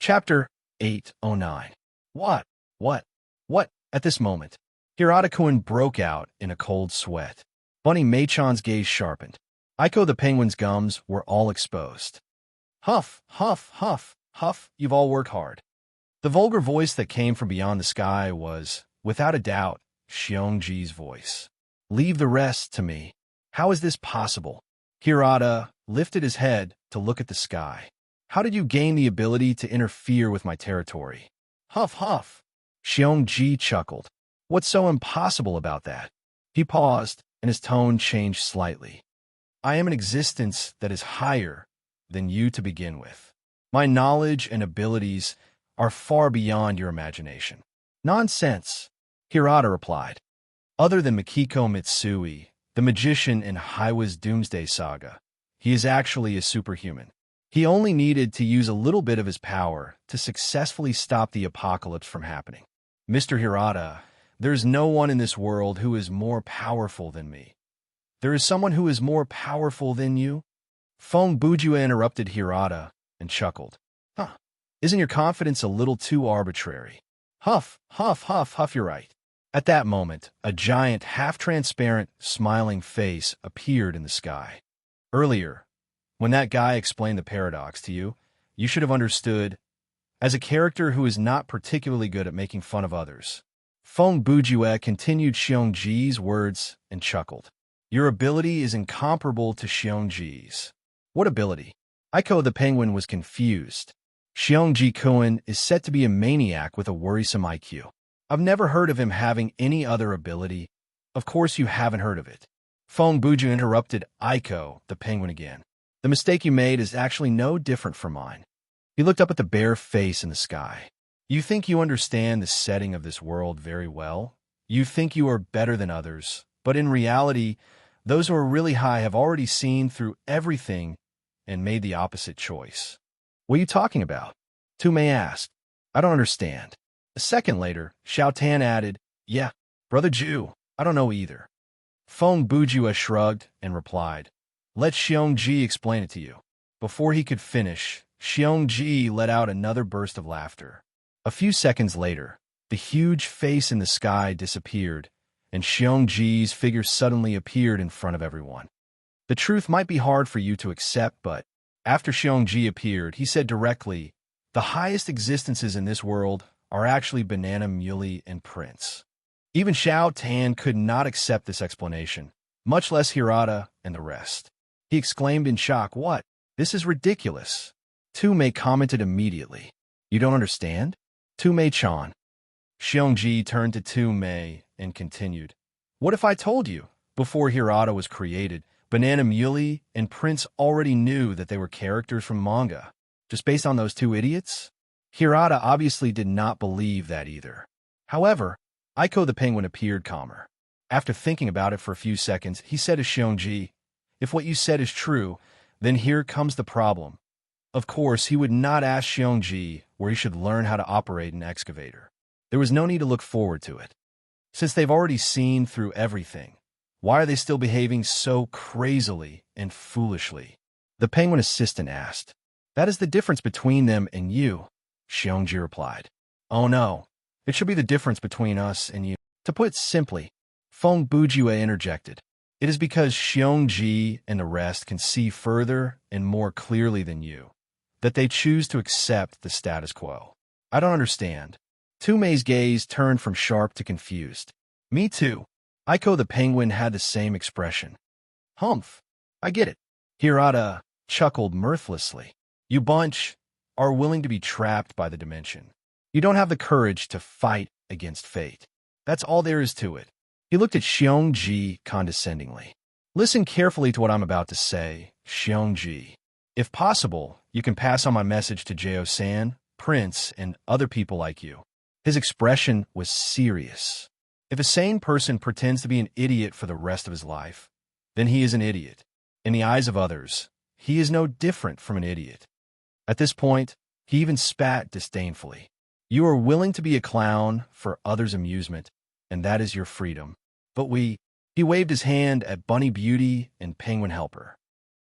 Chapter 809. What? What? What? At this moment, Hirata-kun broke out in a cold sweat. Bunny Machan's gaze sharpened. Aiko the penguin's gums were all exposed. Huff, huff, huff, huff, you've all worked hard. The vulgar voice that came from beyond the sky was, without a doubt, Xiongji's voice. Leave the rest to me. How is this possible? Hirata lifted his head to look at the sky. How did you gain the ability to interfere with my territory? Huff, huff. Xiongji chuckled. What's so impossible about that? He paused, and his tone changed slightly. I am an existence that is higher than you to begin with. My knowledge and abilities are far beyond your imagination. Nonsense, Hirata replied. Other than Mikiko Mitsui, the magician in Hiwa's Doomsday Saga, he is actually a superhuman. He only needed to use a little bit of his power to successfully stop the apocalypse from happening. Mr. Hirata, there is no one in this world who is more powerful than me. There is someone who is more powerful than you? Fong Bujua interrupted Hirata and chuckled. Huh, isn't your confidence a little too arbitrary? Huff, huff, huff, huff, you're right. At that moment, a giant, half-transparent, smiling face appeared in the sky. Earlier, when that guy explained the paradox to you, you should have understood. As a character who is not particularly good at making fun of others, Fong Bujue continued Xiongji's words and chuckled. Your ability is incomparable to Xiongji's. What ability? Aiko the penguin was confused. Xiongji-kun is said to be a maniac with a worrisome IQ. I've never heard of him having any other ability. Of course you haven't heard of it. Fong Buju interrupted Aiko the penguin again. The mistake you made is actually no different from mine. He looked up at the bare face in the sky. You think you understand the setting of this world very well. You think you are better than others, but in reality, those who are really high have already seen through everything and made the opposite choice. What are you talking about? Tumei asked. I don't understand. A second later, Xiao Tan added, Yeah, Brother Ju, I don't know either. Fong Bujua shrugged and replied, Let Xiongji explain it to you. Before he could finish, Xiongji let out another burst of laughter. A few seconds later, the huge face in the sky disappeared, and Xiongji's figure suddenly appeared in front of everyone. The truth might be hard for you to accept, but after Xiongji appeared, he said directly, The highest existences in this world are actually Banana Muley and Prince. Even Xiao Tan could not accept this explanation, much less Hirata and the rest. He exclaimed in shock, What? This is ridiculous. Tumei commented immediately. You don't understand? Tumei-chan. Xiongji turned to Tumei and continued. What if I told you, before Hirata was created, Banana Muley and Prince already knew that they were characters from manga, just based on those two idiots? Hirata obviously did not believe that either. However, Aiko the penguin appeared calmer. After thinking about it for a few seconds, he said to Xiongji, If what you said is true, then here comes the problem. Of course, he would not ask Xiongji where he should learn how to operate an excavator. There was no need to look forward to it. Since they've already seen through everything, why are they still behaving so crazily and foolishly? The penguin assistant asked. That is the difference between them and you, Xiongji replied. Oh no, it should be the difference between us and you. To put it simply, Fong Bujue interjected. It is because Xiongji and the rest can see further and more clearly than you, that they choose to accept the status quo. I don't understand. Tumei's gaze turned from sharp to confused. Me too. Aiko the penguin had the same expression. Humph. I get it. Hirata chuckled mirthlessly. You bunch are willing to be trapped by the dimension. You don't have the courage to fight against fate. That's all there is to it. He looked at Xiongji condescendingly. Listen carefully to what I'm about to say, Xiongji. If possible, you can pass on my message to Jio-san, Prince, and other people like you. His expression was serious. If a sane person pretends to be an idiot for the rest of his life, then he is an idiot. In the eyes of others, he is no different from an idiot. At this point, he even spat disdainfully. You are willing to be a clown for others' amusement, and that is your freedom. But he waved his hand at Bunny Beauty and Penguin Helper.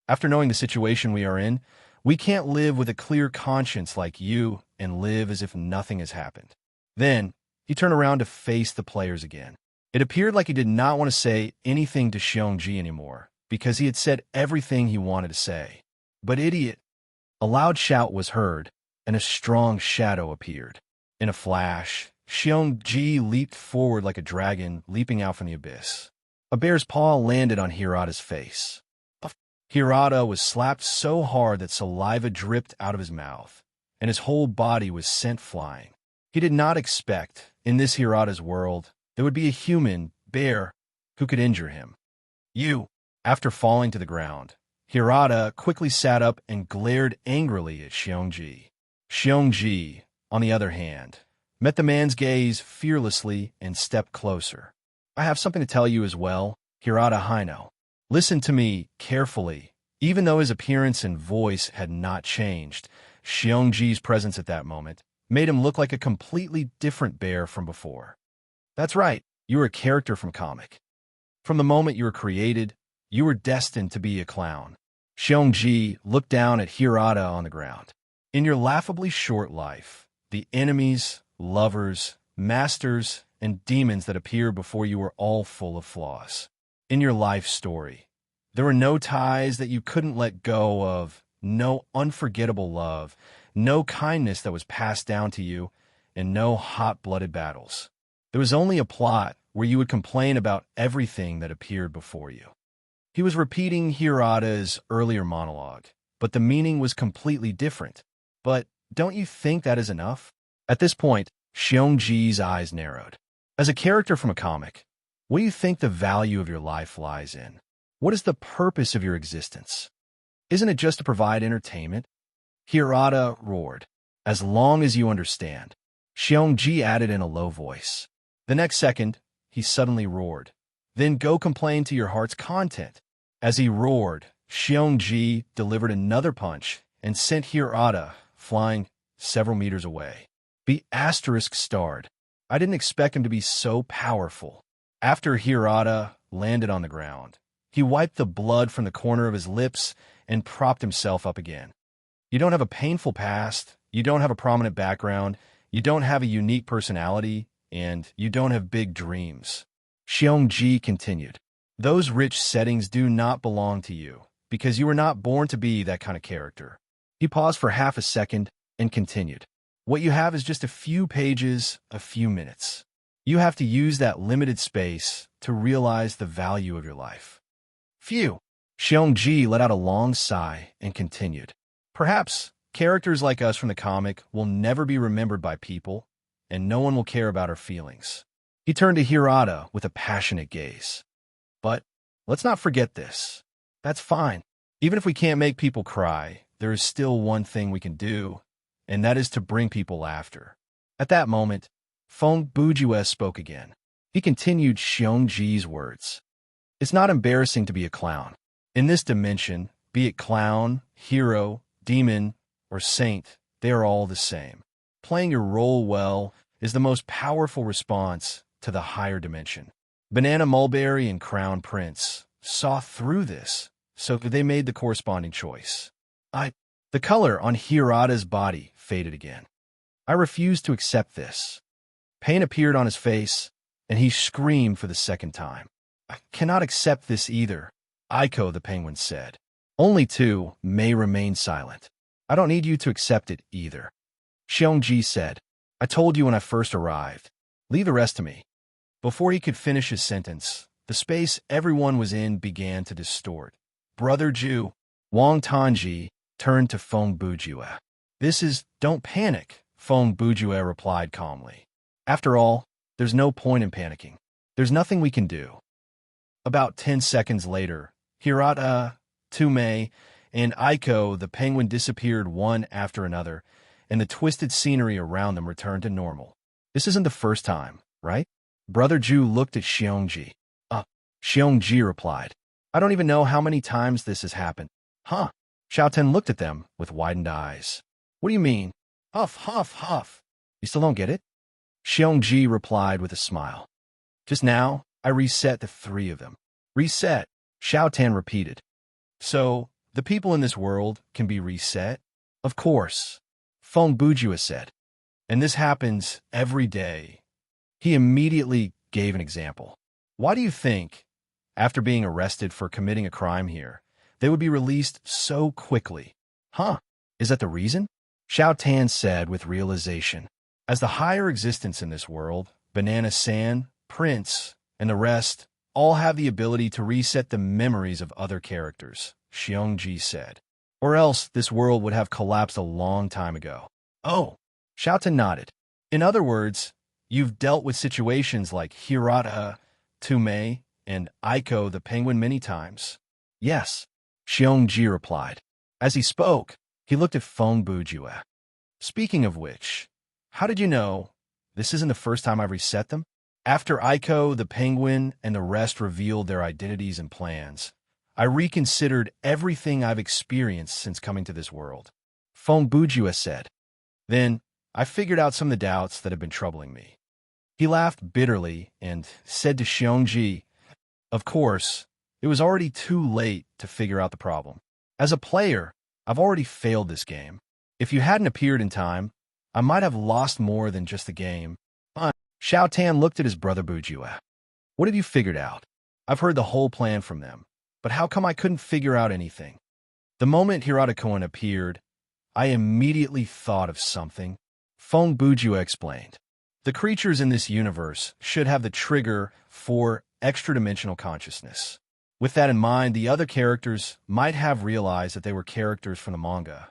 After knowing the situation we are in, we can't live with a clear conscience like you and live as if nothing has happened. Then, he turned around to face the players again. It appeared like he did not want to say anything to Xiongji anymore, because he had said everything he wanted to say. But idiot! A loud shout was heard, and a strong shadow appeared. In a flash, Xiongji leaped forward like a dragon leaping out from the abyss. A bear's paw landed on Hirata's face. Hirata was slapped so hard that saliva dripped out of his mouth, and his whole body was sent flying. He did not expect, in this Hirata's world, there would be a human, bear, who could injure him. After falling to the ground, Hirata quickly sat up and glared angrily at Xiongji. Xiongji, on the other hand, met the man's gaze fearlessly and stepped closer. I have something to tell you as well, Hirata Hino. Listen to me carefully. Even though his appearance and voice had not changed, Xiongji's presence at that moment made him look like a completely different bear from before. That's right, you were a character from comic. From the moment you were created, you were destined to be a clown. Xiongji looked down at Hirata on the ground. In your laughably short life, the enemies, lovers, masters, and demons that appeared before you were all full of flaws. In your life story, there were no ties that you couldn't let go of, no unforgettable love, no kindness that was passed down to you, and no hot-blooded battles. There was only a plot where you would complain about everything that appeared before you. He was repeating Hirata's earlier monologue, but the meaning was completely different. But don't you think that is enough? At this point, Xiongji's eyes narrowed. As a character from a comic, what do you think the value of your life lies in? What is the purpose of your existence? Isn't it just to provide entertainment? Hirata roared. As long as you understand. Xiongji added in a low voice. The next second, he suddenly roared. Then go complain to your heart's content. As he roared, Xiongji delivered another punch and sent Hirata flying several meters away. Be *starred. I didn't expect him to be so powerful. After Hirata landed on the ground, he wiped the blood from the corner of his lips and propped himself up again. You don't have a painful past, you don't have a prominent background, you don't have a unique personality, and you don't have big dreams. Xiongji continued. Those rich settings do not belong to you, because you were not born to be that kind of character. He paused for half a second and continued. What you have is just a few pages, a few minutes. You have to use that limited space to realize the value of your life. Phew! Xiongji let out a long sigh and continued. Perhaps characters like us from the comic will never be remembered by people, and no one will care about our feelings. He turned to Hirata with a passionate gaze. But let's not forget this. That's fine. Even if we can't make people cry, there is still one thing we can do, and that is to bring people laughter. At that moment, Feng Bujue spoke again. He continued Xiongji's words. It's not embarrassing to be a clown. In this dimension, be it clown, hero, demon, or saint, they are all the same. Playing your role well is the most powerful response to the higher dimension. Banana Mulberry and Crown Prince saw through this, so they made the corresponding choice. The color on Hirata's body faded again. I refused to accept this. Pain appeared on his face, and he screamed for the second time. I cannot accept this either, Aiko the penguin said. Only two may remain silent. I don't need you to accept it either. Xiongji said, I told you when I first arrived. Leave the rest to me. Before he could finish his sentence, the space everyone was in began to distort. Brother Ju, Wang Tanji, turned to Feng Bujue. Don't panic, Feng Bujue replied calmly. After all, there's no point in panicking. There's nothing we can do. About 10 seconds later, Hirata, Tume, and Aiko the penguin disappeared one after another, and the twisted scenery around them returned to normal. This isn't the first time, right? Brother Ju looked at Xiongji. Xiongji replied. I don't even know how many times this has happened. Huh? Xiaoten looked at them with widened eyes. What do you mean? Huff, huff, huff. You still don't get it? Xiongji replied with a smile. Just now, I reset the three of them. Reset, Xiaotan repeated. So, the people in this world can be reset? Of course. Feng Bujua said. And this happens every day. He immediately gave an example. Why do you think, after being arrested for committing a crime here, they would be released so quickly? Huh? Is that the reason? Xiao Tan said with realization. As the higher existence in this world, Banana San, Prince, and the rest all have the ability to reset the memories of other characters, Xiongji said. Or else this world would have collapsed a long time ago. Oh, Xiao Tan nodded. In other words, you've dealt with situations like Hirata, Tumei, and Aiko the penguin many times. Yes, Xiongji replied. As he spoke, he looked at Feng Bujua. Speaking of which, how did you know this isn't the first time I've reset them? After Aiko, the penguin, and the rest revealed their identities and plans, I reconsidered everything I've experienced since coming to this world. Feng Bujua said. Then, I figured out some of the doubts that have been troubling me. He laughed bitterly and said to Xiongji, of course, it was already too late to figure out the problem. As a player, I've already failed this game. If you hadn't appeared in time, I might have lost more than just the game. Xiao Tan looked at his brother Bujua. What have you figured out? I've heard the whole plan from them, but how come I couldn't figure out anything? The moment Hirata-kun appeared, I immediately thought of something. Feng Bujua explained. The creatures in this universe should have the trigger for extra-dimensional consciousness. With that in mind, the other characters might have realized that they were characters from the manga.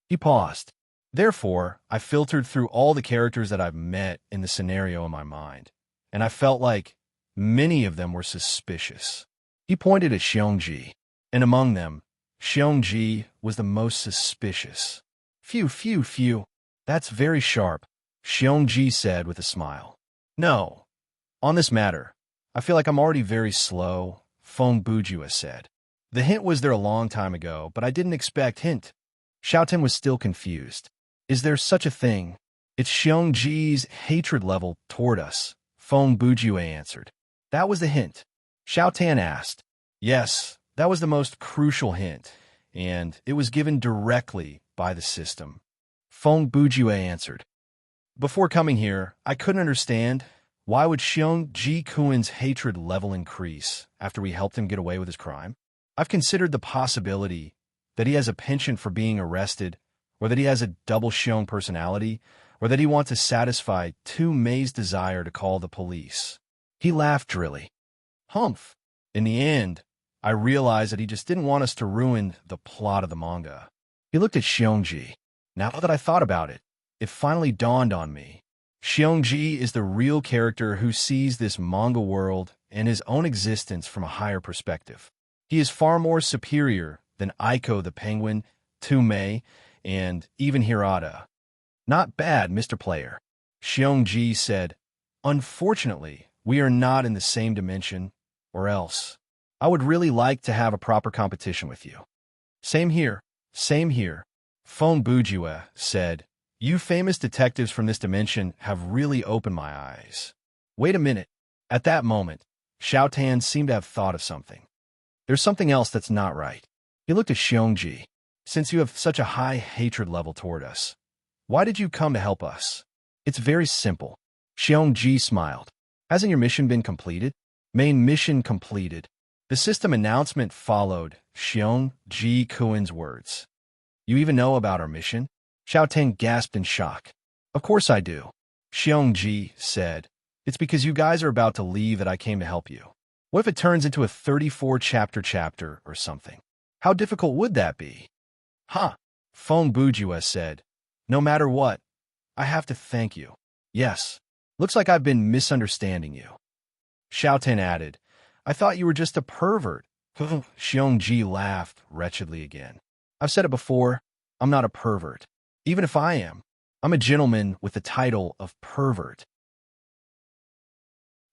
He paused. Therefore, I filtered through all the characters that I've met in the scenario in my mind, and I felt like many of them were suspicious. He pointed at Xiongji, and among them, Xiongji was the most suspicious. Phew. That's very sharp, Xiongji said with a smile. No. On this matter, I feel like I'm already very slow, Feng Bujua said. The hint was there a long time ago, but I didn't expect hint. Xiao Tan was still confused. Is there such a thing? It's Xiongji's hatred level toward us, Feng Bujua answered. That was the hint. Xiao Tan asked. Yes, that was the most crucial hint, and it was given directly by the system. Feng Bujua answered. Before coming here, I couldn't understand why would Xiongji-kun's hatred level increase after we helped him get away with his crime. I've considered the possibility that he has a penchant for being arrested, or that he has a double Xiong personality, or that he wants to satisfy Tumei's desire to call the police. He laughed drily. Humph. In the end, I realized that he just didn't want us to ruin the plot of the manga. He looked at Xiongji. Now that I thought about it, it finally dawned on me. Xiongji is the real character who sees this manga world and his own existence from a higher perspective. He is far more superior than Aiko the penguin, Tumei, and even Hirata. Not bad, Mr. Player. Xiongji said, unfortunately, we are not in the same dimension, or else. I would really like to have a proper competition with you. Same here. Feng Bujua said, you famous detectives from this dimension have really opened my eyes. Wait a minute. At that moment, Xiao Tan seemed to have thought of something. There's something else that's not right. He looked at Xiongji. Since you have such a high hatred level toward us, why did you come to help us? It's very simple. Xiongji smiled. Hasn't your mission been completed? Main mission completed. The system announcement followed Xiongji-kun's words. You even know about our mission? Xiao Tan gasped in shock. Of course I do. Xiongji said. It's because you guys are about to leave that I came to help you. What if it turns into a 34-chapter or something? How difficult would that be? Feng Bujua said. No matter what, I have to thank you. Yes. Looks like I've been misunderstanding you. Xiao Tan added. I thought you were just a pervert. Xiongji laughed wretchedly again. I've said it before, I'm not a pervert. Even if I am, I'm a gentleman with the title of pervert.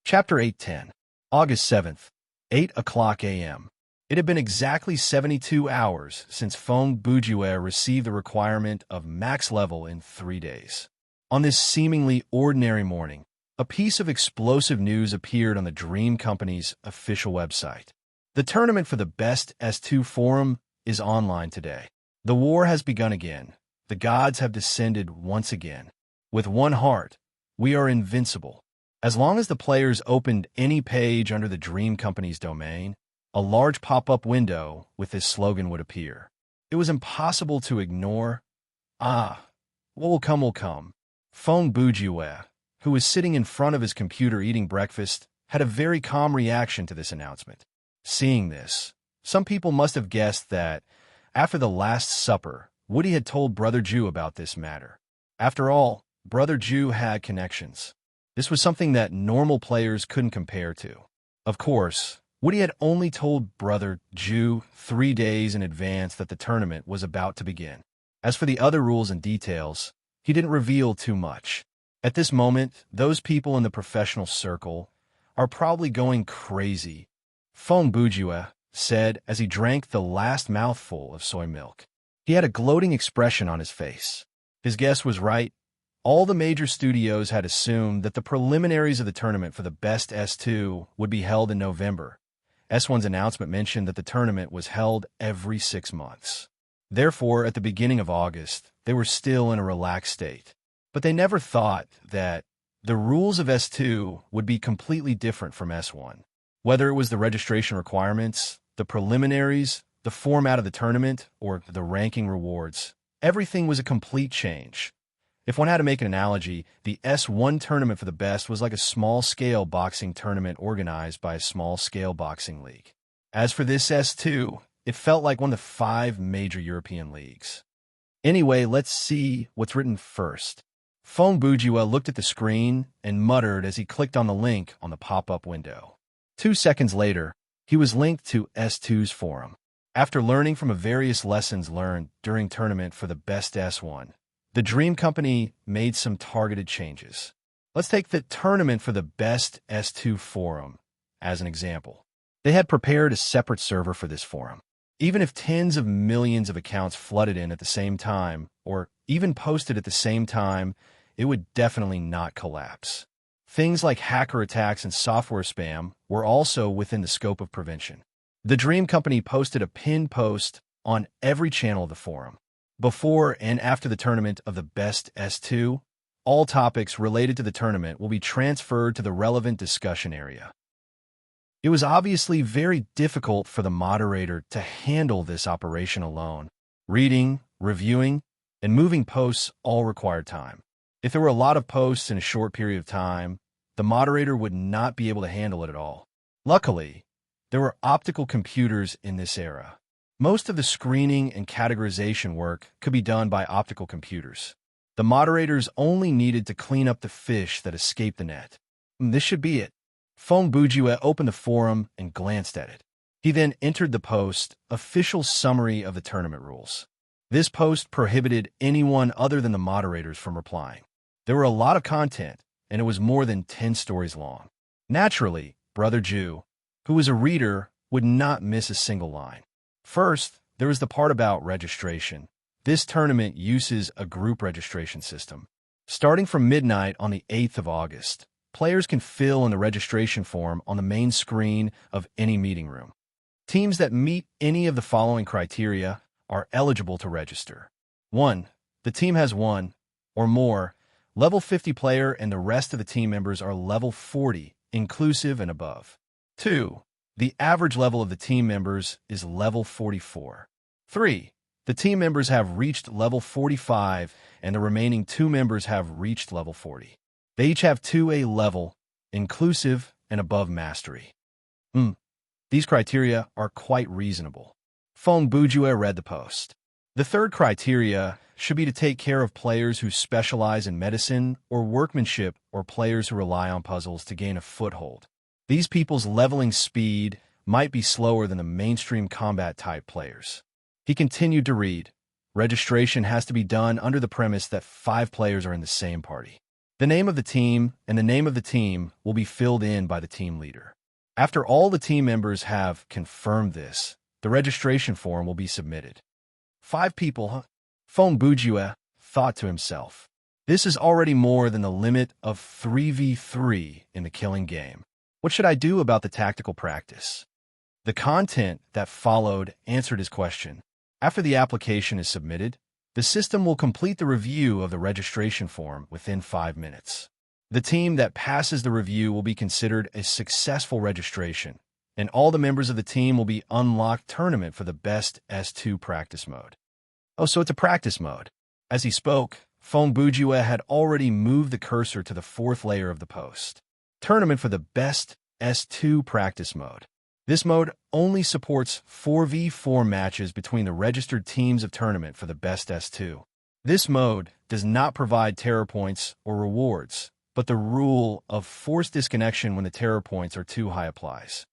Chapter 810, August 7th, 8 o'clock a.m. It had been exactly 72 hours since Feng Bujua received the requirement of max level in 3 days. On this seemingly ordinary morning, a piece of explosive news appeared on the Dream Company's official website. The tournament for the Best S2 Forum is online today. The war has begun again. The gods have descended once again. With one heart, we are invincible. As long as the players opened any page under the Dream Company's domain, a large pop-up window with this slogan would appear. It was impossible to ignore. Ah, what will come will come. Fong Bujue, who was sitting in front of his computer eating breakfast, had a very calm reaction to this announcement. Seeing this, some people must have guessed that, after the Last Supper, Woody had told Brother Jew about this matter. After all, Brother Jew had connections. This was something that normal players couldn't compare to. Of course, Woody had only told Brother Jew 3 days in advance that the tournament was about to begin. As for the other rules and details, he didn't reveal too much. At this moment, those people in the professional circle are probably going crazy, Fong Bujue said as he drank the last mouthful of soy milk. He had a gloating expression on his face. His guess was right. All the major studios had assumed that the preliminaries of the tournament for the best S2 would be held in November. S1's announcement mentioned that the tournament was held every 6 months. Therefore, at the beginning of August, they were still in a relaxed state. But they never thought that the rules of S2 would be completely different from S1. Whether it was the registration requirements, the preliminaries, the format of the tournament, or the ranking rewards, everything was a complete change. If one had to make an analogy, the S1 tournament for the best was like a small-scale boxing tournament organized by a small-scale boxing league. As for this S2, it felt like one of the 5 major European leagues. Anyway, let's see what's written first. Fong Bujue looked at the screen and muttered as he clicked on the link on the pop-up window. 2 seconds later, he was linked to S2's forum. After learning from various lessons learned during tournament for the best S1, the Dream Company made some targeted changes. Let's take the tournament for the best S2 forum as an example. They had prepared a separate server for this forum. Even if tens of millions of accounts flooded in at the same time, or even posted at the same time, it would definitely not collapse. Things like hacker attacks and software spam were also within the scope of prevention. The Dream Company posted a pinned post on every channel of the forum. Before and after the tournament of the best S2, all topics related to the tournament will be transferred to the relevant discussion area. It was obviously very difficult for the moderator to handle this operation alone. Reading, reviewing, and moving posts all required time. If there were a lot of posts in a short period of time, the moderator would not be able to handle it at all. Luckily, there were optical computers in this era. Most of the screening and categorization work could be done by optical computers. The moderators only needed to clean up the fish that escaped the net. This should be it. Fong Bujue opened the forum and glanced at it. He then entered the post, official summary of the tournament rules. This post prohibited anyone other than the moderators from replying. There were a lot of content, and it was more than 10 stories long. Naturally, Brother Jew, who was a reader, would not miss a single line. First, there was the part about registration. This tournament uses a group registration system. Starting from midnight on the 8th of August, players can fill in the registration form on the main screen of any meeting room. Teams that meet any of the following criteria are eligible to register. 1. The team has 1 or more level 50 player and the rest of the team members are level 40, inclusive and above. 2. The average level of the team members is level 44. 3. The team members have reached level 45 and the remaining 2 members have reached level 40. They each have 2A level, inclusive and above mastery. These criteria are quite reasonable. Fong Bujue read the post. The third criteria should be to take care of players who specialize in medicine or workmanship or players who rely on puzzles to gain a foothold. These people's leveling speed might be slower than the mainstream combat-type players. He continued to read. Registration has to be done under the premise that 5 players are in the same party. The name of the team and the name of the team will be filled in by the team leader. After all the team members have confirmed this, the registration form will be submitted. 5 people, huh? Fong Bujue thought to himself. This is already more than the limit of 3v3 in the killing game. What should I do about the tactical practice? The content that followed answered his question. After the application is submitted, The system will complete the review of the registration form within 5 minutes. The team that passes the review will be considered a successful registration, and all the members of the team will be unlocked tournament for the best S2 practice mode. Oh, so it's a practice mode. As he spoke, Fong Bujue had already moved the cursor to the 4th layer of the post. Tournament for the best S2 practice mode. This mode only supports 4v4 matches between the registered teams of tournament for the best S2. This mode does not provide terror points or rewards, but the rule of forced disconnection when the terror points are too high applies.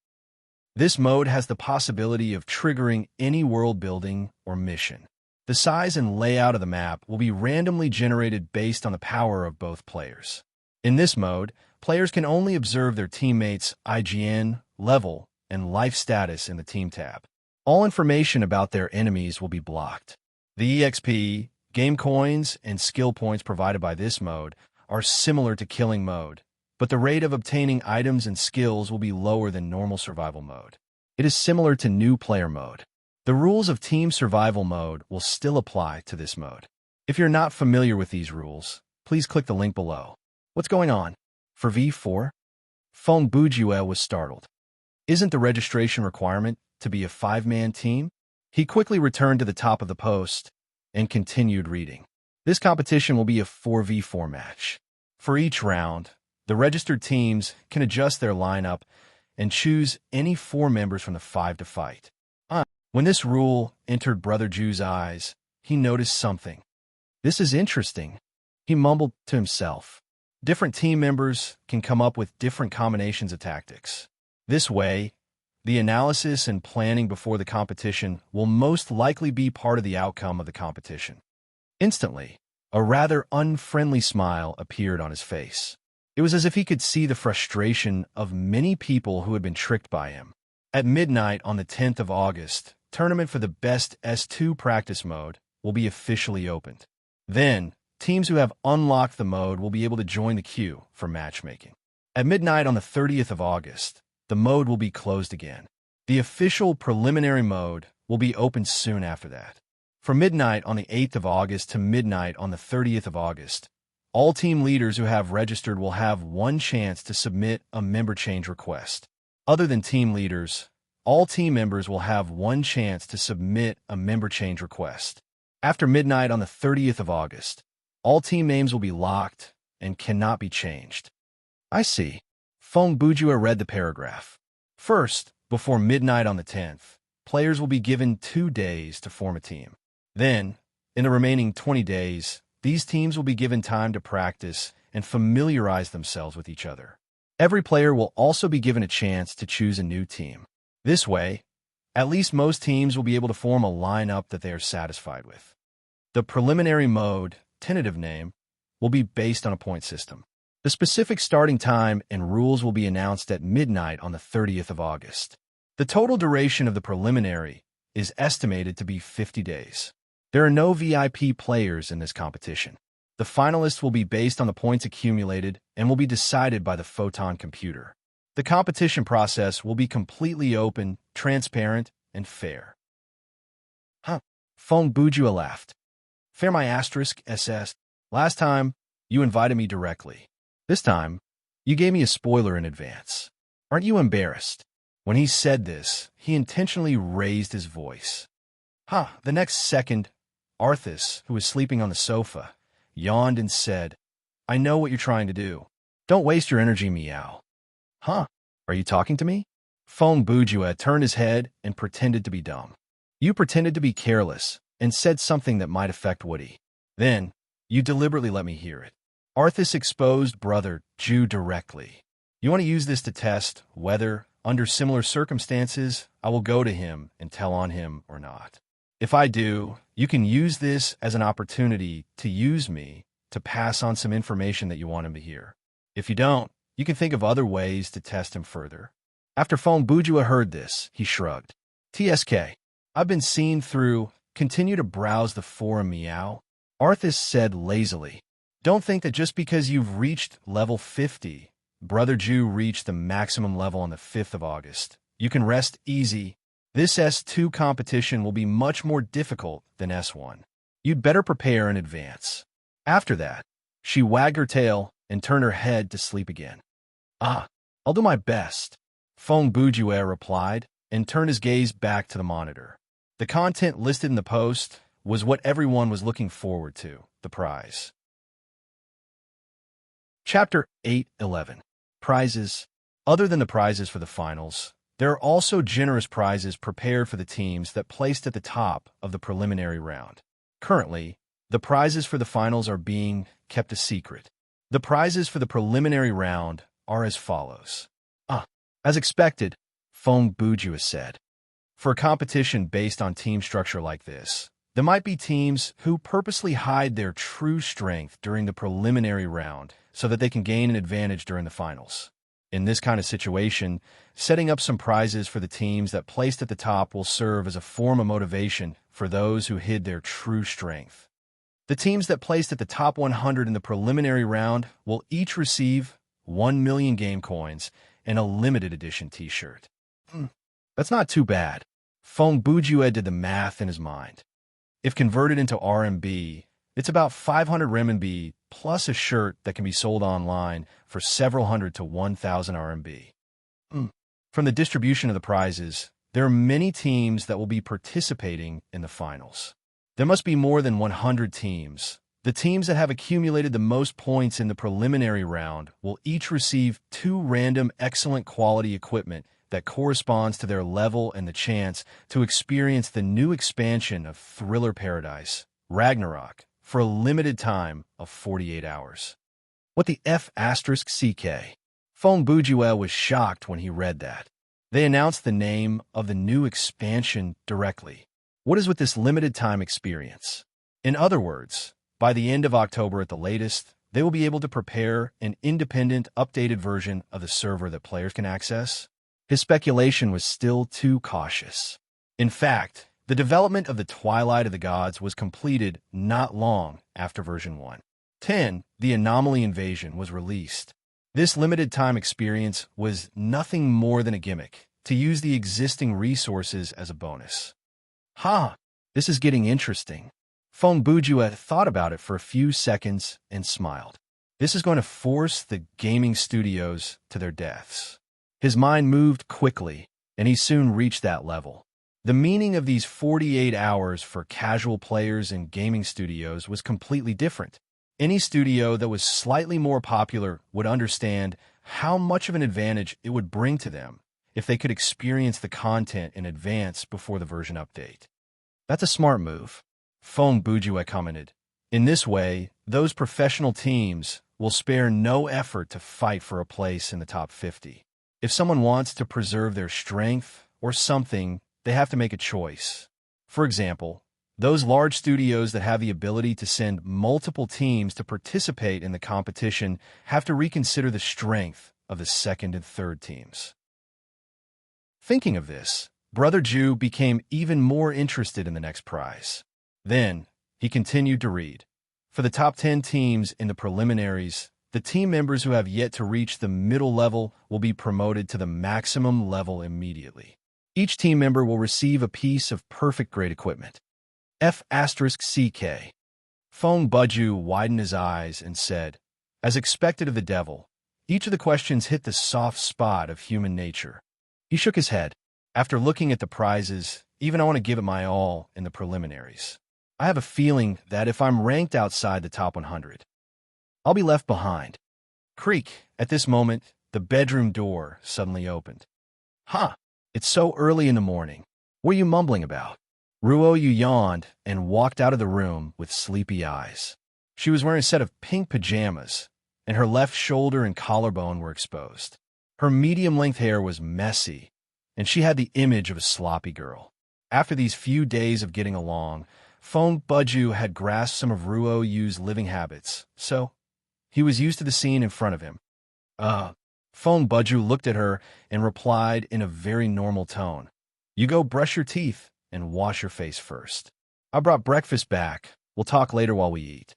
This mode has the possibility of triggering any world building or mission. The size and layout of the map will be randomly generated based on the power of both players. In this mode, players can only observe their teammates' IGN, level, and life status in the Team tab. All information about their enemies will be blocked. The EXP, game coins, and skill points provided by this mode are similar to killing mode, but the rate of obtaining items and skills will be lower than normal survival mode. It is similar to new player mode. The rules of team survival mode will still apply to this mode. If you're not familiar with these rules, please click the link below. What's going on? For V4? Fong Bujue was startled. Isn't the registration requirement to be a 5-man team? He quickly returned to the top of the post and continued reading. This competition will be a 4v4 match. For each round, the registered teams can adjust their lineup and choose any 4 members from the 5 to fight. When this rule entered Brother Ju's eyes, he noticed something. This is interesting, he mumbled to himself. Different team members can come up with different combinations of tactics. This way, the analysis and planning before the competition will most likely be part of the outcome of the competition. Instantly, a rather unfriendly smile appeared on his face. It was as if he could see the frustration of many people who had been tricked by him. At midnight on the 10th of August, tournament for the best S2 practice mode will be officially opened. Then, teams who have unlocked the mode will be able to join the queue for matchmaking. At midnight on the 30th of August, the mode will be closed again. The official preliminary mode will be opened soon after that. From midnight on the 8th of August to midnight on the 30th of August, all team leaders who have registered will have one chance to submit a member change request. Other than team leaders, all team members will have one chance to submit a member change request. After midnight on the 30th of August, all team names will be locked and cannot be changed. I see. Fong Bujue read the paragraph. First, before midnight on the 10th, players will be given 2 days to form a team. Then, in the remaining 20 days, these teams will be given time to practice and familiarize themselves with each other. Every player will also be given a chance to choose a new team. This way, at least most teams will be able to form a lineup that they are satisfied with. The preliminary mode, tentative name, will be based on a point system. The specific starting time and rules will be announced at midnight on the 30th of August. The total duration of the preliminary is estimated to be 50 days. There are no VIP players in this competition. The finalists will be based on the points accumulated and will be decided by the Photon computer. The competition process will be completely open, transparent, and fair. Fong Bujue laughed. Fair my asterisk SS. Last time, you invited me directly. This time, you gave me a spoiler in advance. Aren't you embarrassed? When he said this, he intentionally raised his voice. The next second, Arthas, who was sleeping on the sofa, yawned and said, I know what you're trying to do. Don't waste your energy, meow. Are you talking to me? Fong Bujue turned his head and pretended to be dumb. You pretended to be careless and said something that might affect Woody. Then, you deliberately let me hear it. Arthas exposed Brother Ju directly. You want to use this to test whether, under similar circumstances, I will go to him and tell on him or not. If I do, you can use this as an opportunity to use me to pass on some information that you want him to hear. If you don't, you can think of other ways to test him further. After Fong Bujue heard this, he shrugged. TSK, I've been seen through. Continue to browse the forum, meow. Arthas said lazily. Don't think that just because you've reached level 50, Brother Ju reached the maximum level on the 5th of August. You can rest easy. This S2 competition will be much more difficult than S1. You'd better prepare in advance. After that, she wagged her tail and turned her head to sleep again. Ah, I'll do my best, Feng Bujue replied and turned his gaze back to the monitor. The content listed in the post was what everyone was looking forward to, the prize. Chapter 8:11. Prizes. Other than the prizes for the finals, there are also generous prizes prepared for the teams that placed at the top of the preliminary round. Currently, the prizes for the finals are being kept a secret. The prizes for the preliminary round are as follows. As expected, Feng Bujue said. For a competition based on team structure like this, there might be teams who purposely hide their true strength during the preliminary round so that they can gain an advantage during the finals. In this kind of situation, setting up some prizes for the teams that placed at the top will serve as a form of motivation for those who hid their true strength. The teams that placed at the top 100 in the preliminary round will each receive 1 million game coins and a limited edition t-shirt. That's not too bad. Feng Bujue did the math in his mind. If converted into RMB, it's about 500 renminbi plus a shirt that can be sold online for several hundred to 1,000 RMB. From the distribution of the prizes, there are many teams that will be participating in the finals. There must be more than 100 teams. The teams that have accumulated the most points in the preliminary round will each receive 2 random excellent quality equipment that corresponds to their level and the chance to experience the new expansion of Thriller Paradise, Ragnarok, for a limited time of 48 hours. What the F***CK? Feng Bujue was shocked when he read that. They announced the name of the new expansion directly. What is with this limited time experience? In other words, by the end of October at the latest, they will be able to prepare an independent, updated version of the server that players can access? His speculation was still too cautious. In fact, the development of the Twilight of the Gods was completed not long after version 1.10, the Anomaly Invasion, was released. This limited-time experience was nothing more than a gimmick, to use the existing resources as a bonus. This is getting interesting. Feng Bujue thought about it for a few seconds and smiled. This is going to force the gaming studios to their deaths. His mind moved quickly, and he soon reached that level. The meaning of these 48 hours for casual players in gaming studios was completely different. Any studio that was slightly more popular would understand how much of an advantage it would bring to them if they could experience the content in advance before the version update. That's a smart move, Feng Bujue commented. In this way, those professional teams will spare no effort to fight for a place in the top 50. If someone wants to preserve their strength or something, they have to make a choice. For example, those large studios that have the ability to send multiple teams to participate in the competition have to reconsider the strength of the second and third teams. Thinking of this, Brother Ju became even more interested in the next prize. Then, he continued to read. For the top 10 teams in the preliminaries, the team members who have yet to reach the middle level will be promoted to the maximum level immediately. Each team member will receive a piece of perfect grade equipment. F***CK. Feng Bujue widened his eyes and said, as expected of the devil, each of the questions hit the soft spot of human nature. He shook his head. After looking at the prizes, even I want to give it my all in the preliminaries. I have a feeling that if I'm ranked outside the top 100, I'll be left behind. Creak. At this moment, the bedroom door suddenly opened. It's so early in the morning. What are you mumbling about? Ruoyu yawned and walked out of the room with sleepy eyes. She was wearing a set of pink pajamas, and her left shoulder and collarbone were exposed. Her medium-length hair was messy, and she had the image of a sloppy girl. After these few days of getting along, Feng Bujue had grasped some of Ruoyu's living habits, so he was used to the scene in front of him. Feng Bujue looked at her and replied in a very normal tone. You go brush your teeth and wash your face first. I brought breakfast back. We'll talk later while we eat.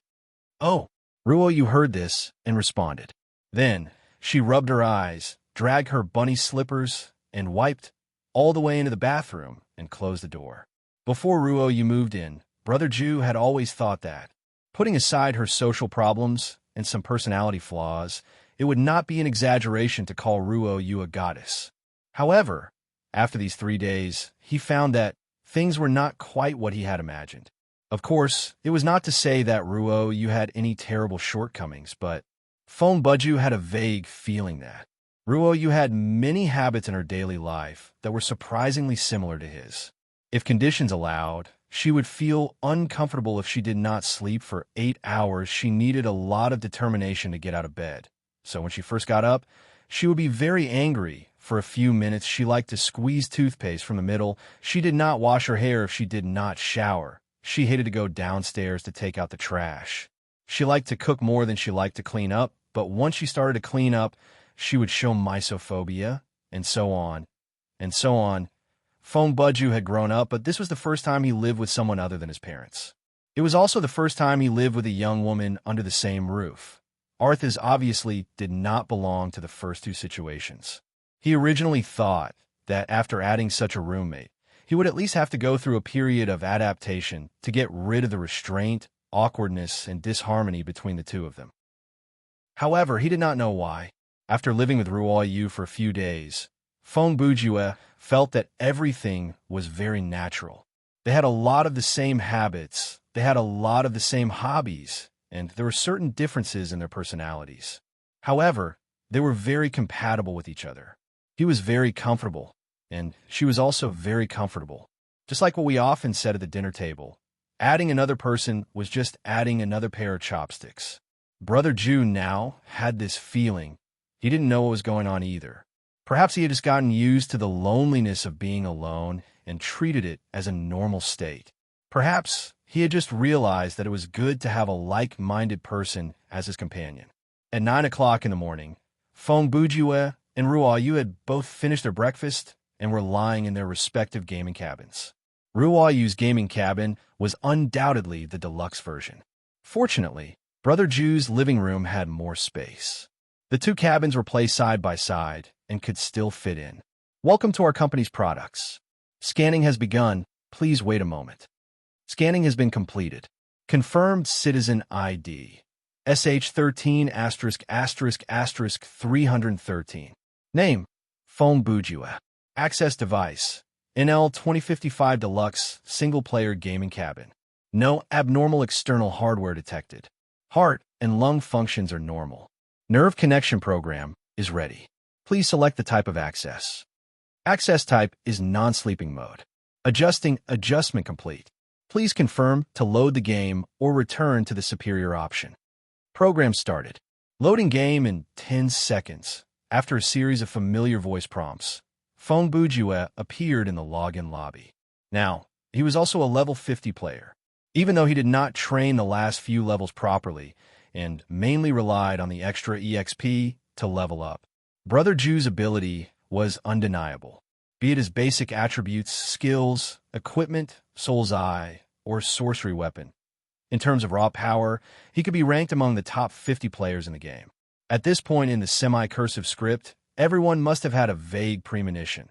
Oh, Ruoyu heard this and responded. Then she rubbed her eyes, dragged her bunny slippers, and wiped all the way into the bathroom and closed the door. Before Ruoyu moved in, Brother Ju had always thought that, putting aside her social problems and some personality flaws, it would not be an exaggeration to call Ruo Yu a goddess. However, after these 3 days, he found that things were not quite what he had imagined. Of course, it was not to say that Ruo Yu had any terrible shortcomings, but Feng Buju had a vague feeling that Ruo Yu had many habits in her daily life that were surprisingly similar to his. If conditions allowed, she would feel uncomfortable if she did not sleep for 8 hours. She needed a lot of determination to get out of bed. So when she first got up, she would be very angry. For a few minutes, she liked to squeeze toothpaste from the middle. She did not wash her hair if she did not shower. She hated to go downstairs to take out the trash. She liked to cook more than she liked to clean up, but once she started to clean up, she would show misophobia, and so on, and so on. Feng Buju had grown up, but this was the first time he lived with someone other than his parents. It was also the first time he lived with a young woman under the same roof. Arthas obviously did not belong to the first two situations. He originally thought that after adding such a roommate, he would at least have to go through a period of adaptation to get rid of the restraint, awkwardness, and disharmony between the two of them. However, he did not know why. After living with Ruo Yu for a few days, Feng Bujue felt that everything was very natural. They had a lot of the same habits, they had a lot of the same hobbies, and there were certain differences in their personalities. However, they were very compatible with each other. He was very comfortable, and she was also very comfortable. Just like what we often said at the dinner table, adding another person was just adding another pair of chopsticks. Brother Ju now had this feeling. He didn't know what was going on either. Perhaps he had just gotten used to the loneliness of being alone and treated it as a normal state. Perhaps he had just realized that it was good to have a like-minded person as his companion. At 9 o'clock in the morning, Feng Bujue and Ruo Yu had both finished their breakfast and were lying in their respective gaming cabins. Ruo Yu's gaming cabin was undoubtedly the deluxe version. Fortunately, Brother Ju's living room had more space. The two cabins were placed side by side and could still fit in. Welcome to our company's products. Scanning has begun. Please wait a moment. Scanning has been completed. Confirmed citizen ID. SH13 ***** 313. Name: Feng Bujue. Access device: NL 2055 Deluxe single-player gaming cabin. No abnormal external hardware detected. Heart and lung functions are normal. Nerve connection program is ready. Please select the type of access. Access type is non-sleeping mode. Adjustment complete. Please confirm to load the game or return to the superior option. Program started. Loading game in 10 seconds. After a series of familiar voice prompts, Feng Bujue appeared in the login lobby. Now, he was also a level 50 player. Even though he did not train the last few levels properly and mainly relied on the extra EXP to level up, Brother Ju's ability was undeniable. Be it his basic attributes, skills, equipment, soul's eye, or sorcery weapon. In terms of raw power, he could be ranked among the top 50 players in the game. At this point in the semi-cursive script, everyone must have had a vague premonition.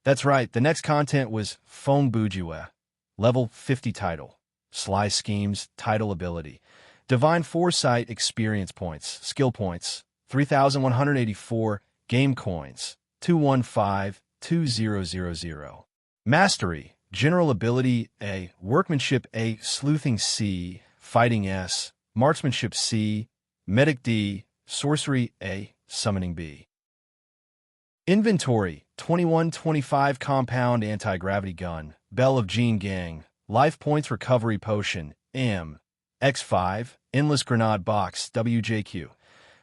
That's right, the next content was Feng Bujue, level 50 title, Sly Schemes, title ability, Divine Foresight experience points, skill points, 3,184, game coins, 215-2000. Mastery, general ability A, workmanship A, sleuthing C, fighting S, marksmanship C, medic D, sorcery A, summoning B. Inventory, 2125 compound anti-gravity gun, Bell of Jean Gang, life points recovery potion, M, X5, endless grenade box, WJQ,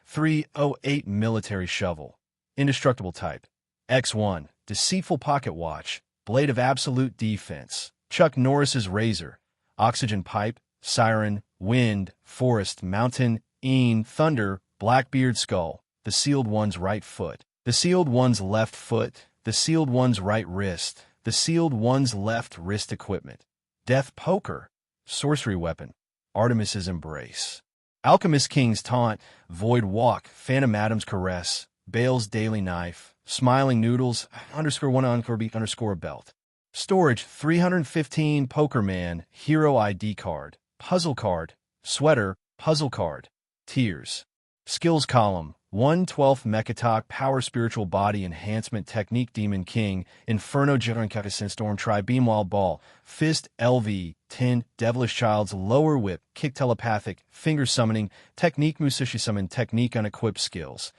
308 military shovel, indestructible type, X1, deceitful pocket watch, blade of absolute defense, Chuck Norris's razor, oxygen pipe, siren, wind, forest, mountain, thunder, Blackbeard skull, the sealed one's right foot, the sealed one's left foot, the sealed one's right wrist, the sealed one's left wrist equipment, death poker, sorcery weapon, Artemis's embrace, Alchemist King's taunt, void walk, Phantom Adam's caress, Bale's daily knife, smiling noodles, _1 _ B _ belt. Storage 315 Poker Man, Hero ID card, Puzzle card, Sweater, Puzzle card, Tears. Skills column 1/12 Mechatalk, Power Spiritual Body Enhancement Technique Demon King, Inferno Jiren Storm Tri Beam Wild Ball, Fist LV 10 Devilish Child's Lower Whip, Kick Telepathic, Finger Summoning, Technique Musashi Summon, Technique Unequipped Skills.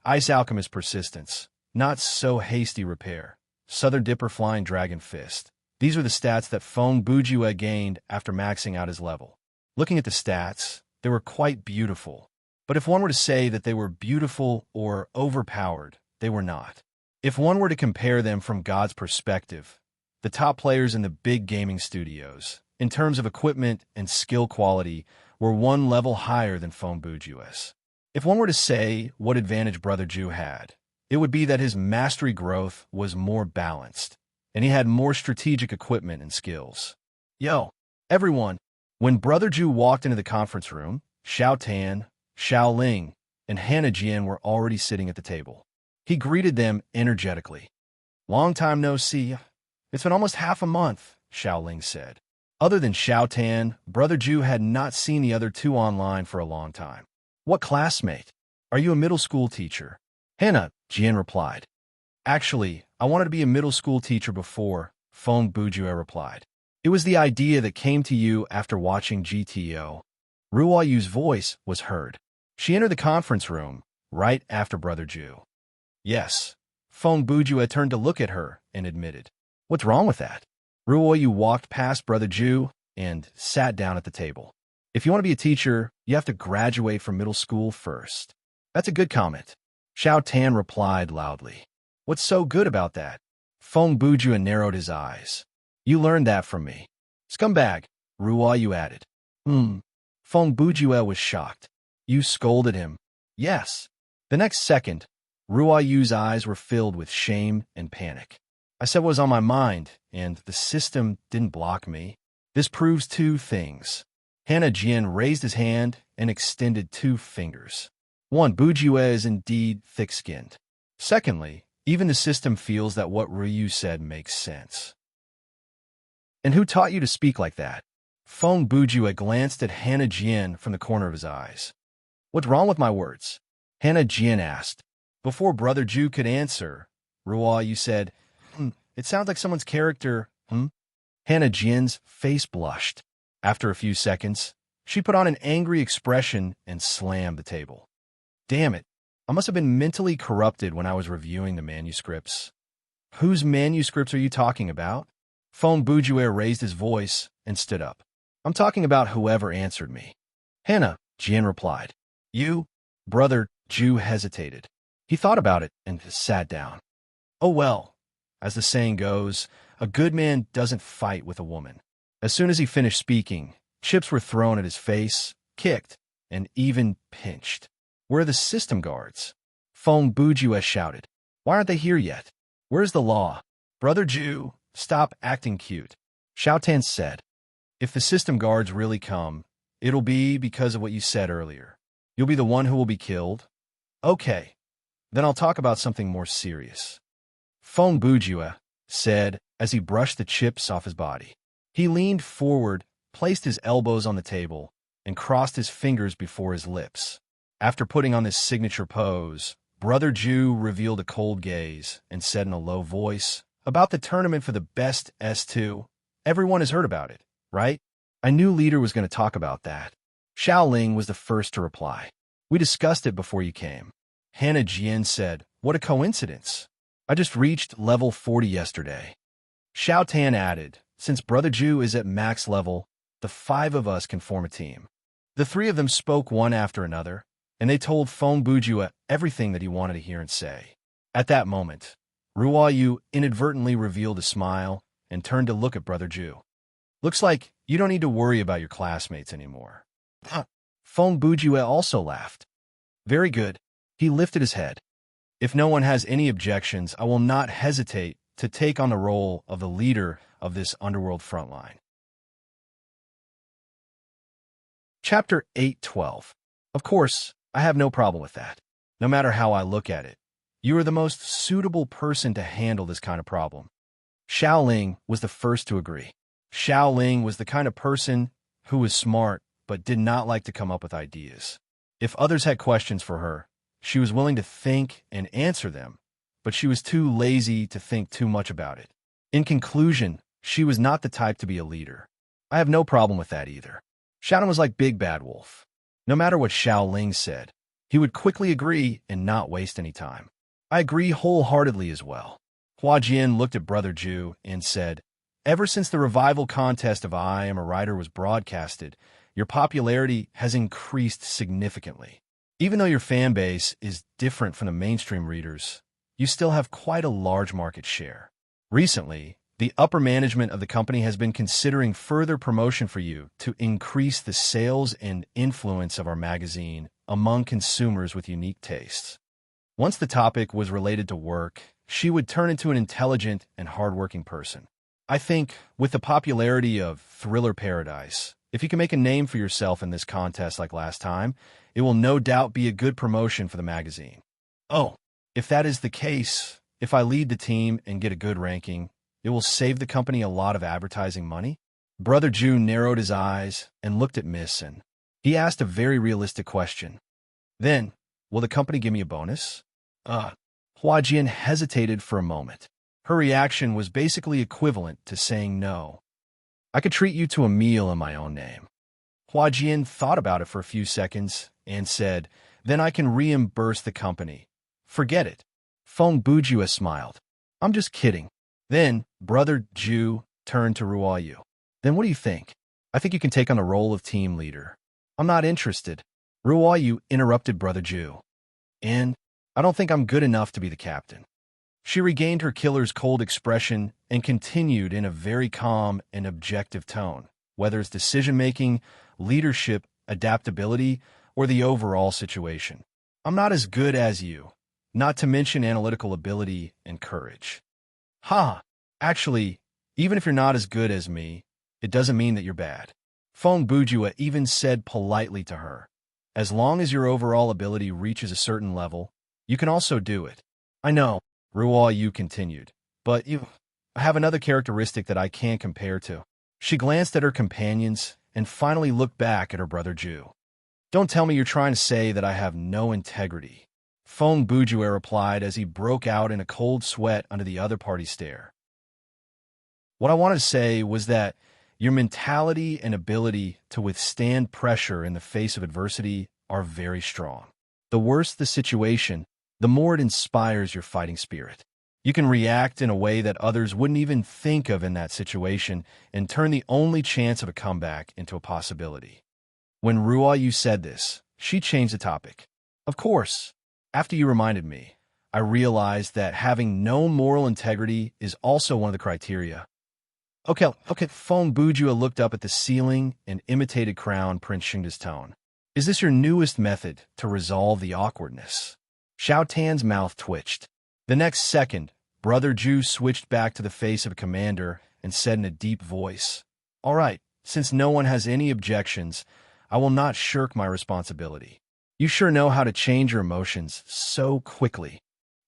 Ice Alchemist Persistence, Not So Hasty Repair, Southern Dipper Flying Dragon Fist. These are the stats that Feng Bujue gained after maxing out his level. Looking at the stats, they were quite beautiful. But if one were to say that they were beautiful or overpowered, they were not. If one were to compare them from God's perspective, the top players in the big gaming studios, in terms of equipment and skill quality, were one level higher than Feng Bujue's. If one were to say what advantage Brother Ju had, it would be that his mastery growth was more balanced, and he had more strategic equipment and skills. Yo, everyone! When Brother Ju walked into the conference room, Xiao Tan, Xiao Ling, and Hannah Jian were already sitting at the table. He greeted them energetically. Long time no see. It's been almost half a month, Xiao Ling said. Other than Xiao Tan, Brother Ju had not seen the other two online for a long time. What classmate? Are you a middle school teacher? Hannah Jian replied. Actually, I wanted to be a middle school teacher before, Feng Bujue replied. It was the idea that came to you after watching GTO. Ruoyu's voice was heard. She entered the conference room right after Brother Ju. Yes. Feng Bujue turned to look at her and admitted. What's wrong with that? Ruoyu walked past Brother Ju and sat down at the table. If you want to be a teacher, you have to graduate from middle school first. That's a good comment. Xiao Tan replied loudly. What's so good about that? Feng Bujue narrowed his eyes. You learned that from me. Scumbag, Ruoyu added. Feng Bujue was shocked. You scolded him. Yes. The next second, Ruoyu's eyes were filled with shame and panic. I said what was on my mind, and the system didn't block me. This proves two things. Hannah Jian raised his hand and extended two fingers. One, Bujue is indeed thick-skinned. Secondly, even the system feels that what Ryu said makes sense. And who taught you to speak like that? Feng Bujue glanced at Hannah Jian from the corner of his eyes. What's wrong with my words? Hannah Jian asked. Before Brother Ju could answer, Ruoyu said, It sounds like someone's character, Hannah Jian's face blushed. After a few seconds, she put on an angry expression and slammed the table. Damn it, I must have been mentally corrupted when I was reviewing the manuscripts. Whose manuscripts are you talking about? Feng Bujue raised his voice and stood up. I'm talking about whoever answered me. Hannah Jian replied. You? Brother Ju hesitated. He thought about it and sat down. Oh well, as the saying goes, a good man doesn't fight with a woman. As soon as he finished speaking, chips were thrown at his face, kicked, and even pinched. Where are the system guards? Feng Bujue shouted. Why aren't they here yet? Where's the law? Brother Ju, stop acting cute. Xiao Tan said. If the system guards really come, it'll be because of what you said earlier. You'll be the one who will be killed? Okay, then I'll talk about something more serious. Feng Bujue said as he brushed the chips off his body. He leaned forward, placed his elbows on the table, and crossed his fingers before his lips. After putting on this signature pose, Brother Ju revealed a cold gaze and said in a low voice, About the tournament for the best S2, everyone has heard about it, right? I knew Leader was going to talk about that. Xiao Ling was the first to reply. We discussed it before you came. Hannah Jian said, What a coincidence. I just reached level 40 yesterday. Xiao Tan added, Since Brother Ju is at max level, the 5 of us can form a team. The 3 of them spoke one after another, and they told Feng Bujue everything that he wanted to hear and say. At that moment, Ruoyu inadvertently revealed a smile and turned to look at Brother Ju. Looks like you don't need to worry about your classmates anymore. Feng Bujue also laughed. Very good. He lifted his head. If no one has any objections, I will not hesitate to take on the role of the leader of this underworld frontline. Chapter 8:12. Of course, I have no problem with that. No matter how I look at it, you are the most suitable person to handle this kind of problem. Xiao Ling was the first to agree. Xiao Ling was the kind of person who was smart but did not like to come up with ideas. If others had questions for her, she was willing to think and answer them, but she was too lazy to think too much about it. In conclusion, she was not the type to be a leader. I have no problem with that either. Xiaodan was like Big Bad Wolf. No matter what Xiao Ling said, he would quickly agree and not waste any time. I agree wholeheartedly as well. Hua Jian looked at Brother Zhu and said, "Ever since the revival contest of I Am a Writer was broadcasted, your popularity has increased significantly. Even though your fan base is different from the mainstream readers, you still have quite a large market share. Recently, the upper management of the company has been considering further promotion for you to increase the sales and influence of our magazine among consumers with unique tastes." Once the topic was related to work, she would turn into an intelligent and hardworking person. I think, with the popularity of Thriller Paradise, if you can make a name for yourself in this contest like last time, it will no doubt be a good promotion for the magazine. Oh, if that is the case, if I lead the team and get a good ranking, it will save the company a lot of advertising money? Brother Zhu narrowed his eyes and looked at Miss and he asked a very realistic question. Then, will the company give me a bonus? Hua Jian hesitated for a moment. Her reaction was basically equivalent to saying no. I could treat you to a meal in my own name. Hua Jian thought about it for a few seconds and said, then I can reimburse the company. Forget it. Feng Bujua smiled. I'm just kidding. Then, Brother Zhu turned to Ruoyu. Then what do you think? I think you can take on the role of team leader. I'm not interested. Ruoyu interrupted Brother Zhu. And I don't think I'm good enough to be the captain. She regained her killer's cold expression and continued in a very calm and objective tone, whether it's decision-making, leadership, adaptability, or the overall situation. I'm not as good as you, not to mention analytical ability and courage. Actually, even if you're not as good as me, it doesn't mean that you're bad. Feng Bujua even said politely to her, as long as your overall ability reaches a certain level, you can also do it. I know, Ruoyu continued, but you have another characteristic that I can't compare to. She glanced at her companions and finally looked back at her brother Zhu. Don't tell me you're trying to say that I have no integrity. Feng Bujua replied as he broke out in a cold sweat under the other party's stare. What I wanted to say was that your mentality and ability to withstand pressure in the face of adversity are very strong. The worse the situation, the more it inspires your fighting spirit. You can react in a way that others wouldn't even think of in that situation and turn the only chance of a comeback into a possibility. When Ruoyu said this, she changed the topic. Of course, after you reminded me, I realized that having no moral integrity is also one of the criteria. Okay, Feng Bujua looked up at the ceiling and imitated Crown Prince Xingda's tone. Is this your newest method to resolve the awkwardness? Xiao Tan's mouth twitched. The next second, Brother Zhu switched back to the face of a commander and said in a deep voice, All right, since no one has any objections, I will not shirk my responsibility. You sure know how to change your emotions so quickly.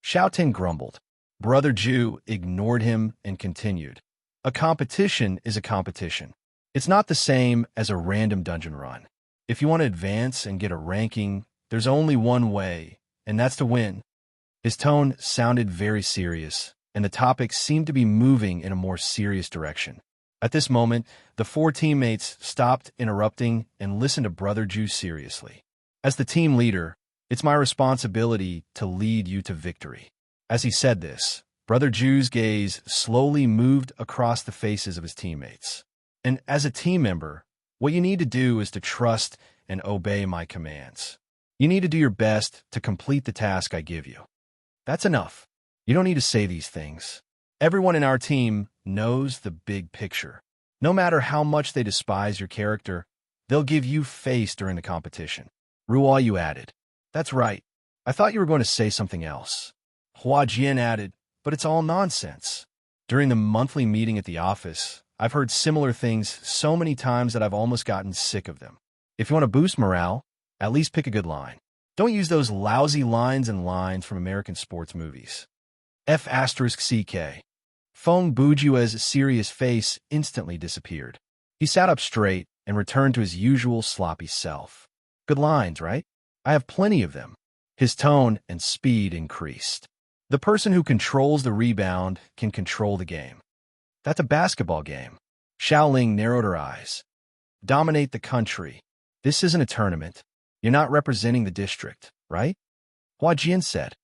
Xiao Tan grumbled. Brother Zhu ignored him and continued. A competition is a competition. It's not the same as a random dungeon run. If you want to advance and get a ranking, there's only one way, and that's to win. His tone sounded very serious, and the topic seemed to be moving in a more serious direction. At this moment, the four teammates stopped interrupting and listened to Brother Zhu seriously. As the team leader, it's my responsibility to lead you to victory. As he said this, Brother Zhu's gaze slowly moved across the faces of his teammates. And as a team member, what you need to do is to trust and obey my commands. You need to do your best to complete the task I give you. That's enough. You don't need to say these things. Everyone in our team knows the big picture. No matter how much they despise your character, they'll give you face during the competition. Ruoyu added. That's right. I thought you were going to say something else. Hua Jian added, but it's all nonsense. During the monthly meeting at the office, I've heard similar things so many times that I've almost gotten sick of them. If you want to boost morale, at least pick a good line. Don't use those lousy lines from American sports movies. F*CK. Feng Bujue's serious face instantly disappeared. He sat up straight and returned to his usual sloppy self. Good lines, right? I have plenty of them. His tone and speed increased. The person who controls the rebound can control the game. That's a basketball game. Xiaoling narrowed her eyes. Dominate the country. This isn't a tournament. You're not representing the district, right? Hua Jian said.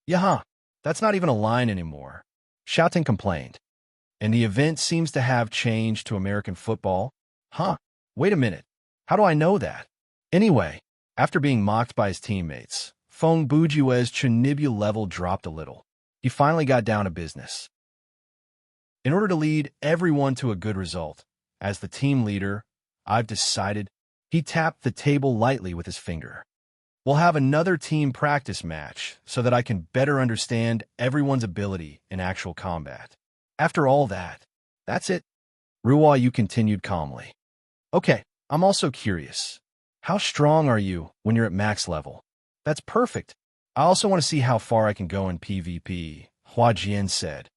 Yaha, that's not even a line anymore. Xiaoting complained. And the event seems to have changed to American football? Huh, wait a minute. How do I know that? Anyway, after being mocked by his teammates, Feng Bujue's Chunibu level dropped a little. He finally got down to business. In order to lead everyone to a good result, as the team leader, I've decided, he tapped the table lightly with his finger. We'll have another team practice match so that I can better understand everyone's ability in actual combat. After all that, that's it. Ruo Yu continued calmly. Okay, I'm also curious. How strong are you when you're at max level? That's perfect. I also want to see how far I can go in PvP, Hua Jian said.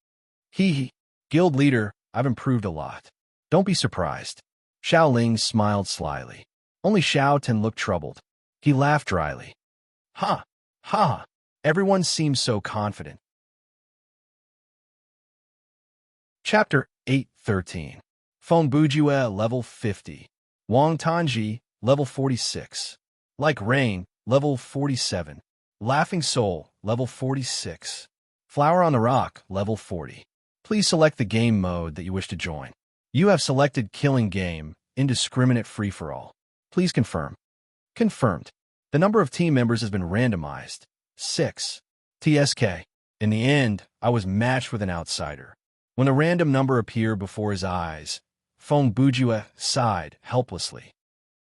Hee. Guild leader, I've improved a lot. Don't be surprised. Xiaoling smiled slyly. Only Xiaoten looked troubled. He laughed dryly. Ha! Ha! Everyone seems so confident. Chapter 8:13. Feng Bujue, level 50. Wang Tanji, level 46. Like Rain, level 47. Laughing Soul, level 46. Flower on the Rock, level 40. Please select the game mode that you wish to join. You have selected Killing Game, Indiscriminate Free-for-All. Please confirm. Confirmed. The number of team members has been randomized. 6. TSK. In the end, I was matched with an outsider. When the random number appeared before his eyes, Feng Bujue sighed helplessly.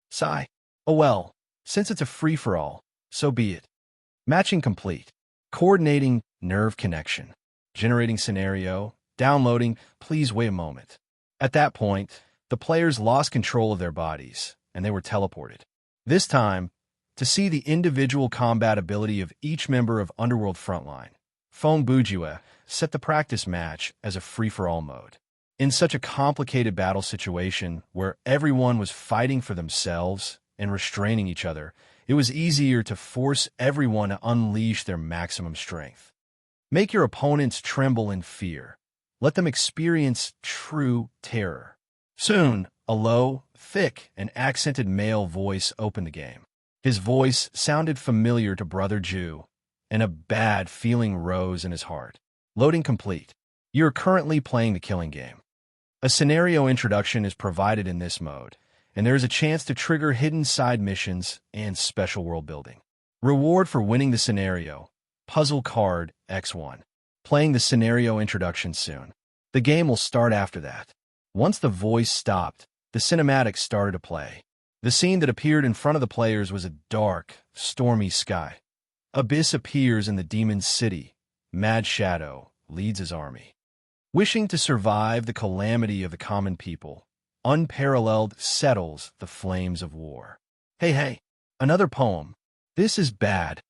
Sigh. Oh well, since it's a free-for-all, so be it. Matching complete. Coordinating nerve connection. Generating scenario. Downloading. Please wait a moment. At that point, the players lost control of their bodies, and they were teleported. This time, to see the individual combat ability of each member of Underworld Frontline, Feng Bujue set the practice match as a free-for-all mode. In such a complicated battle situation where everyone was fighting for themselves and restraining each other, it was easier to force everyone to unleash their maximum strength. Make your opponents tremble in fear. Let them experience true terror. Soon, a low, thick, and accented male voice opened the game. His voice sounded familiar to Brother Ju, and a bad feeling rose in his heart. Loading complete. You're currently playing the Killing Game. A scenario introduction is provided in this mode, and there is a chance to trigger hidden side missions and special world building. Reward for winning the scenario. Puzzle card X1. Playing the scenario introduction soon. The game will start after that. Once the voice stopped, the cinematics started to play. The scene that appeared in front of the players was a dark, stormy sky. Abyss appears in the demon's city. Mad Shadow leads his army. Wishing to survive the calamity of the common people, Unparalleled settles the flames of war. Hey, another poem. This is bad.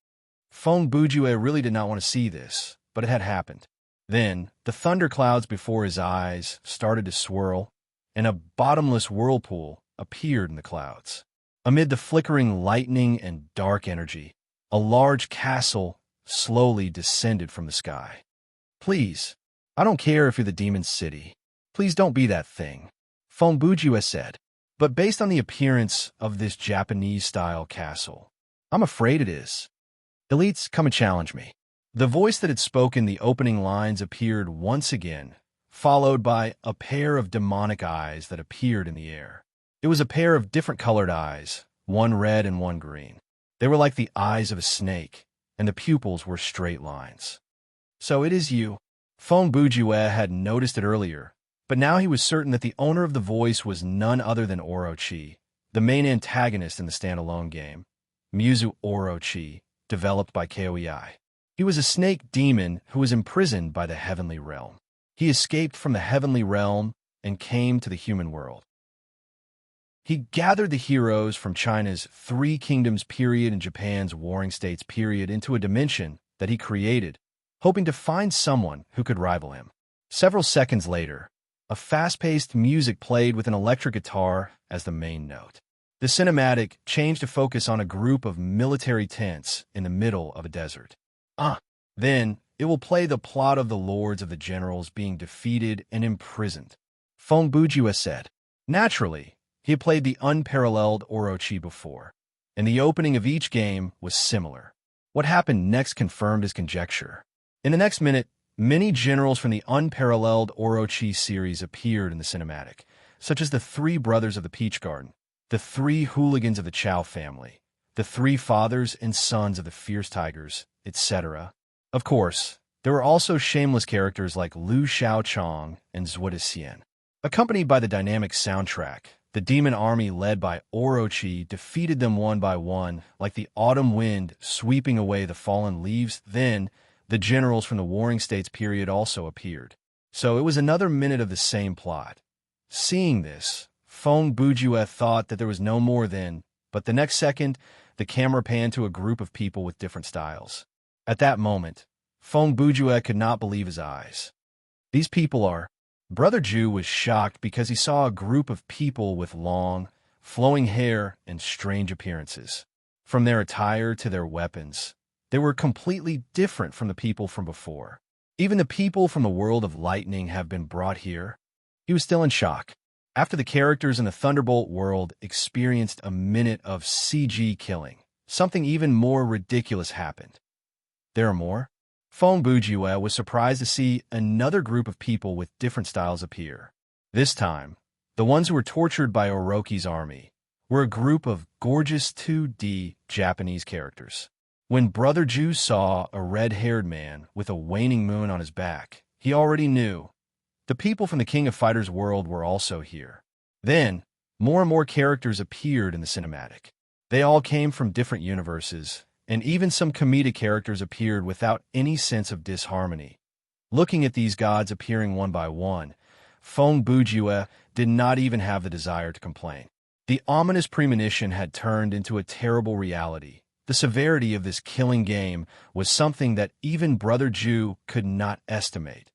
Feng Bujue really did not want to see this, but it had happened. Then, the thunderclouds before his eyes started to swirl, and a bottomless whirlpool appeared in the clouds. Amid the flickering lightning and dark energy, a large castle slowly descended from the sky. Please, I don't care if you're the demon's city. Please don't be that thing, Feng Bujue said. But based on the appearance of this Japanese-style castle, I'm afraid it is. Elites, come and challenge me. The voice that had spoken the opening lines appeared once again, followed by a pair of demonic eyes that appeared in the air. It was a pair of different colored eyes, one red and one green. They were like the eyes of a snake, and the pupils were straight lines. So it is you. Feng Bujue had noticed it earlier, but now he was certain that the owner of the voice was none other than Orochi, the main antagonist in the standalone game, Muzu Orochi, developed by KOEI. He was a snake demon who was imprisoned by the heavenly realm. He escaped from the heavenly realm and came to the human world. He gathered the heroes from China's Three Kingdoms period and Japan's Warring States period into a dimension that he created, hoping to find someone who could rival him. Several seconds later, a fast-paced music played with an electric guitar as the main note. The cinematic changed to focus on a group of military tents in the middle of a desert. Then, it will play the plot of the lords of the generals being defeated and imprisoned. Fong Bujue said. Naturally, he had played the unparalleled Orochi before, and the opening of each game was similar. What happened next confirmed his conjecture. In the next minute, many generals from the unparalleled Orochi series appeared in the cinematic, such as the three brothers of the Peach Garden, the three hooligans of the Chow family, the three fathers and sons of the Fierce Tigers, etc. Of course, there were also shameless characters like Liu Xiaochong and Zhuo Xian. Accompanied by the dynamic soundtrack, the demon army led by Orochi defeated them one by one, like the autumn wind sweeping away the fallen leaves. Then, the generals from the Warring States period also appeared. So it was another minute of the same plot. Seeing this, Fong Bujue thought that there was no more then, but the next second, the camera panned to a group of people with different styles. At that moment, Fong Bujue could not believe his eyes. These people are... Brother Ju was shocked because he saw a group of people with long, flowing hair and strange appearances. From their attire to their weapons, they were completely different from the people from before. Even the people from the world of lightning have been brought here. He was still in shock. After the characters in the Thunderbolt world experienced a minute of CG killing, something even more ridiculous happened. There are more? Fong Bujue was surprised to see another group of people with different styles appear. This time, the ones who were tortured by Orochi's army were a group of gorgeous 2D Japanese characters. When Brother Ju saw a red-haired man with a waning moon on his back, he already knew. The people from the King of Fighters world were also here. Then, more and more characters appeared in the cinematic. They all came from different universes, and even some comedic characters appeared without any sense of disharmony. Looking at these gods appearing one by one, Fong Bujue did not even have the desire to complain. The ominous premonition had turned into a terrible reality. The severity of this killing game was something that even Brother Ju could not estimate.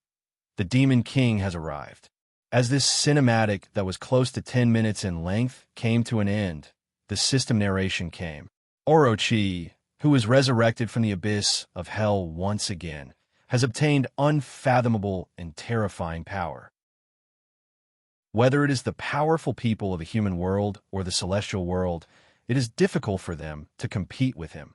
The Demon King has arrived. As this cinematic that was close to 10 minutes in length came to an end, the system narration came. Orochi, who was resurrected from the abyss of hell once again, has obtained unfathomable and terrifying power. Whether it is the powerful people of the human world or the celestial world, it is difficult for them to compete with him.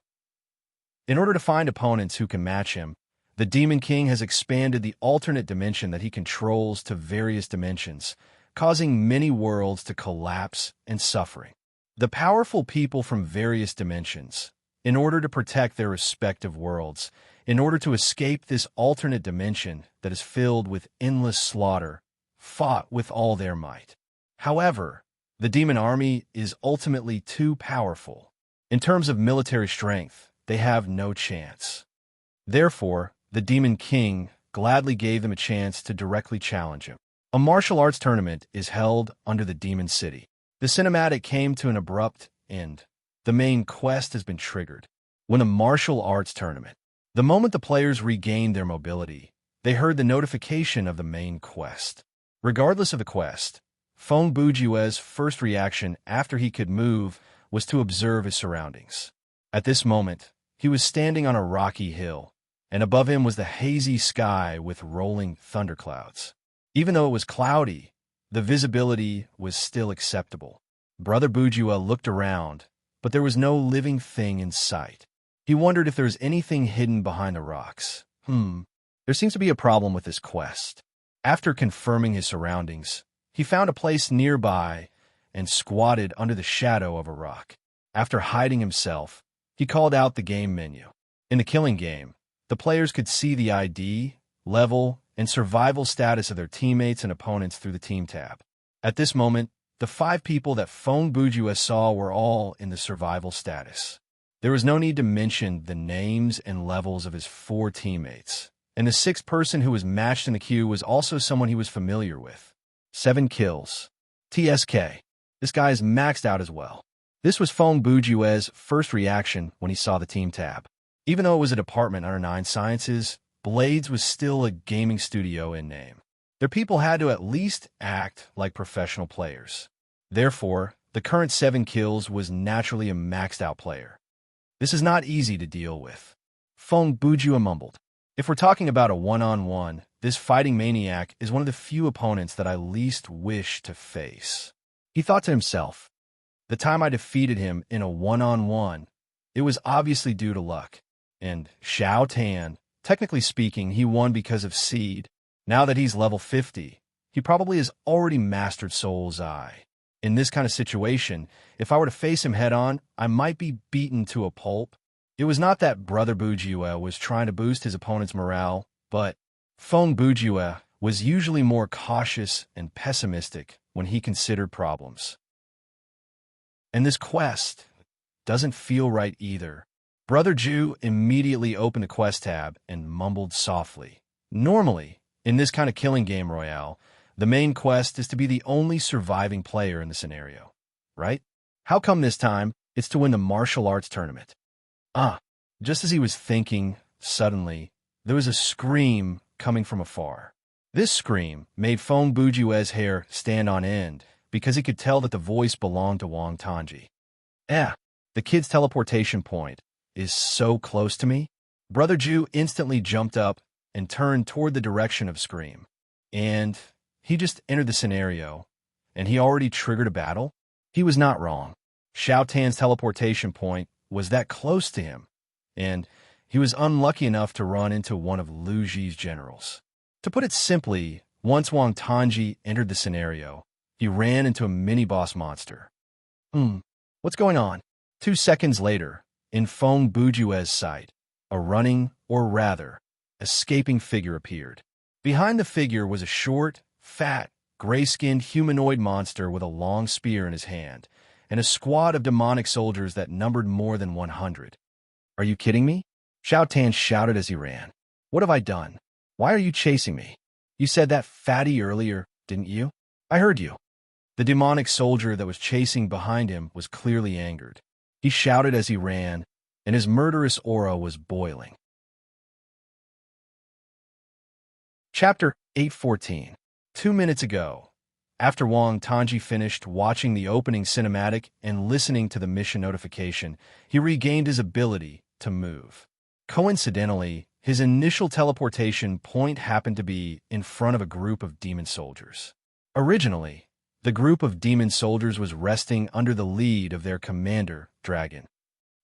In order to find opponents who can match him, the Demon King has expanded the alternate dimension that he controls to various dimensions, causing many worlds to collapse and suffering. The powerful people from various dimensions, in order to protect their respective worlds, in order to escape this alternate dimension that is filled with endless slaughter, fought with all their might. However, the demon army is ultimately too powerful. In terms of military strength, they have no chance. Therefore, the Demon King gladly gave them a chance to directly challenge him. A martial arts tournament is held under the Demon City. The cinematic came to an abrupt end. The main quest has been triggered. When a martial arts tournament, the moment the players regained their mobility, they heard the notification of the main quest. Regardless of the quest, Fong Bujue's first reaction after he could move was to observe his surroundings. At this moment, he was standing on a rocky hill, and above him was the hazy sky with rolling thunderclouds. Even though it was cloudy, the visibility was still acceptable. Brother Bujue looked around, but there was no living thing in sight. He wondered if there was anything hidden behind the rocks. There seems to be a problem with this quest. After confirming his surroundings, he found a place nearby and squatted under the shadow of a rock. After hiding himself, he called out the game menu. In the killing game, the players could see the ID, level, and survival status of their teammates and opponents through the team tab. At this moment, the 5 people that Fong Bujue saw were all in the survival status. There was no need to mention the names and levels of his 4 teammates, and the 6th person who was matched in the queue was also someone he was familiar with. 7 kills. TSK. This guy is maxed out as well. This was Fong Bujue's first reaction when he saw the team tab. Even though it was a department under 9 Sciences, Blades was still a gaming studio in name. Their people had to at least act like professional players. Therefore, the current 7 kills was naturally a maxed-out player. This is not easy to deal with. Feng Bujua mumbled. If we're talking about a one-on-one, this fighting maniac is one of the few opponents that I least wish to face. He thought to himself, the time I defeated him in a one-on-one, it was obviously due to luck. And Xiao Tan, technically speaking, he won because of seed. Now that he's level 50, he probably has already mastered Soul's Eye. In this kind of situation, if I were to face him head-on, I might be beaten to a pulp. It was not that Brother Bujua was trying to boost his opponent's morale, but Feng Bujua was usually more cautious and pessimistic when he considered problems. And this quest doesn't feel right either. Brother Ju immediately opened the quest tab and mumbled softly. Normally, in this kind of killing game royale, the main quest is to be the only surviving player in the scenario, right? How come this time it's to win the martial arts tournament? Just as he was thinking, suddenly, there was a scream coming from afar. This scream made Feng Bujue's hair stand on end because he could tell that the voice belonged to Wang Tanji. The kid's teleportation point is so close to me. Brother Ju instantly jumped up and turned toward the direction of scream. And he just entered the scenario, and he already triggered a battle? He was not wrong. Xiao Tan's teleportation point was that close to him, and he was unlucky enough to run into one of Lu Ji's generals. To put it simply, once Wang Tanji entered the scenario, he ran into a mini-boss monster. What's going on? 2 seconds later, in Feng Bujue's sight, a running, or rather, escaping figure appeared. Behind the figure was a short, fat, gray-skinned humanoid monster with a long spear in his hand, and a squad of demonic soldiers that numbered more than 100. Are you kidding me? Xiao Tan shouted as he ran. What have I done? Why are you chasing me? You said that fatty earlier, didn't you? I heard you. The demonic soldier that was chasing behind him was clearly angered. He shouted as he ran, and his murderous aura was boiling. Chapter 814. 2 minutes ago, after Wang Tanji finished watching the opening cinematic and listening to the mission notification, he regained his ability to move. Coincidentally, his initial teleportation point happened to be in front of a group of demon soldiers. Originally, the group of demon soldiers was resting under the lead of their commander, Dragon.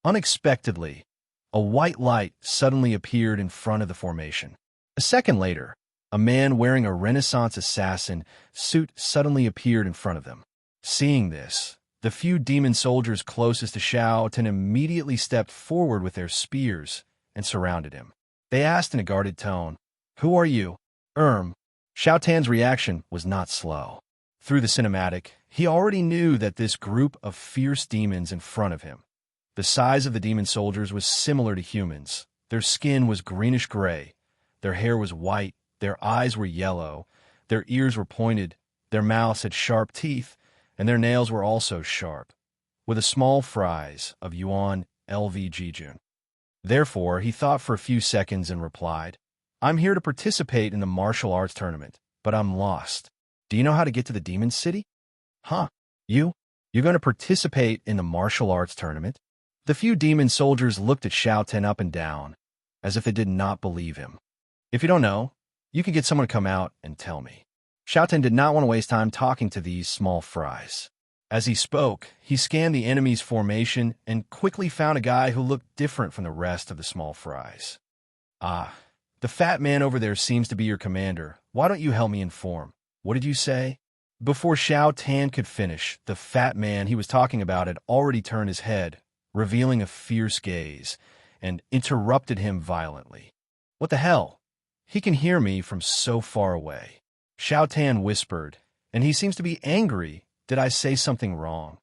Unexpectedly, a white light suddenly appeared in front of the formation. A second later, a man wearing a Renaissance assassin suit suddenly appeared in front of them. Seeing this, the few demon soldiers closest to Xiao Tan immediately stepped forward with their spears and surrounded him. They asked in a guarded tone, "Who are you?" Xiao Tan's reaction was not slow. Through the cinematic, he already knew that this group of fierce demons in front of him. The size of the demon soldiers was similar to humans. Their skin was greenish-gray, their hair was white, their eyes were yellow, their ears were pointed, their mouths had sharp teeth, and their nails were also sharp, with a small fries of Yuan LV Jijun. Therefore, he thought for a few seconds and replied, "I'm here to participate in the martial arts tournament, but I'm lost. Do you know how to get to the demon city?" You're going to participate in the martial arts tournament? The few demon soldiers looked at Xiao Tan up and down, as if they did not believe him. "If you don't know, you can get someone to come out and tell me." Xiao Tan did not want to waste time talking to these small fries. As he spoke, he scanned the enemy's formation and quickly found a guy who looked different from the rest of the small fries. The fat man over there seems to be your commander. Why don't you help me inform? What did you say?" Before Xiao Tan could finish, the fat man he was talking about had already turned his head, revealing a fierce gaze, and interrupted him violently. "What the hell? He can hear me from so far away." Xiao Tan whispered, "And he seems to be angry. Did I say something wrong?"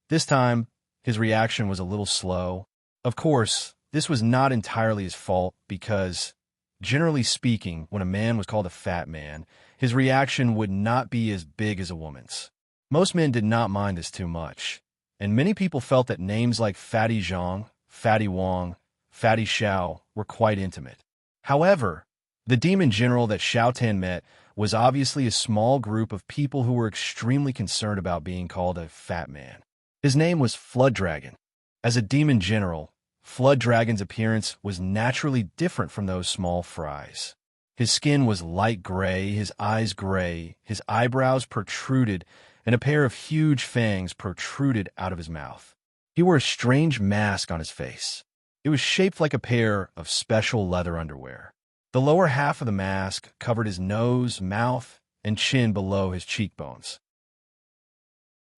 This time, his reaction was a little slow. Of course, this was not entirely his fault because, generally speaking, when a man was called a fat man, his reaction would not be as big as a woman's. Most men did not mind this too much, and many people felt that names like Fatty Zhang, Fatty Wang, Fatty Xiao were quite intimate. However, The demon general that Xiao Tan met was obviously a small group of people who were extremely concerned about being called a fat man. His name was Flood Dragon. As a demon general, Flood Dragon's appearance was naturally different from those small fries. His skin was light gray, his eyes gray, his eyebrows protruded, and a pair of huge fangs protruded out of his mouth. He wore a strange mask on his face. It was shaped like a pair of special leather underwear. The lower half of the mask covered his nose, mouth, and chin below his cheekbones.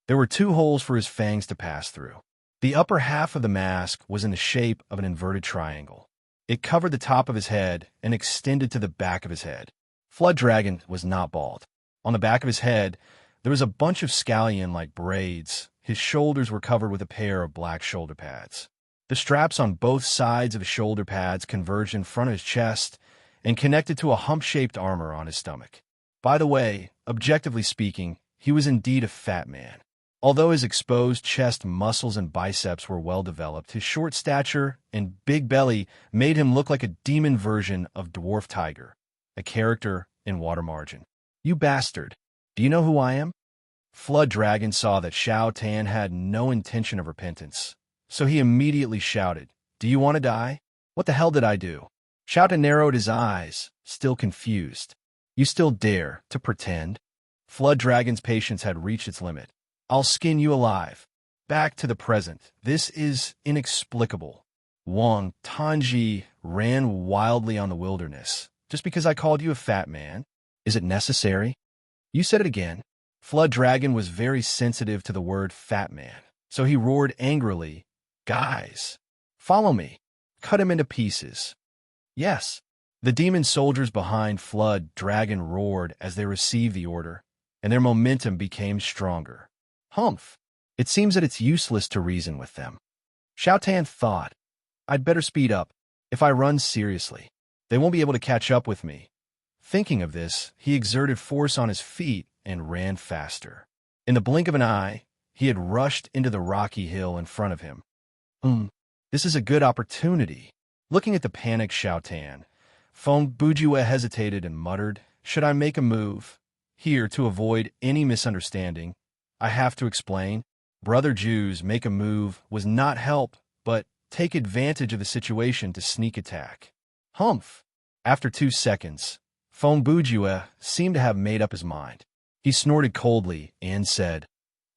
There were 2 holes for his fangs to pass through. The upper half of the mask was in the shape of an inverted triangle. It covered the top of his head and extended to the back of his head. Flood Dragon was not bald. On the back of his head, there was a bunch of scallion-like braids. His shoulders were covered with a pair of black shoulder pads. The straps on both sides of his shoulder pads converged in front of his chest and connected to a hump-shaped armor on his stomach. By the way, objectively speaking, he was indeed a fat man. Although his exposed chest muscles and biceps were well developed, his short stature and big belly made him look like a demon version of Dwarf Tiger, a character in Water Margin. "You bastard! Do you know who I am?" Flood Dragon saw that Xiao Tan had no intention of repentance, so he immediately shouted, "Do you want to die? What the hell did I do?" Xiao Tan narrowed his eyes, still confused. "You still dare to pretend?" Flood Dragon's patience had reached its limit. "I'll skin you alive." Back to the present. "This is inexplicable." Wang Tanji ran wildly on the wilderness. "Just because I called you a fat man? Is it necessary?" "You said it again." Flood Dragon was very sensitive to the word fat man, so he roared angrily, "Guys, follow me. Cut him into pieces." "Yes." The demon soldiers behind Flood Dragon roared as they received the order, and their momentum became stronger. Humph! It seems that it's useless to reason with them. Xiao Tan thought, "I'd better speed up. If I run seriously, they won't be able to catch up with me." Thinking of this, he exerted force on his feet and ran faster. In the blink of an eye, he had rushed into the rocky hill in front of him. This is a good opportunity." Looking at the panicked Xiao Tan, Feng Bujue hesitated and muttered, "Should I make a move?" Here, to avoid any misunderstanding, I have to explain. Brother Ju's make a move was not help, but take advantage of the situation to sneak attack. Humph! After 2 seconds, Feng Bujue seemed to have made up his mind. He snorted coldly and said,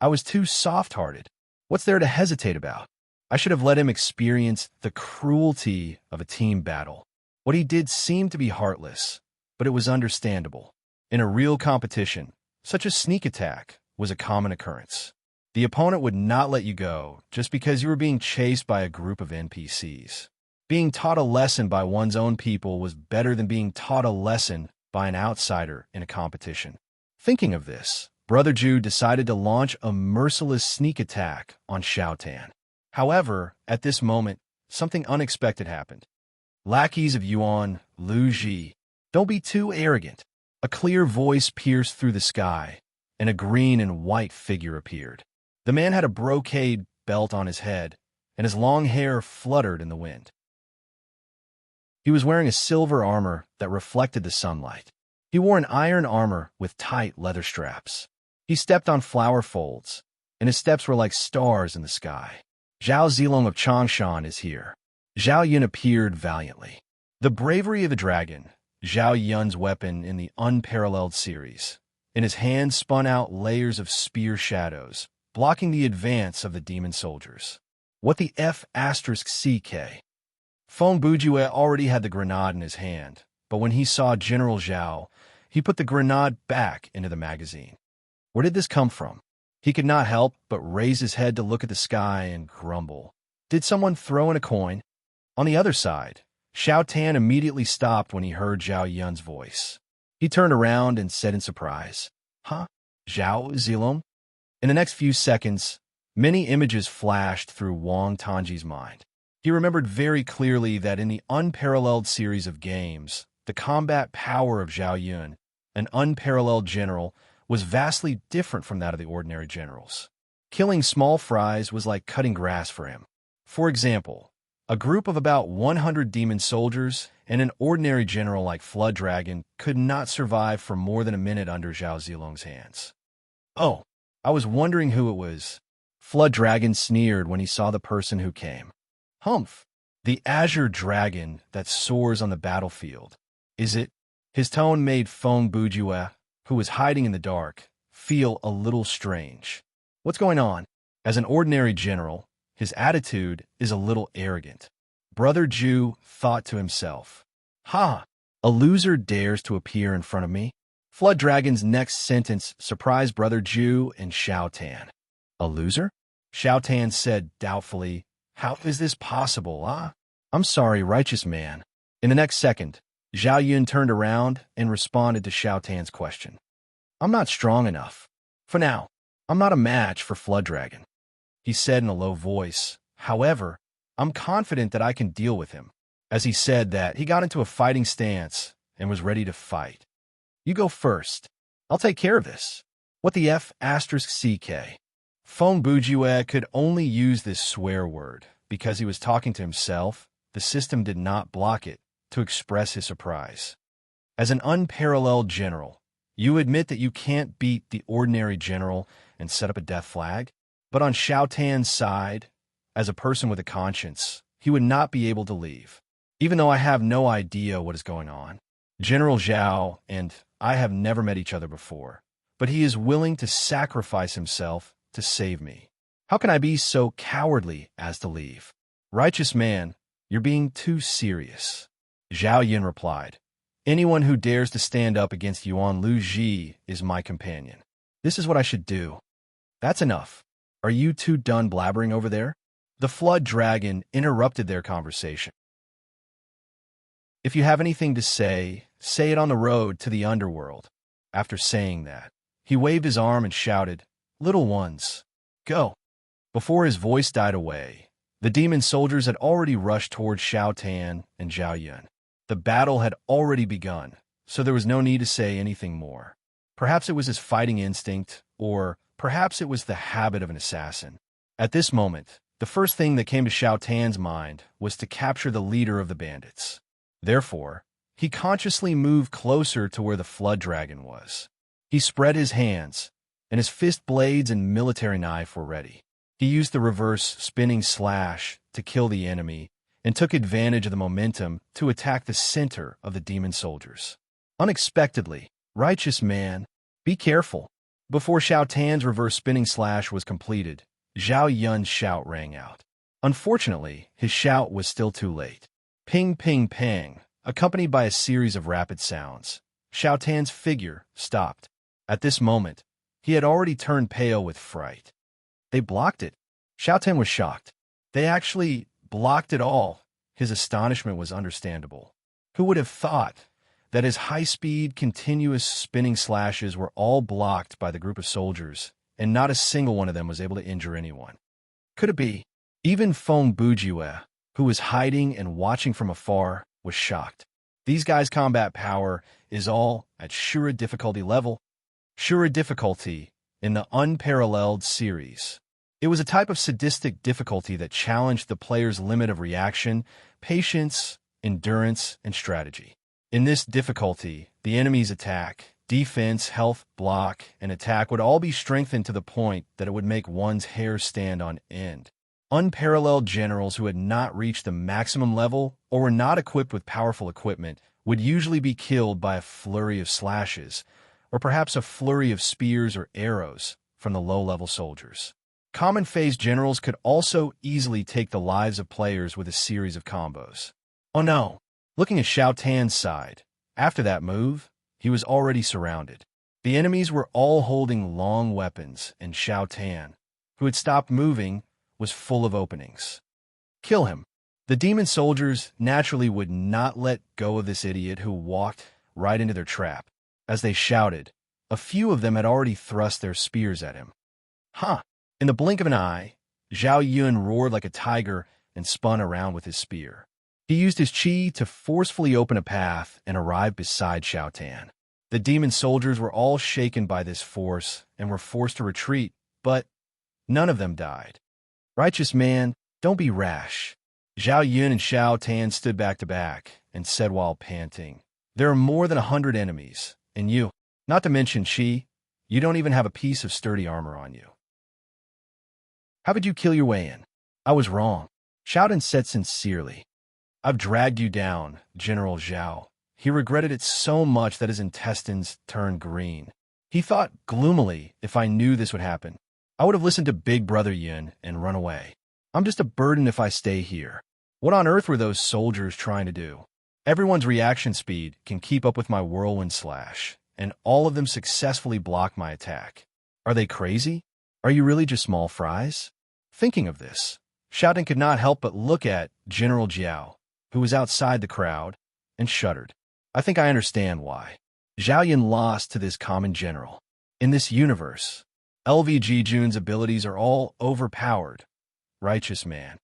"I was too soft-hearted. What's there to hesitate about? I should have let him experience the cruelty of a team battle. What he did seemed to be heartless, but it was understandable. In a real competition, such a sneak attack was a common occurrence. The opponent would not let you go just because you were being chased by a group of NPCs. Being taught a lesson by one's own people was better than being taught a lesson by an outsider in a competition." Thinking of this, Brother Ju decided to launch a merciless sneak attack on Xiao Tan. However, at this moment, something unexpected happened. "Lackeys of Yuan, Lu Ji, don't be too arrogant." A clear voice pierced through the sky, and a green and white figure appeared. The man had a brocade belt on his head, and his long hair fluttered in the wind. He was wearing a silver armor that reflected the sunlight. He wore an iron armor with tight leather straps. He stepped on flower folds, and his steps were like stars in the sky. "Zhao Zilong of Changshan is here." Zhao Yun appeared valiantly. The bravery of the dragon, Zhao Yun's weapon in the unparalleled series. In his hand spun out layers of spear shadows, blocking the advance of the demon soldiers. What the F***CK? Feng Bujue already had the grenade in his hand, but when he saw General Zhao, he put the grenade back into the magazine. Where did this come from? He could not help but raise his head to look at the sky and grumble. Did someone throw in a coin? On the other side, Xiao Tan immediately stopped when he heard Zhao Yun's voice. He turned around and said in surprise, "Huh? Zhao Zilong?" In the next few seconds, many images flashed through Wang Tanji's mind. He remembered very clearly that in the unparalleled series of games, the combat power of Zhao Yun, an unparalleled general, was vastly different from that of the ordinary generals. Killing small fries was like cutting grass for him. For example, A group of about 100 demon soldiers and an ordinary general like Flood Dragon could not survive for more than a minute under Zhao Zilong's hands. Oh, I was wondering who it was. Flood Dragon sneered when he saw the person who came. Humph, the azure dragon that soars on the battlefield. Is it? His tone made Feng Bujue, who was hiding in the dark, feel a little strange. What's going on? As an ordinary general, his attitude is a little arrogant. Brother Ju thought to himself, "Ha! A loser dares to appear in front of me?" Flood Dragon's next sentence surprised Brother Ju and Xiao Tan. "A loser?" Xiao Tan said doubtfully. "How is this possible, huh?" "I'm sorry, righteous man." In the next second, Zhao Yun turned around and responded to Xiao Tan's question. "I'm not strong enough. For now, I'm not a match for Flood Dragon," he said in a low voice. "However, I'm confident that I can deal with him." As he said that, he got into a fighting stance and was ready to fight. "You go first. I'll take care of this." What the F***? Feng Bujue could only use this swear word because he was talking to himself. The system did not block it to express his surprise. As an unparalleled general, you admit that you can't beat the ordinary general and set up a death flag? But on Xiao Tan's side, as a person with a conscience, he would not be able to leave. Even though I have no idea what is going on, General Zhao and I have never met each other before, but he is willing to sacrifice himself to save me. How can I be so cowardly as to leave? Righteous man, you're being too serious. Zhao Yun replied, "Anyone who dares to stand up against Yuan Lu Ji is my companion. This is what I should do." "That's enough. Are you two done blabbering over there?" The Flood Dragon interrupted their conversation. "If you have anything to say it on the road to the underworld." After saying that, he waved his arm and shouted, "Little ones, go." Before his voice died away, the demon soldiers had already rushed towards Xiao Tan and Zhao Yun. The battle had already begun, so there was no need to say anything more. Perhaps it was his fighting instinct, or perhaps it was the habit of an assassin. At this moment, the first thing that came to Xiao Tan's mind was to capture the leader of the bandits. Therefore, he consciously moved closer to where the Flood Dragon was. He spread his hands, and his fist blades and military knife were ready. He used the reverse spinning slash to kill the enemy and took advantage of the momentum to attack the center of the demon soldiers. Unexpectedly, righteous man, be careful. Before Xiao Tan's reverse spinning slash was completed, Zhao Yun's shout rang out. Unfortunately, his shout was still too late. Ping, ping, pang, accompanied by a series of rapid sounds. Xiao Tan's figure stopped. At this moment, he had already turned pale with fright. They blocked it. Xiao Tan was shocked. They actually blocked it all. His astonishment was understandable. Who would have thought that his high-speed, continuous spinning slashes were all blocked by the group of soldiers, and not a single one of them was able to injure anyone? Could it be? Even Feng Bujue, who was hiding and watching from afar, was shocked. These guys' combat power is all at Shura difficulty level. Shura difficulty in the Unparalleled series. It was a type of sadistic difficulty that challenged the player's limit of reaction, patience, endurance, and strategy. In this difficulty, the enemy's attack, defense, health, block, and attack would all be strengthened to the point that it would make one's hair stand on end. Unparalleled generals who had not reached the maximum level or were not equipped with powerful equipment would usually be killed by a flurry of slashes, or perhaps a flurry of spears or arrows from the low-level soldiers. Common phase generals could also easily take the lives of players with a series of combos. Oh no! Looking at Xiao Tan's side, after that move, he was already surrounded. The enemies were all holding long weapons, and Xiao Tan, who had stopped moving, was full of openings. Kill him. The demon soldiers naturally would not let go of this idiot who walked right into their trap. As they shouted, a few of them had already thrust their spears at him. Ha! In the blink of an eye, Zhao Yun roared like a tiger and spun around with his spear. He used his chi to forcefully open a path and arrived beside Xiao Tan. The demon soldiers were all shaken by this force and were forced to retreat, but none of them died. Righteous man, don't be rash. Zhao Yun and Xiao Tan stood back to back and said while panting, "There are more than 100 enemies, and you, not to mention Qi, you don't even have a piece of sturdy armor on you. How would you kill your way in?" "I was wrong," Xiao Tan said sincerely. "I've dragged you down, General Zhao." He regretted it so much that his intestines turned green. He thought gloomily, if I knew this would happen, I would have listened to Big Brother Yun and run away. I'm just a burden if I stay here. What on earth were those soldiers trying to do? Everyone's reaction speed can keep up with my whirlwind slash, and all of them successfully block my attack. Are they crazy? Are you really just small fries? Thinking of this, Xiaodan could not help but look at General Jiao, who was outside the crowd, and shuddered. I think I understand why. Zhao Yun lost to this common general. In this universe, LVG Jun's abilities are all overpowered. Righteous man.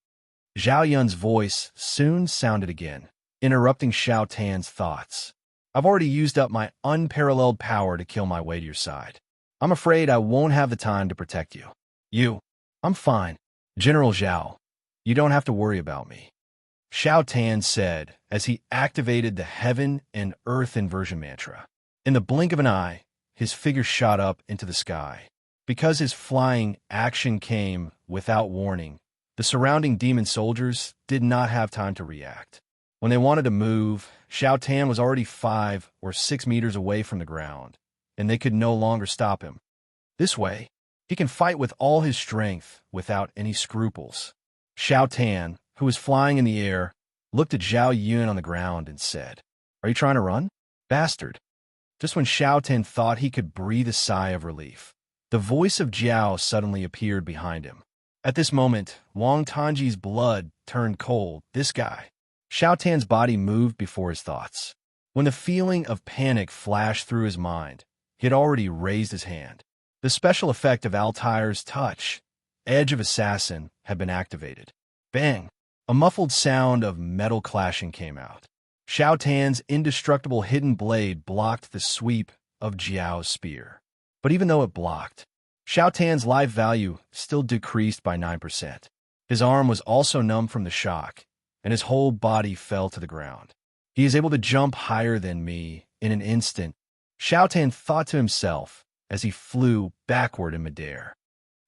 Zhao Yun's voice soon sounded again, interrupting Xiao Tan's thoughts. I've already used up my unparalleled power to kill my way to your side. I'm afraid I won't have the time to protect you. I'm fine. General Zhao, you don't have to worry about me, Xiao Tan said as he activated the Heaven and Earth inversion mantra. In the blink of an eye, his figure shot up into the sky. Because his flying action came without warning, the surrounding demon soldiers did not have time to react. When they wanted to move, Xiao Tan was already 5 or 6 meters away from the ground, and they could no longer stop him. This way, he can fight with all his strength without any scruples. Xiao Tan, who was flying in the air, looked at Zhao Yun on the ground and said, "Are you trying to run? Bastard." Just when Xiao Tan thought he could breathe a sigh of relief, the voice of Jiao suddenly appeared behind him. At this moment, Wang Tanji's blood turned cold. This guy. Xiao Tan's body moved before his thoughts. When the feeling of panic flashed through his mind, he had already raised his hand. The special effect of Altair's touch, Edge of Assassin, had been activated. Bang! A muffled sound of metal clashing came out. Xiao Tan's indestructible hidden blade blocked the sweep of Jiao's spear. But even though it blocked, Xiao Tan's life value still decreased by 9%. His arm was also numb from the shock, and his whole body fell to the ground. He is able to jump higher than me in an instant, Xiao Tan thought to himself as he flew backward in midair.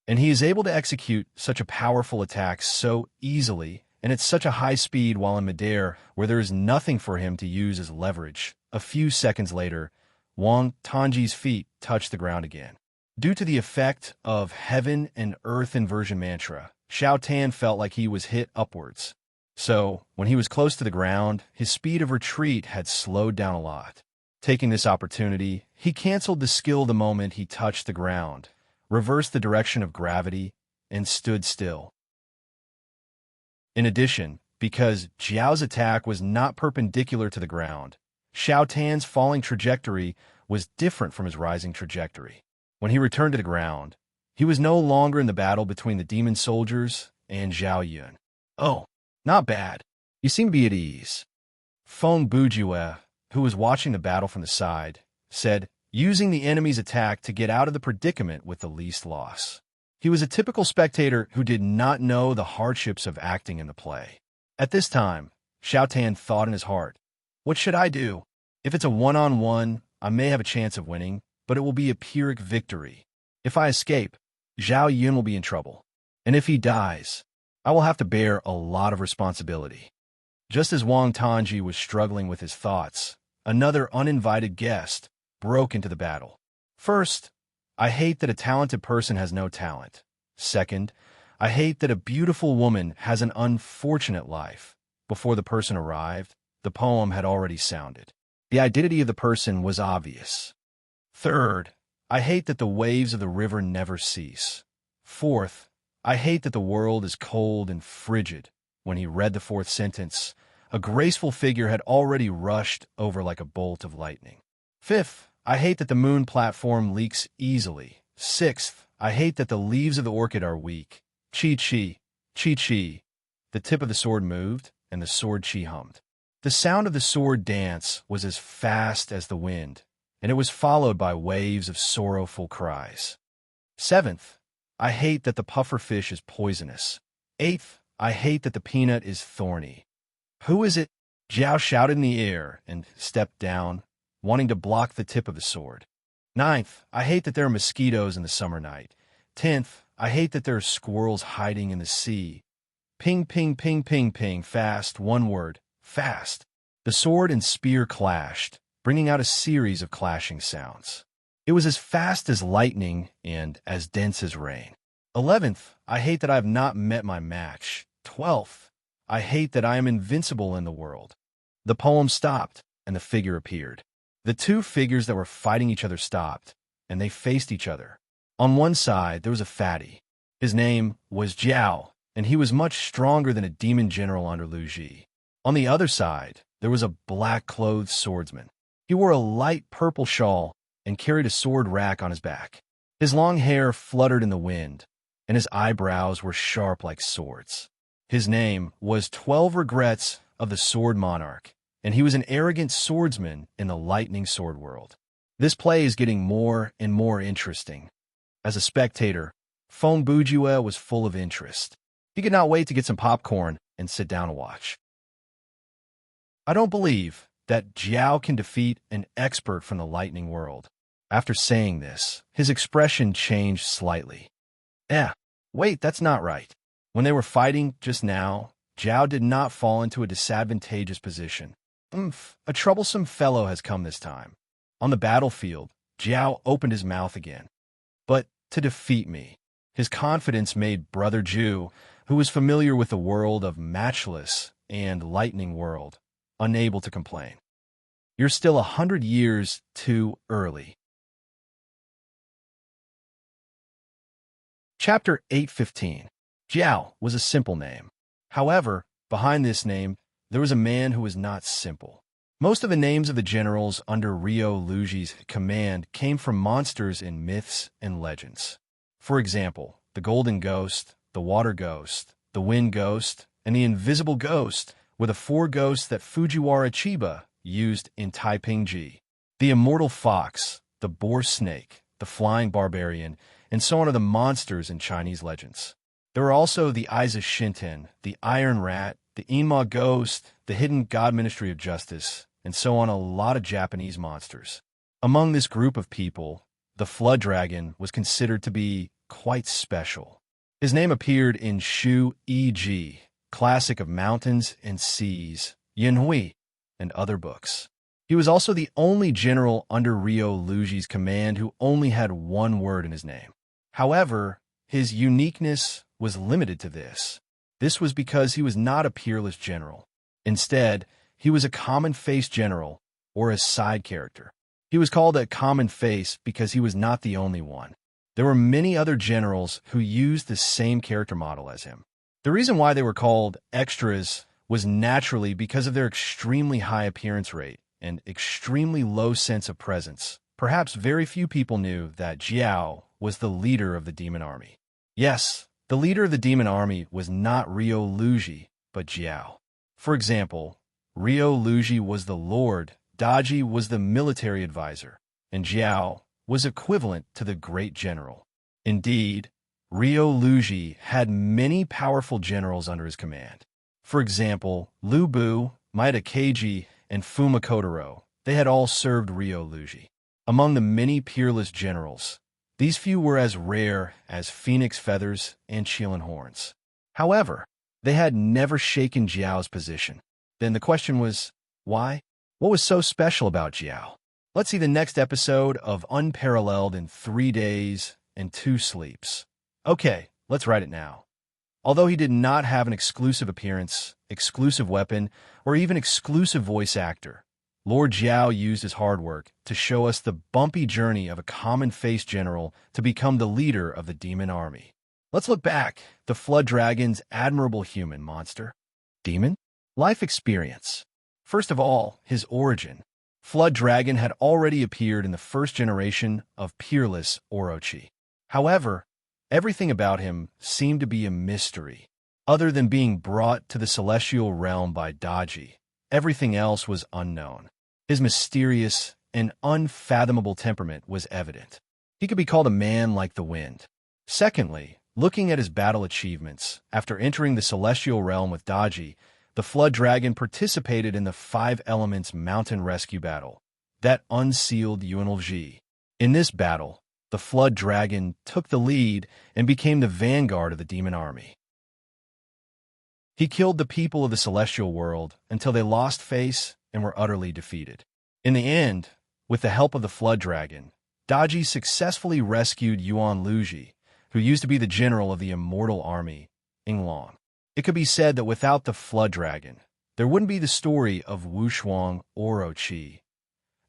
And he is able to execute such a powerful attack so easily and at such a high speed while in midair where there is nothing for him to use as leverage. A few seconds later, Wang Tanji's feet touched the ground again. Due to the effect of Heaven and Earth inversion mantra, Xiao Tan felt like he was hit upwards. So, when he was close to the ground, his speed of retreat had slowed down a lot. Taking this opportunity, he canceled the skill the moment he touched the ground, reversed the direction of gravity, and stood still. In addition, because Jiao's attack was not perpendicular to the ground, Xiao Tan's falling trajectory was different from his rising trajectory. When he returned to the ground, he was no longer in the battle between the demon soldiers and Zhao Yun. "Oh, not bad. You seem to be at ease." Feng Bujue, who was watching the battle from the side, said, using the enemy's attack to get out of the predicament with the least loss. He was a typical spectator who did not know the hardships of acting in the play. At this time, Xiao Tan thought in his heart, "What should I do? If it's a one-on-one, I may have a chance of winning, but it will be a Pyrrhic victory. If I escape, Zhao Yun will be in trouble. And if he dies, I will have to bear a lot of responsibility." Just as Wang Tanji was struggling with his thoughts, another uninvited guest broke into the battle. "First, I hate that a talented person has no talent. Second, I hate that a beautiful woman has an unfortunate life." Before the person arrived, the poem had already sounded. The identity of the person was obvious. Third, I hate that the waves of the river never cease. Fourth, I hate that the world is cold and frigid. When he read the fourth sentence, a graceful figure had already rushed over like a bolt of lightning. Fifth, I hate that the moon platform leaks easily. Sixth, I hate that the leaves of the orchid are weak. Chi-chi, chi-chi. The tip of the sword moved, and the sword chi hummed. The sound of the sword dance was as fast as the wind, and it was followed by waves of sorrowful cries. Seventh, I hate that the pufferfish is poisonous. Eighth, I hate that the peanut is thorny. Who is it? Jiao shouted in the air and stepped down, wanting to block the tip of the sword. 9th, I hate that there are mosquitoes in the summer night. 10th, I hate that there are squirrels hiding in the sea. Ping, ping, ping, ping, ping, fast, one word, fast. The sword and spear clashed, bringing out a series of clashing sounds. It was as fast as lightning and as dense as rain. 11th, I hate that I have not met my match. 12th, I hate that I am invincible in the world. The poem stopped, and the figure appeared. The two figures that were fighting each other stopped, and they faced each other. On one side, there was a fatty. His name was Jiao, and he was much stronger than a demon general under Lu Ji. On the other side, there was a black-clothed swordsman. He wore a light purple shawl and carried a sword rack on his back. His long hair fluttered in the wind, and his eyebrows were sharp like swords. His name was 12 Regrets of the Sword Monarch, and he was an arrogant swordsman in the lightning sword world. This play is getting more and more interesting. As a spectator, Feng Bujue was full of interest. He could not wait to get some popcorn and sit down and watch. I don't believe that Jiao can defeat an expert from the lightning world. After saying this, his expression changed slightly. Wait, that's not right. When they were fighting just now, Jiao did not fall into a disadvantageous position. A troublesome fellow has come this time. On the battlefield, Jiao opened his mouth again. But to defeat me, his confidence made Brother Ju, who was familiar with the world of Matchless and Lightning World, unable to complain. You're still 100 years too early. Chapter 8:15. Jiao was a simple name. However, behind this name, there was a man who was not simple. Most of the names of the generals under Rio Luji's command came from monsters in myths and legends. For example, the Golden Ghost, the Water Ghost, the Wind Ghost, and the Invisible Ghost were the four ghosts that Fujiwara Chiba used in Taiping-ji. The Immortal Fox, the Boar Snake, the Flying Barbarian, and so on are the monsters in Chinese legends. There are also the Isa Shinten, the Iron Rat, the Inma Ghost, the Hidden God Ministry of Justice, and so on, a lot of Japanese monsters. Among this group of people, the Flood Dragon was considered to be quite special. His name appeared in Shu E.G., classic of mountains and seas, Yanhui, and other books. He was also the only general under Rio Luji's command who only had one word in his name. However, his uniqueness was limited to this. This was because he was not a peerless general. Instead, he was a common-face general, or a side character. He was called a common face because he was not the only one. There were many other generals who used the same character model as him. The reason why they were called extras was naturally because of their extremely high appearance rate and extremely low sense of presence. Perhaps very few people knew that Jiao was the leader of the demon army. Yes, the leader of the demon army was not Rio Luji, but Jiao. For example, Rio Luji was the lord, Daji was the military advisor, and Jiao was equivalent to the great general. Indeed, Rio Luji had many powerful generals under his command. For example, Lu Bu, Maeda Keiji, and Fuma Kotaro, they had all served Rio Luji. Among the many peerless generals, these few were as rare as phoenix feathers and Qilin horns. However, they had never shaken Jiao's position. Then the question was, why? What was so special about Jiao? Let's see the next episode of Unparalleled in 3 Days and 2 Sleeps. Okay, let's write it now. Although he did not have an exclusive appearance, exclusive weapon, or even exclusive voice actor, Lord Jiao used his hard work to show us the bumpy journey of a common-face general to become the leader of the demon army. Let's look back. The Flood Dragon's admirable human monster. Demon? Life experience. First of all, his origin. Flood Dragon had already appeared in the first generation of peerless Orochi. However, everything about him seemed to be a mystery. Other than being brought to the celestial realm by Daji, everything else was unknown. His mysterious and unfathomable temperament was evident. He could be called a man like the wind. Secondly, Looking at his battle achievements, after entering the celestial realm with Daji, the Flood Dragon participated in the Five Elements Mountain Rescue Battle that unsealed UNLV. In this battle, the Flood Dragon took the lead and became the vanguard of the demon army. He killed the people of the celestial world until they lost face and were utterly defeated. In the end, with the help of the Flood Dragon, Daji successfully rescued Yuan Luji, who used to be the general of the immortal army, Inglong. It could be said that without the Flood Dragon, there wouldn't be the story of Wushuang Orochi.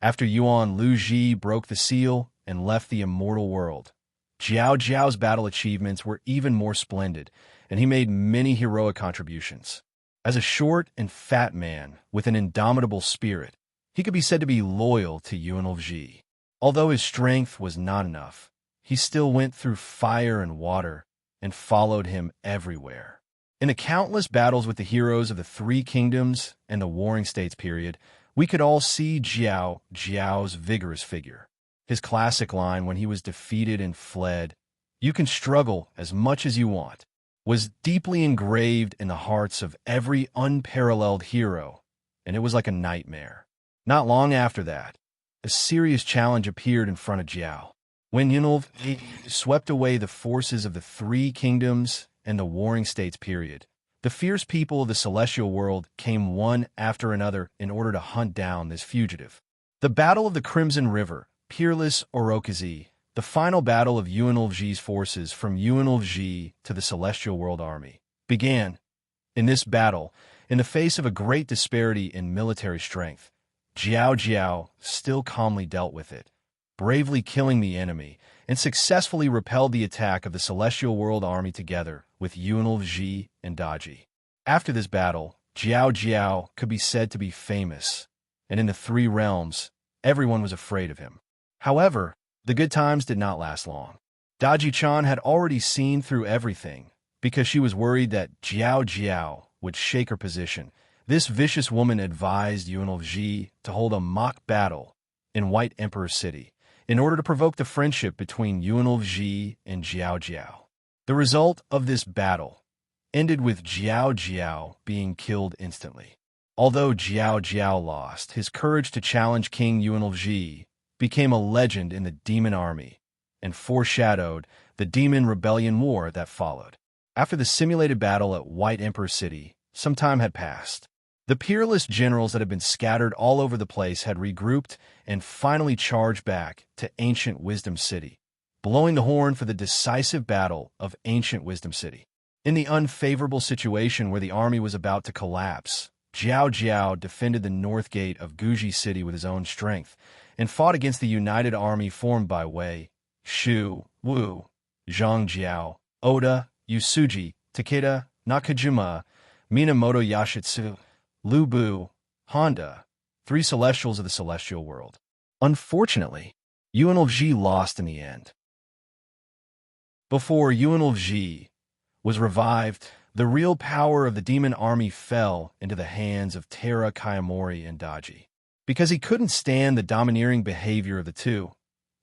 After Yuan Luji broke the seal and left the immortal world, Jiao Jiao's battle achievements were even more splendid, and he made many heroic contributions. As a short and fat man with an indomitable spirit, he could be said to be loyal to UNLV. Although his strength was not enough, he still went through fire and water and followed him everywhere. In the countless battles with the heroes of the Three Kingdoms and the Warring States period, we could all see Jiao Jiao's vigorous figure. His classic line when he was defeated and fled, "You can struggle as much as you want," was deeply engraved in the hearts of every unparalleled hero, and it was like a nightmare. Not long after that, a serious challenge appeared in front of Jiao. When Yunlv swept away the forces of the Three Kingdoms and the Warring States period, the fierce people of the celestial world came one after another in order to hunt down this fugitive. The Battle of the Crimson River, Peerless Orokazi, the final battle of UNLV's forces from UNLV to the Celestial World Army, began. In this battle, in the face of a great disparity in military strength, Jiao Jiao still calmly dealt with it, bravely killing the enemy, and successfully repelled the attack of the Celestial World Army together with UNLV and Daji. After this battle, Jiao Jiao could be said to be famous, and in the Three Realms, everyone was afraid of him. However, the good times did not last long. Daji-chan had already seen through everything because she was worried that Jiao Jiao would shake her position. This vicious woman advised UNLV to hold a mock battle in White Emperor City in order to provoke the friendship between UNLV and Jiao Jiao. The result of this battle ended with Jiao Jiao being killed instantly. Although Jiao Jiao lost, his courage to challenge King UNLV became a legend in the demon army and foreshadowed the demon rebellion war that followed. After the simulated battle at White Emperor City, some time had passed. The peerless generals that had been scattered all over the place had regrouped and finally charged back to Ancient Wisdom City, blowing the horn for the decisive battle of Ancient Wisdom City. In the unfavorable situation where the army was about to collapse, Jiao Jiao defended the north gate of Guji City with his own strength and fought against the united army formed by Wei, Shu, Wu, Zhang Jiao, Oda, Yusuji, Takeda, Nakajima, Minamoto Yashitsu, Lu Bu, Honda, three celestials of the celestial world. Unfortunately, UNLV lost in the end. Before UNLV was revived, the real power of the demon army fell into the hands of Tera Kayamori and Daji. Because he couldn't stand the domineering behavior of the two,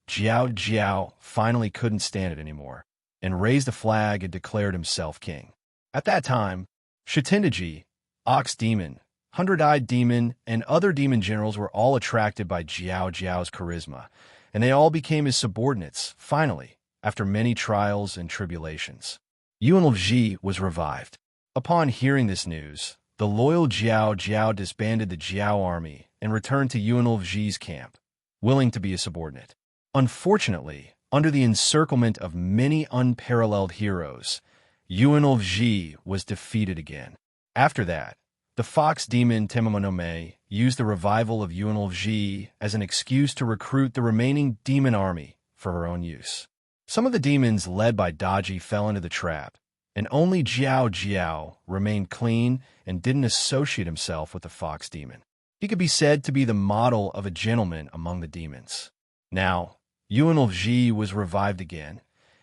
Jiao Jiao finally couldn't stand it anymore and raised a flag and declared himself king. At that time, Shitendaji, Ox Demon, Hundred-Eyed Demon, and other demon generals were all attracted by Jiao Jiao's charisma, and they all became his subordinates, finally, after many trials and tribulations. UNLV was revived. Upon hearing this news, the loyal Jiao Jiao disbanded the Jiao army and returned to UNLV's camp, willing to be a subordinate. Unfortunately, under the encirclement of many unparalleled heroes, UNLV was defeated again. After that, the fox demon Temomonome used the revival of UNLV as an excuse to recruit the remaining demon army for her own use. Some of the demons led by Daji fell into the trap, and only Jiao Jiao remained clean and didn't associate himself with the fox demon. He could be said to be the model of a gentleman among the demons. Now, UNLV was revived again,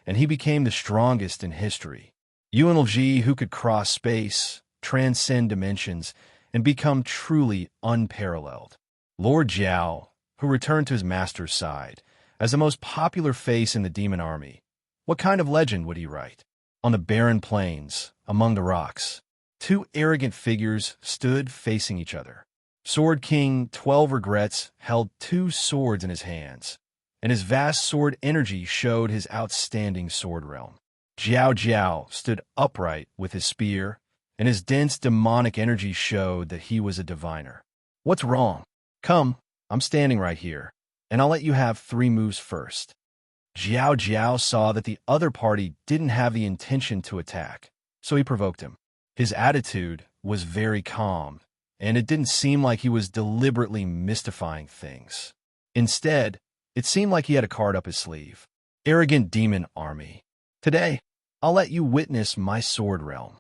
and he became the strongest in history. UNLV who could cross space, transcend dimensions, and become truly unparalleled. Lord Jiao, who returned to his master's side, as the most popular face in the demon army, what kind of legend would he write? On the barren plains, among the rocks, two arrogant figures stood facing each other. Sword King 12 Regrets held two swords in his hands, and his vast sword energy showed his outstanding sword realm. Jiao Jiao stood upright with his spear, and his dense demonic energy showed that he was a diviner. What's wrong? Come, I'm standing right here, and I'll let you have 3 moves first. Jiao Jiao saw that the other party didn't have the intention to attack, so he provoked him. His attitude was very calm, and it didn't seem like he was deliberately mystifying things. Instead, it seemed like he had a card up his sleeve. Arrogant demon army. Today, I'll let you witness my sword realm.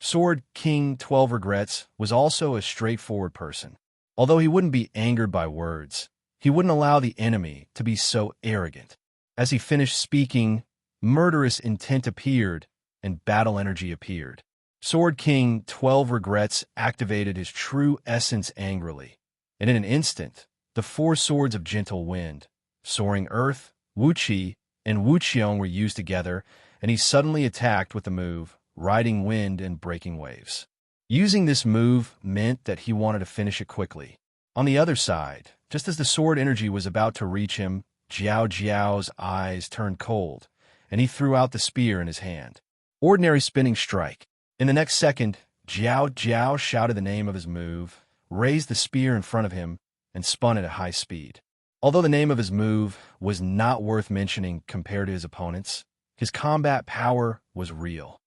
Sword King 12 Regrets was also a straightforward person. Although he wouldn't be angered by words, he wouldn't allow the enemy to be so arrogant. As he finished speaking, murderous intent appeared, and battle energy appeared. Sword King 12 Regrets activated his true essence angrily, and in an instant, the 4 swords of gentle wind, soaring earth, Wuqi, and Wuqiong were used together, and he suddenly attacked with the move, riding wind and breaking waves. Using this move meant that he wanted to finish it quickly. On the other side, just as the sword energy was about to reach him, Jiao Jiao's eyes turned cold, and he threw out the spear in his hand. Ordinary spinning strike. In the next second, Jiao Jiao shouted the name of his move, raised the spear in front of him, and spun at a high speed. Although the name of his move was not worth mentioning compared to his opponents, his combat power was real.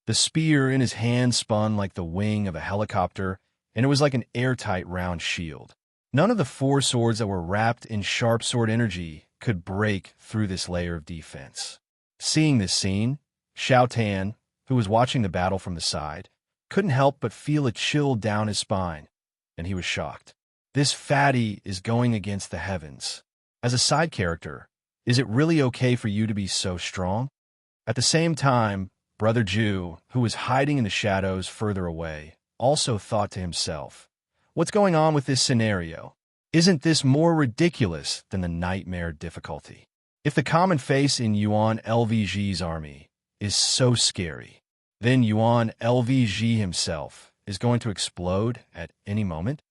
The spear in his hand spun like the wing of a helicopter, and it was like an airtight round shield. None of the 4 swords that were wrapped in sharp sword energy could break through this layer of defense. Seeing this scene, Xiao Tan, who was watching the battle from the side, couldn't help but feel a chill down his spine, and he was shocked. This fatty is going against the heavens. As a side character, is it really okay for you to be so strong? At the same time, Brother Ju, who was hiding in the shadows further away, also thought to himself, what's going on with this scenario? Isn't this more ridiculous than the nightmare difficulty? If the common face in Yuan LVG's army is so scary, then Yuan LVG himself is going to explode at any moment?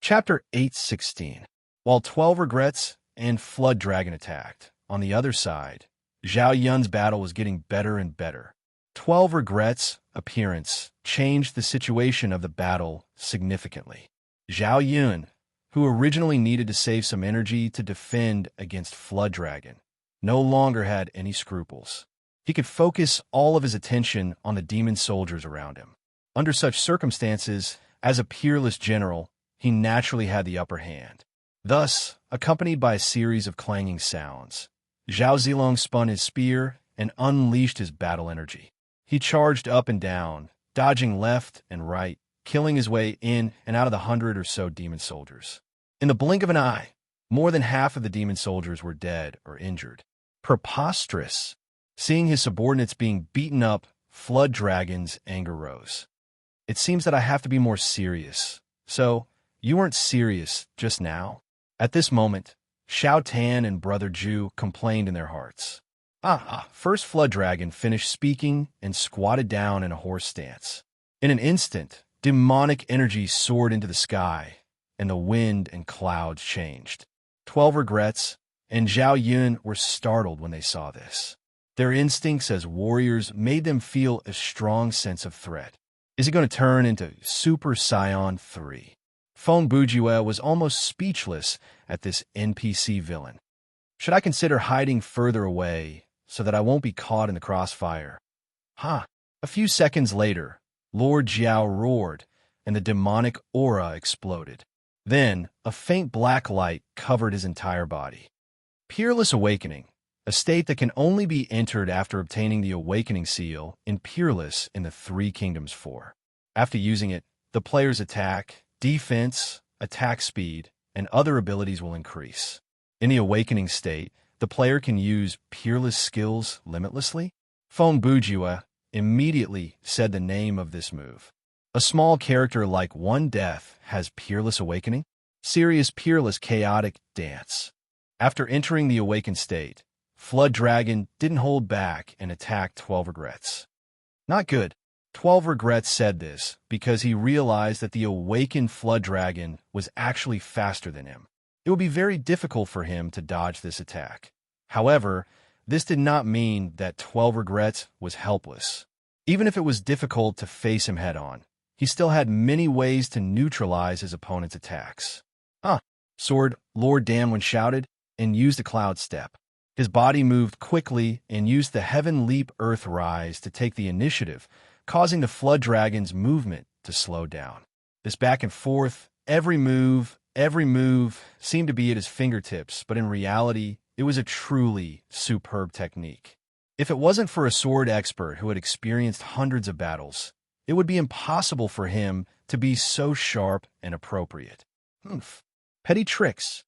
Chapter 8:16. While 12 Regrets and Flood Dragon attacked, on the other side, Zhao Yun's battle was getting better and better. 12 Regrets' appearance changed the situation of the battle significantly. Zhao Yun, who originally needed to save some energy to defend against Flood Dragon, no longer had any scruples. He could focus all of his attention on the demon soldiers around him. Under such circumstances, as a peerless general, he naturally had the upper hand. Thus, accompanied by a series of clanging sounds, Zhao Zilong spun his spear and unleashed his battle energy. He charged up and down, dodging left and right, killing his way in and out of the 100 or so demon soldiers. In the blink of an eye, more than half of the demon soldiers were dead or injured. Preposterous! Seeing his subordinates being beaten up, Flood Dragon's anger rose. It seems that I have to be more serious. So, you weren't serious just now? At this moment, Xiao Tan and Brother Ju complained in their hearts. First Flood Dragon finished speaking and squatted down in a horse stance. In an instant, demonic energy soared into the sky, and the wind and clouds changed. 12 Regrets and Zhao Yun were startled when they saw this. Their instincts as warriors made them feel a strong sense of threat. Is it going to turn into Super Saiyan 3? Feng Bujue was almost speechless at this NPC villain. Should I consider hiding further away so that I won't be caught in the crossfire? A few seconds later, Lord Jiao roared, and the demonic aura exploded. Then, a faint black light covered his entire body. Peerless Awakening, a state that can only be entered after obtaining the Awakening Seal in Peerless in the 3 Kingdoms 4. After using it, the player's attack, defense, attack speed, and other abilities will increase. In the Awakening state, the player can use Peerless skills limitlessly. Feng Bujue immediately said the name of this move. A small character like One Death has Peerless Awakening? Serious Peerless Chaotic Dance. After entering the awakened state, Flood Dragon didn't hold back and attacked 12 Regrets. Not good. 12 Regrets said this because he realized that the awakened Flood Dragon was actually faster than him. It would be very difficult for him to dodge this attack. However, this did not mean that 12 Regrets was helpless. Even if it was difficult to face him head-on, he still had many ways to neutralize his opponent's attacks. Sword, Lord Damwin shouted, and used a cloud step. His body moved quickly and used the Heaven Leap Earth Rise to take the initiative, causing the Flood Dragon's movement to slow down. This back and forth, every move seemed to be at his fingertips, but in reality, it was a truly superb technique. If it wasn't for a sword expert who had experienced hundreds of battles, it would be impossible for him to be so sharp and appropriate. Petty tricks.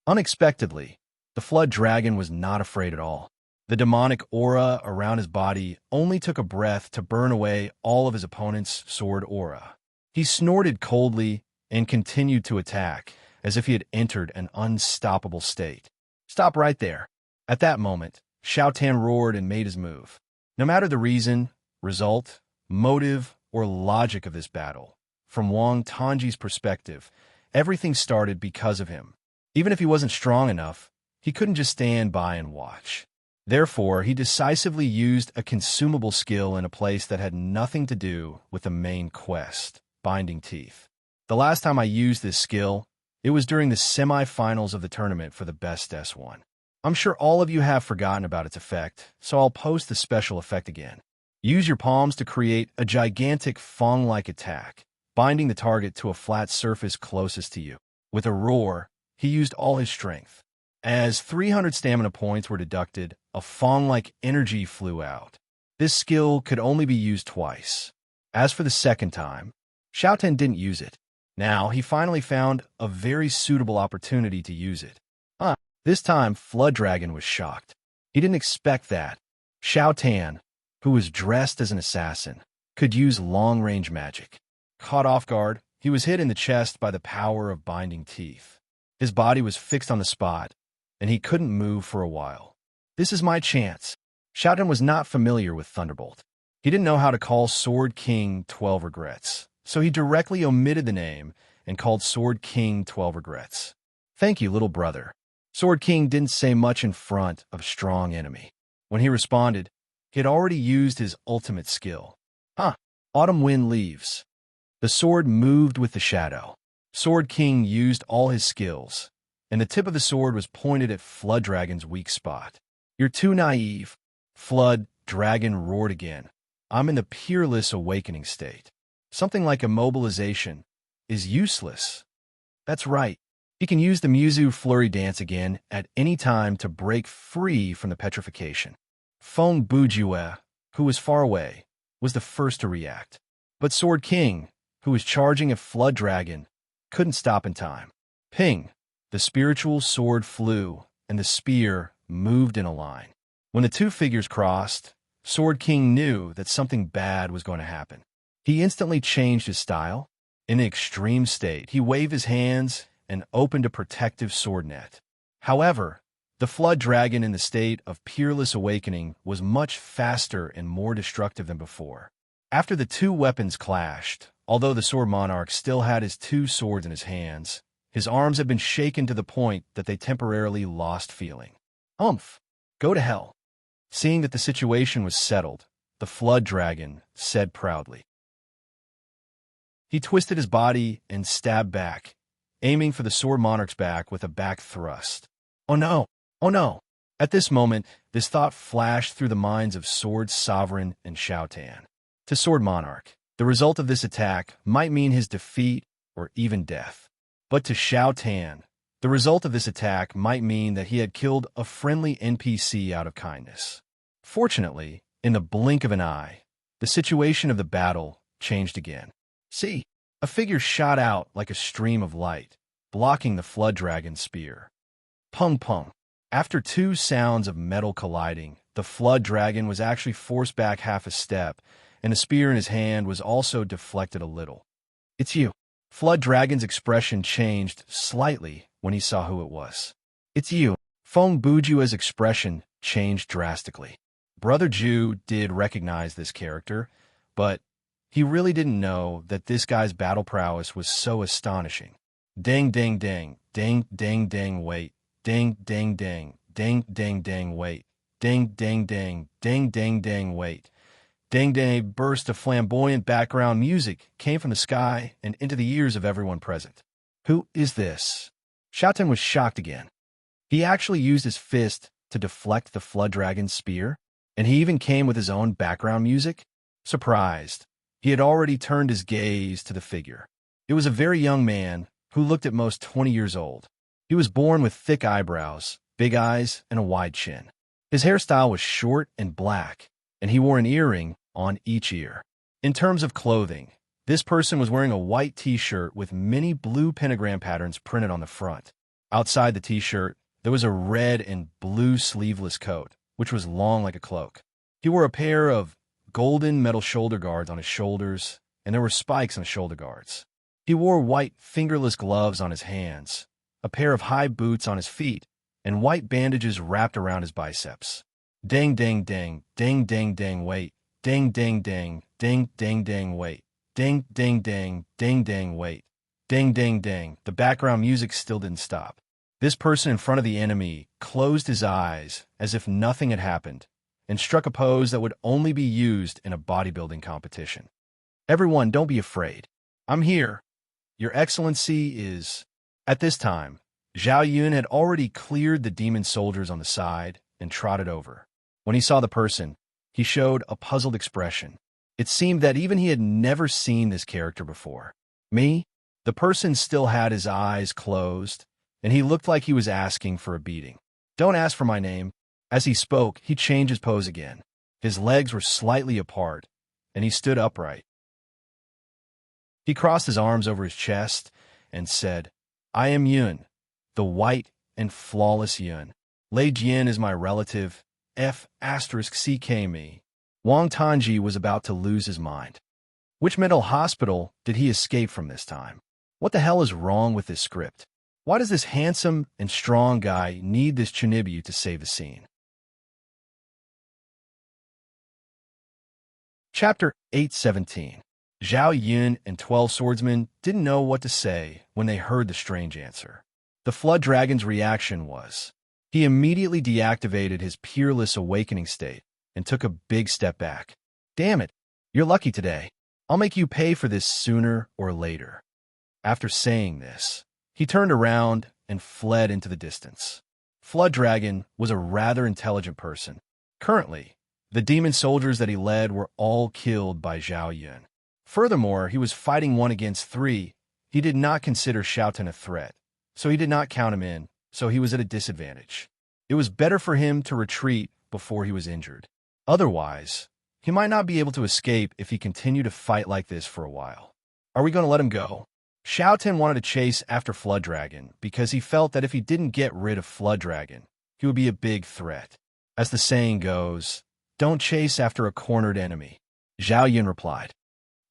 Unexpectedly, the Flood Dragon was not afraid at all. The demonic aura around his body only took a breath to burn away all of his opponent's sword aura. He snorted coldly and continued to attack, as if he had entered an unstoppable state. Stop right there. At that moment, Xiao Tan roared and made his move. No matter the reason, result, motive, or logic of this battle, from Wang Tongji's perspective, everything started because of him. Even if he wasn't strong enough, he couldn't just stand by and watch. Therefore, he decisively used a consumable skill in a place that had nothing to do with the main quest, Binding Teeth. The last time I used this skill, it was during the semi-finals of the tournament for the Best S1. I'm sure all of you have forgotten about its effect, so I'll post the special effect again. Use your palms to create a gigantic fang-like attack, binding the target to a flat surface closest to you. With a roar, he used all his strength. As 300 stamina points were deducted, a fang-like energy flew out. This skill could only be used twice. As for the second time, Xiao Tan didn't use it. Now, he finally found a very suitable opportunity to use it. This time, Flood Dragon was shocked. He didn't expect that. Xiao Tan, who was dressed as an assassin, could use long-range magic. Caught off guard, he was hit in the chest by the power of Binding Teeth. His body was fixed on the spot, and he couldn't move for a while. This is my chance. Xiao Tan was not familiar with Thunderbolt. He didn't know how to call Sword King 12 Regrets, so he directly omitted the name and called Sword King 12 Regrets. Thank you, little brother. Sword King didn't say much in front of a strong enemy. When he responded, he had already used his ultimate skill. Autumn Wind Leaves. The sword moved with the shadow. Sword King used all his skills, and the tip of the sword was pointed at Flood Dragon's weak spot. You're too naive. Flood Dragon roared again. I'm in the peerless awakening state. Something like immobilization is useless. That's right. He can use the Muzu Flurry Dance again at any time to break free from the petrification. Feng Bujue, who was far away, was the first to react. But Sword King, who was charging at Flood Dragon, couldn't stop in time. Ping! The spiritual sword flew, and the spear moved in a line. When the two figures crossed, Sword King knew that something bad was going to happen. He instantly changed his style. In an extreme state, he waved his hands and opened a protective sword net. However, the Flood Dragon in the state of peerless awakening was much faster and more destructive than before. After the two weapons clashed, although the Sword Monarch still had his two swords in his hands, his arms had been shaken to the point that they temporarily lost feeling. Go to hell. Seeing that the situation was settled, the Flood Dragon said proudly. He twisted his body and stabbed back, aiming for the Sword Monarch's back with a back thrust. Oh no! Oh no! At this moment, this thought flashed through the minds of Sword Sovereign and Xiao Tan. To Sword Monarch, the result of this attack might mean his defeat or even death. But to Xiao Tan, the result of this attack might mean that he had killed a friendly NPC out of kindness. Fortunately, in the blink of an eye, the situation of the battle changed again. See, a figure shot out like a stream of light, blocking the Flood Dragon's spear. Pung pung. After two sounds of metal colliding, the Flood Dragon was actually forced back half a step, and the spear in his hand was also deflected a little. It's you. Flood Dragon's expression changed slightly when he saw who it was. "It's you." Feng Buju's expression changed drastically. Brother Ju did recognize this character, but he really didn't know that this guy's battle prowess was so astonishing. Ding, ding, ding, ding, ding, ding, wait. Ding, ding, ding, ding, ding, ding, wait. Ding, ding, ding, ding, ding, ding, wait. Ding, ding, a burst of flamboyant background music came from the sky and into the ears of everyone present. "Who is this?" Xiaoten was shocked again. He actually used his fist to deflect the flood dragon's spear, and he even came with his own background music. Surprised, he had already turned his gaze to the figure. It was a very young man who looked at most 20 years old. He was born with thick eyebrows, big eyes, and a wide chin. His hairstyle was short and black, and he wore an earring on each ear. In terms of clothing, this person was wearing a white t-shirt with many blue pentagram patterns printed on the front. Outside the t-shirt, there was a red and blue sleeveless coat, which was long like a cloak. He wore a pair of golden metal shoulder guards on his shoulders, and there were spikes on his shoulder guards. He wore white fingerless gloves on his hands, a pair of high boots on his feet, and white bandages wrapped around his biceps. Ding, ding, ding, ding, ding, ding, wait. Ding, ding, ding, ding, ding, ding, wait. Ding, ding, ding, ding, ding, wait. Ding, ding, ding. The background music still didn't stop. This person in front of the enemy closed his eyes as if nothing had happened and struck a pose that would only be used in a bodybuilding competition. "Everyone, don't be afraid. I'm here. Your Excellency is..." At this time, Zhao Yun had already cleared the demon soldiers on the side and trotted over. When he saw the person, he showed a puzzled expression. It seemed that even he had never seen this character before. "Me?" The person still had his eyes closed, and he looked like he was asking for a beating. "Don't ask for my name." As he spoke, he changed his pose again. His legs were slightly apart, and he stood upright. He crossed his arms over his chest and said, "I am Yun, the white and flawless Yun. Lei Jian is my relative, F***ck me." Wang Tanji was about to lose his mind. Which mental hospital did he escape from this time? What the hell is wrong with this script? Why does this handsome and strong guy need this Chinibu to save the scene? Chapter 817. Zhao Yun and 12 swordsmen didn't know what to say when they heard the strange answer. The Flood Dragon's reaction was, he immediately deactivated his peerless awakening state and took a big step back. "Damn it, you're lucky today. I'll make you pay for this sooner or later." After saying this, he turned around and fled into the distance. Flood Dragon was a rather intelligent person. Currently, the demon soldiers that he led were all killed by Zhao Yun. Furthermore, he was fighting 1 against 3. He did not consider Xiaoten a threat, so he did not count him in, so he was at a disadvantage. It was better for him to retreat before he was injured. Otherwise, he might not be able to escape if he continued to fight like this for a while. Are we going to let him go? Xiaoten wanted to chase after Flood Dragon because he felt that if he didn't get rid of Flood Dragon, he would be a big threat. As the saying goes, don't chase after a cornered enemy. Zhao Yun replied,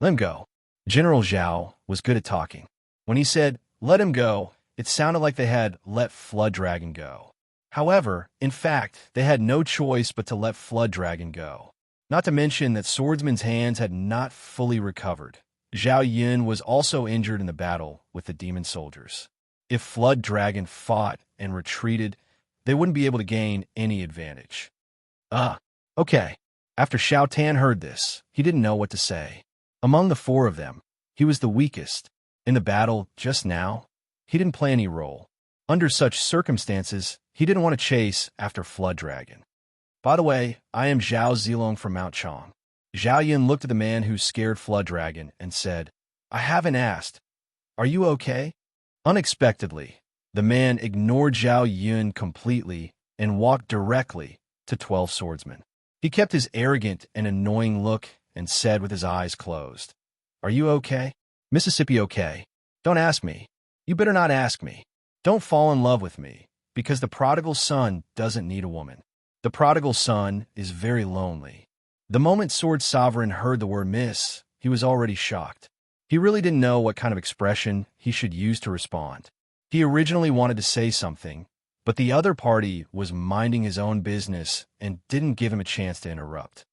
"Let him go." General Zhao was good at talking. When he said, "let him go," it sounded like they had let Flood Dragon go. However, in fact, they had no choice but to let Flood Dragon go. Not to mention that Swordsman's hands had not fully recovered. Zhao Yun was also injured in the battle with the demon soldiers. If Flood Dragon fought and retreated, they wouldn't be able to gain any advantage. Okay. After Xiaotan heard this, he didn't know what to say. Among the 4 of them, he was the weakest. In the battle just now, he didn't play any role. Under such circumstances, he didn't want to chase after Flood Dragon. "By the way, I am Zhao Zilong from Mount Chong." Zhao Yun looked at the man who scared Flood Dragon and said, "I haven't asked. Are you okay?" Unexpectedly, the man ignored Zhao Yun completely and walked directly to 12 swordsmen. He kept his arrogant and annoying look and said with his eyes closed, "Are you okay? Mississippi okay? Don't ask me. You better not ask me. Don't fall in love with me, because the prodigal son doesn't need a woman. The prodigal son is very lonely." The moment Sword Sovereign heard the word miss, he was already shocked. He really didn't know what kind of expression he should use to respond. He originally wanted to say something, but the other party was minding his own business and didn't give him a chance to interrupt.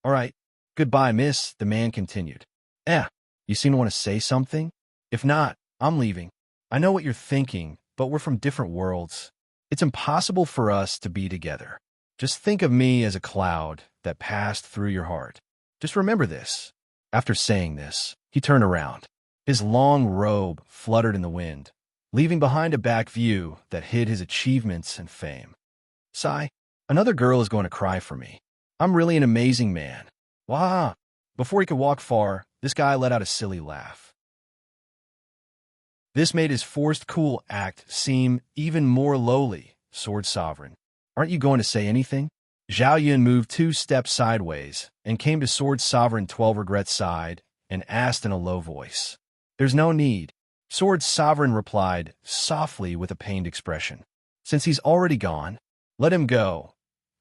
All right, goodbye, miss, the man continued. You seem to want to say something? If not, I'm leaving. I know what you're thinking, but we're from different worlds. It's impossible for us to be together. Just think of me as a cloud that passed through your heart. Just remember this. After saying this, he turned around. His long robe fluttered in the wind, leaving behind a back view that hid his achievements and fame. Sigh, another girl is going to cry for me. I'm really an amazing man. Wah! Before he could walk far, this guy let out a silly laugh. This made his forced cool act seem even more lowly. Sword Sovereign, aren't you going to say anything? Zhao Yun moved 2 steps sideways and came to Sword Sovereign 12 Regret's side and asked in a low voice. There's no need. Sword Sovereign replied softly with a pained expression. Since he's already gone, let him go.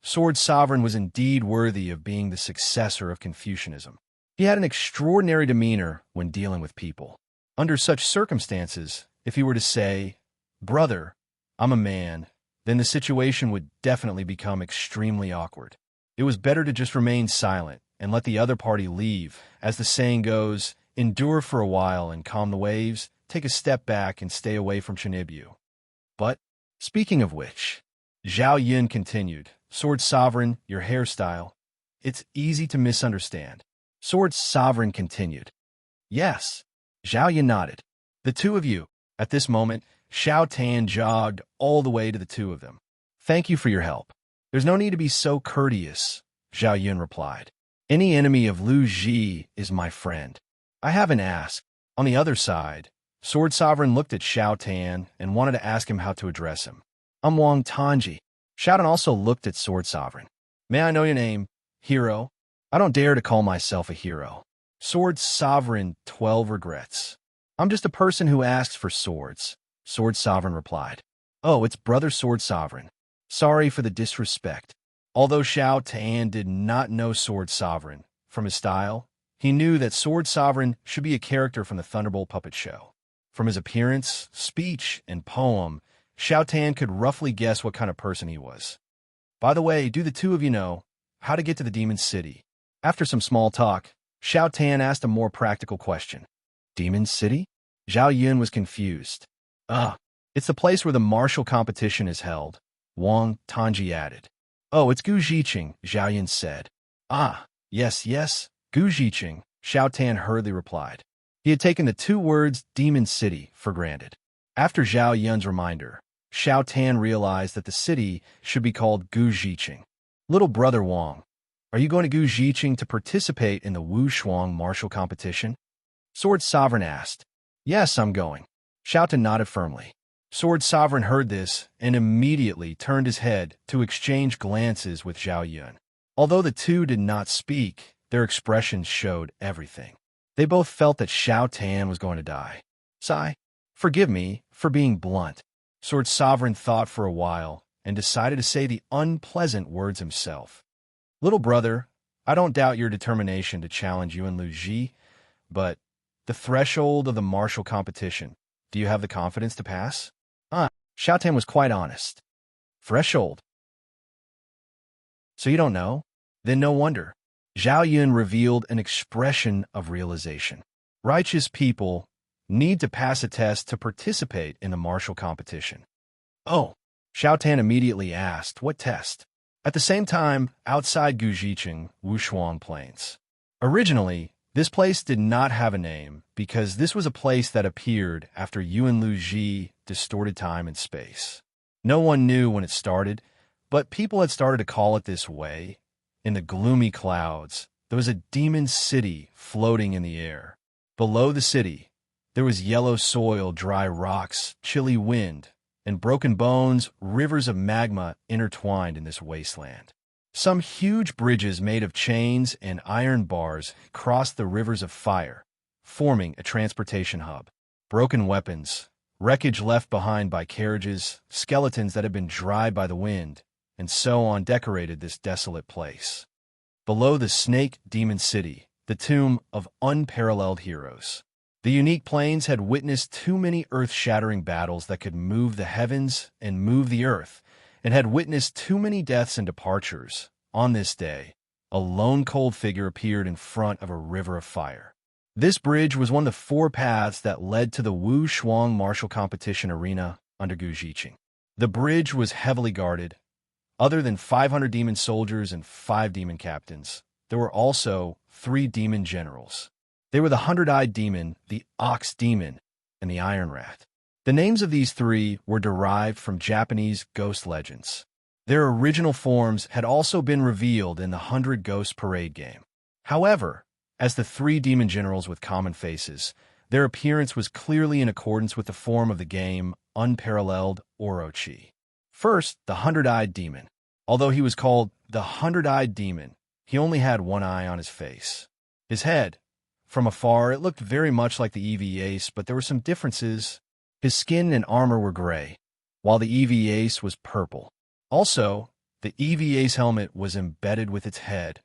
Sword Sovereign was indeed worthy of being the successor of Confucianism. He had an extraordinary demeanor when dealing with people. Under such circumstances, if he were to say, "Brother, I'm a man," then the situation would definitely become extremely awkward. It was better to just remain silent and let the other party leave. As the saying goes, endure for a while and calm the waves, take a step back and stay away from Chinibyu. But, speaking of which, Zhao Yun continued, Sword Sovereign, your hairstyle, it's easy to misunderstand. Sword Sovereign continued. Yes. Zhao Yun nodded. The two of you. At this moment, Xiao Tan jogged all the way to the two of them. Thank you for your help. There's no need to be so courteous, Zhao Yun replied. Any enemy of Lu Ji is my friend. I haven't asked. On the other side, Sword Sovereign looked at Xiao Tan and wanted to ask him how to address him. I'm Wang Tanji. Xiao Tan also looked at Sword Sovereign. May I know your name? Hero? I don't dare to call myself a hero. Sword Sovereign 12 Regrets. I'm just a person who asks for swords, Sword Sovereign replied. Oh, it's Brother Sword Sovereign. Sorry for the disrespect. Although Xiao Tan did not know Sword Sovereign, from his style, he knew that Sword Sovereign should be a character from the Thunderbolt puppet show. From his appearance, speech, and poem, Xiao Tan could roughly guess what kind of person he was. By the way, do the two of you know how to get to the Demon City? After some small talk, Xiao Tan asked a more practical question. Demon City? Zhao Yun was confused. It's the place where the martial competition is held, Wang Tanji added. Oh, it's Gu Jiqing, Zhao Yun said. Yes, Gu Jiqing, Xiao Tan hurriedly replied. He had taken the two words Demon City for granted. After Zhao Yun's reminder, Xiao Tan realized that the city should be called Gu Jiqing. Little brother Wang, are you going to Gu Jiqing to participate in the Wu Shuang martial competition? Sword Sovereign asked. Yes, I'm going. Xiao Tan nodded firmly. Sword Sovereign heard this and immediately turned his head to exchange glances with Zhao Yun. Although the two did not speak, their expressions showed everything. They both felt that Xiao Tan was going to die. Sigh, forgive me for being blunt. Sword Sovereign thought for a while and decided to say the unpleasant words himself. Little brother, I don't doubt your determination to challenge Yuan Lu Ji, but the threshold of the martial competition, do you have the confidence to pass? Xiao Tan was quite honest. Threshold? So you don't know? Then no wonder. Zhao Yun revealed an expression of realization. Righteous people need to pass a test to participate in the martial competition. Oh, Xiao Tan immediately asked, what test? At the same time, outside Gu Jiqing, Wushuang Plains. Originally, this place did not have a name because this was a place that appeared after Yuan Lu Ji distorted time and space. No one knew when it started, but people had started to call it this way. In the gloomy clouds, there was a demon city floating in the air. Below the city, there was yellow soil, dry rocks, chilly wind, and broken bones, rivers of magma intertwined in this wasteland. Some huge bridges made of chains and iron bars crossed the rivers of fire, forming a transportation hub. Broken weapons, wreckage left behind by carriages, skeletons that had been dried by the wind, and so on decorated this desolate place. Below the Snake Demon City, the tomb of unparalleled heroes. The unique planes had witnessed too many earth-shattering battles that could move the heavens and move the earth, and had witnessed too many deaths and departures. On this day, a lone cold figure appeared in front of a river of fire. This bridge was one of the 4 paths that led to the Wu Shuang martial competition arena under Gu Jiqing. The bridge was heavily guarded. Other than 500 demon soldiers and 5 demon captains, there were also 3 demon generals. They were the 100-eyed demon, the ox demon, and the iron rat. The names of these 3 were derived from Japanese ghost legends. Their original forms had also been revealed in the 100 Ghost Parade game. However, as the 3 demon generals with common faces, their appearance was clearly in accordance with the form of the game, unparalleled Orochi. First, the 100-eyed demon. Although he was called the 100-eyed demon, he only had 1 eye on his face. His head, from afar, it looked very much like the EV Ace, but there were some differences. His skin and armor were gray, while the EV Ace was purple. Also, the EV Ace helmet was embedded with its head,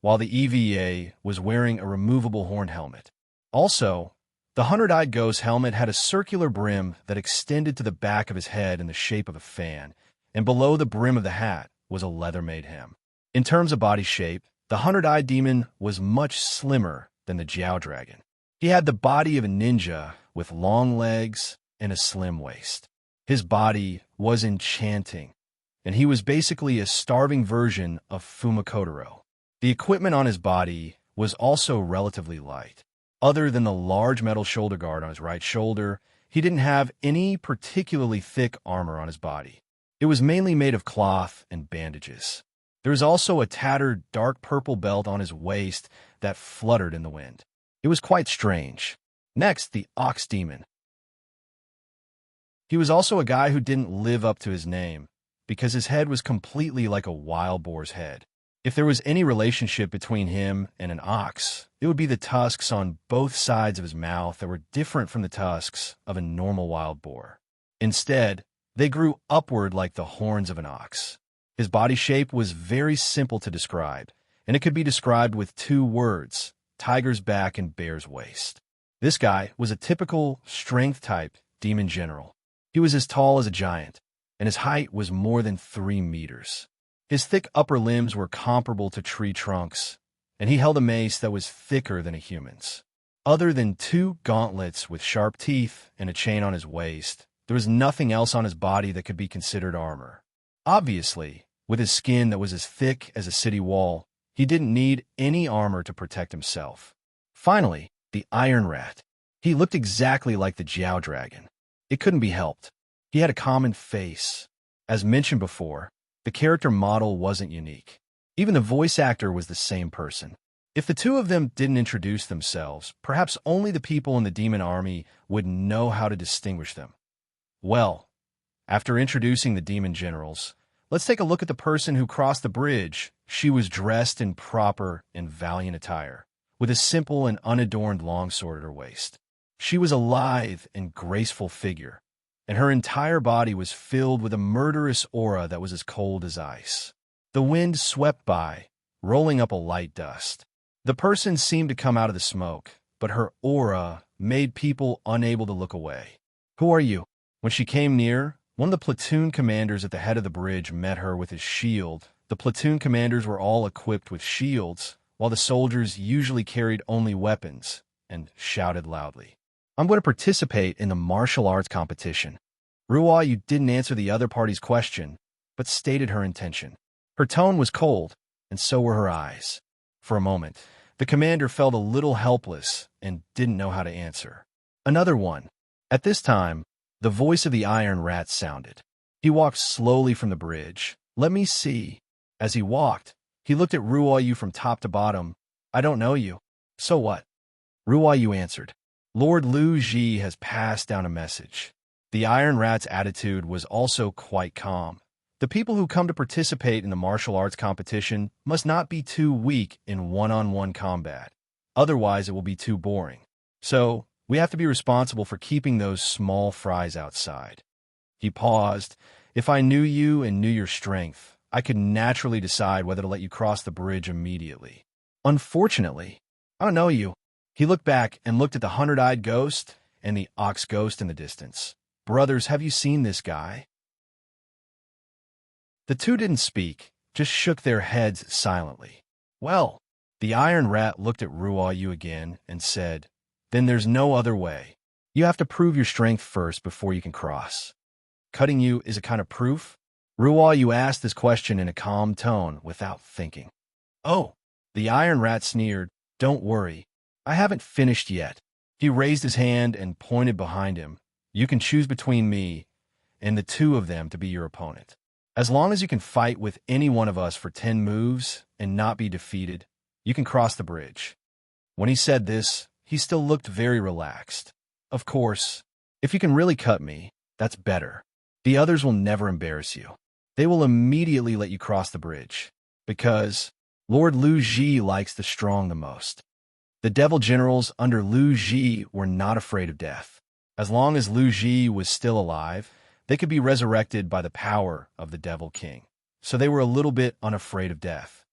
while the EVA was wearing a removable horn helmet. Also, the 100-eyed ghost helmet had a circular brim that extended to the back of his head in the shape of a fan, and below the brim of the hat was a leather-made hem. In terms of body shape, the 100-eyed demon was much slimmer than the Jiao Dragon. He had the body of a ninja with long legs and a slim waist. His body was enchanting, and he was basically a starving version of Fumakotaro. The equipment on his body was also relatively light. Other than the large metal shoulder guard on his right shoulder, he didn't have any particularly thick armor on his body. It was mainly made of cloth and bandages. There was also a tattered dark purple belt on his waist that fluttered in the wind. It was quite strange. Next, the Ox Demon. He was also a guy who didn't live up to his name, because his head was completely like a wild boar's head. If there was any relationship between him and an ox, it would be the tusks on both sides of his mouth that were different from the tusks of a normal wild boar. Instead, they grew upward like the horns of an ox. His body shape was very simple to describe, and it could be described with 2 words, tiger's back and bear's waist. This guy was a typical strength-type demon general. He was as tall as a giant, and his height was more than 3 meters. His thick upper limbs were comparable to tree trunks, and he held a mace that was thicker than a human's. Other than 2 gauntlets with sharp teeth and a chain on his waist, there was nothing else on his body that could be considered armor. Obviously, with his skin that was as thick as a city wall, he didn't need any armor to protect himself. Finally, the Iron Rat. He looked exactly like the Jiao Dragon. It couldn't be helped. He had a common face. As mentioned before, the character model wasn't unique. Even the voice actor was the same person. If the 2 of them didn't introduce themselves, perhaps only the people in the demon army would know how to distinguish them. Well, after introducing the demon generals, let's take a look at the person who crossed the bridge. She was dressed in proper and valiant attire, with a simple and unadorned longsword at her waist. She was a lithe and graceful figure, and her entire body was filled with a murderous aura that was as cold as ice. The wind swept by, rolling up a light dust. The person seemed to come out of the smoke, but her aura made people unable to look away. "Who are you?" When she came near, one of the platoon commanders at the head of the bridge met her with his shield. The platoon commanders were all equipped with shields, while the soldiers usually carried only weapons, and shouted loudly. "I'm going to participate in the martial arts competition." Ruoyu Yu didn't answer the other party's question, but stated her intention. Her tone was cold, and so were her eyes. For a moment, the commander felt a little helpless and didn't know how to answer. Another one. At this time, the voice of the Iron Rat sounded. He walked slowly from the bridge. "Let me see." As he walked, he looked at Ruoyu Yu from top to bottom. "I don't know you." "So what?" Ruoyu Yu answered. "Lord Lu Ji has passed down a message." The Iron Rat's attitude was also quite calm. The people who come to participate in the martial arts competition must not be too weak in one-on-one combat. Otherwise, it will be too boring. So, we have to be responsible for keeping those small fries outside. He paused. "If I knew you and knew your strength, I could naturally decide whether to let you cross the bridge immediately. Unfortunately, I don't know you." He looked back and looked at the 100-eyed ghost and the ox ghost in the distance. Brothers, have you seen this guy? The two didn't speak, just shook their heads silently. Well, the Iron Rat looked at Ruoyu again and said, then there's no other way. You have to prove your strength first before you can cross. Cutting you is a kind of proof? Ruoyu asked this question in a calm tone without thinking. Oh, the Iron Rat sneered. Don't worry. I haven't finished yet. He raised his hand and pointed behind him. You can choose between me and the two of them to be your opponent. As long as you can fight with any one of us for 10 moves and not be defeated, you can cross the bridge. When he said this, he still looked very relaxed. Of course, if you can really cut me, that's better. The others will never embarrass you. They will immediately let you cross the bridge, because Lord Lu Ji likes the strong the most. The devil generals under Lu Ji were not afraid of death. As long as Lu Ji was still alive, they could be resurrected by the power of the Devil King, so they were a little bit unafraid of death.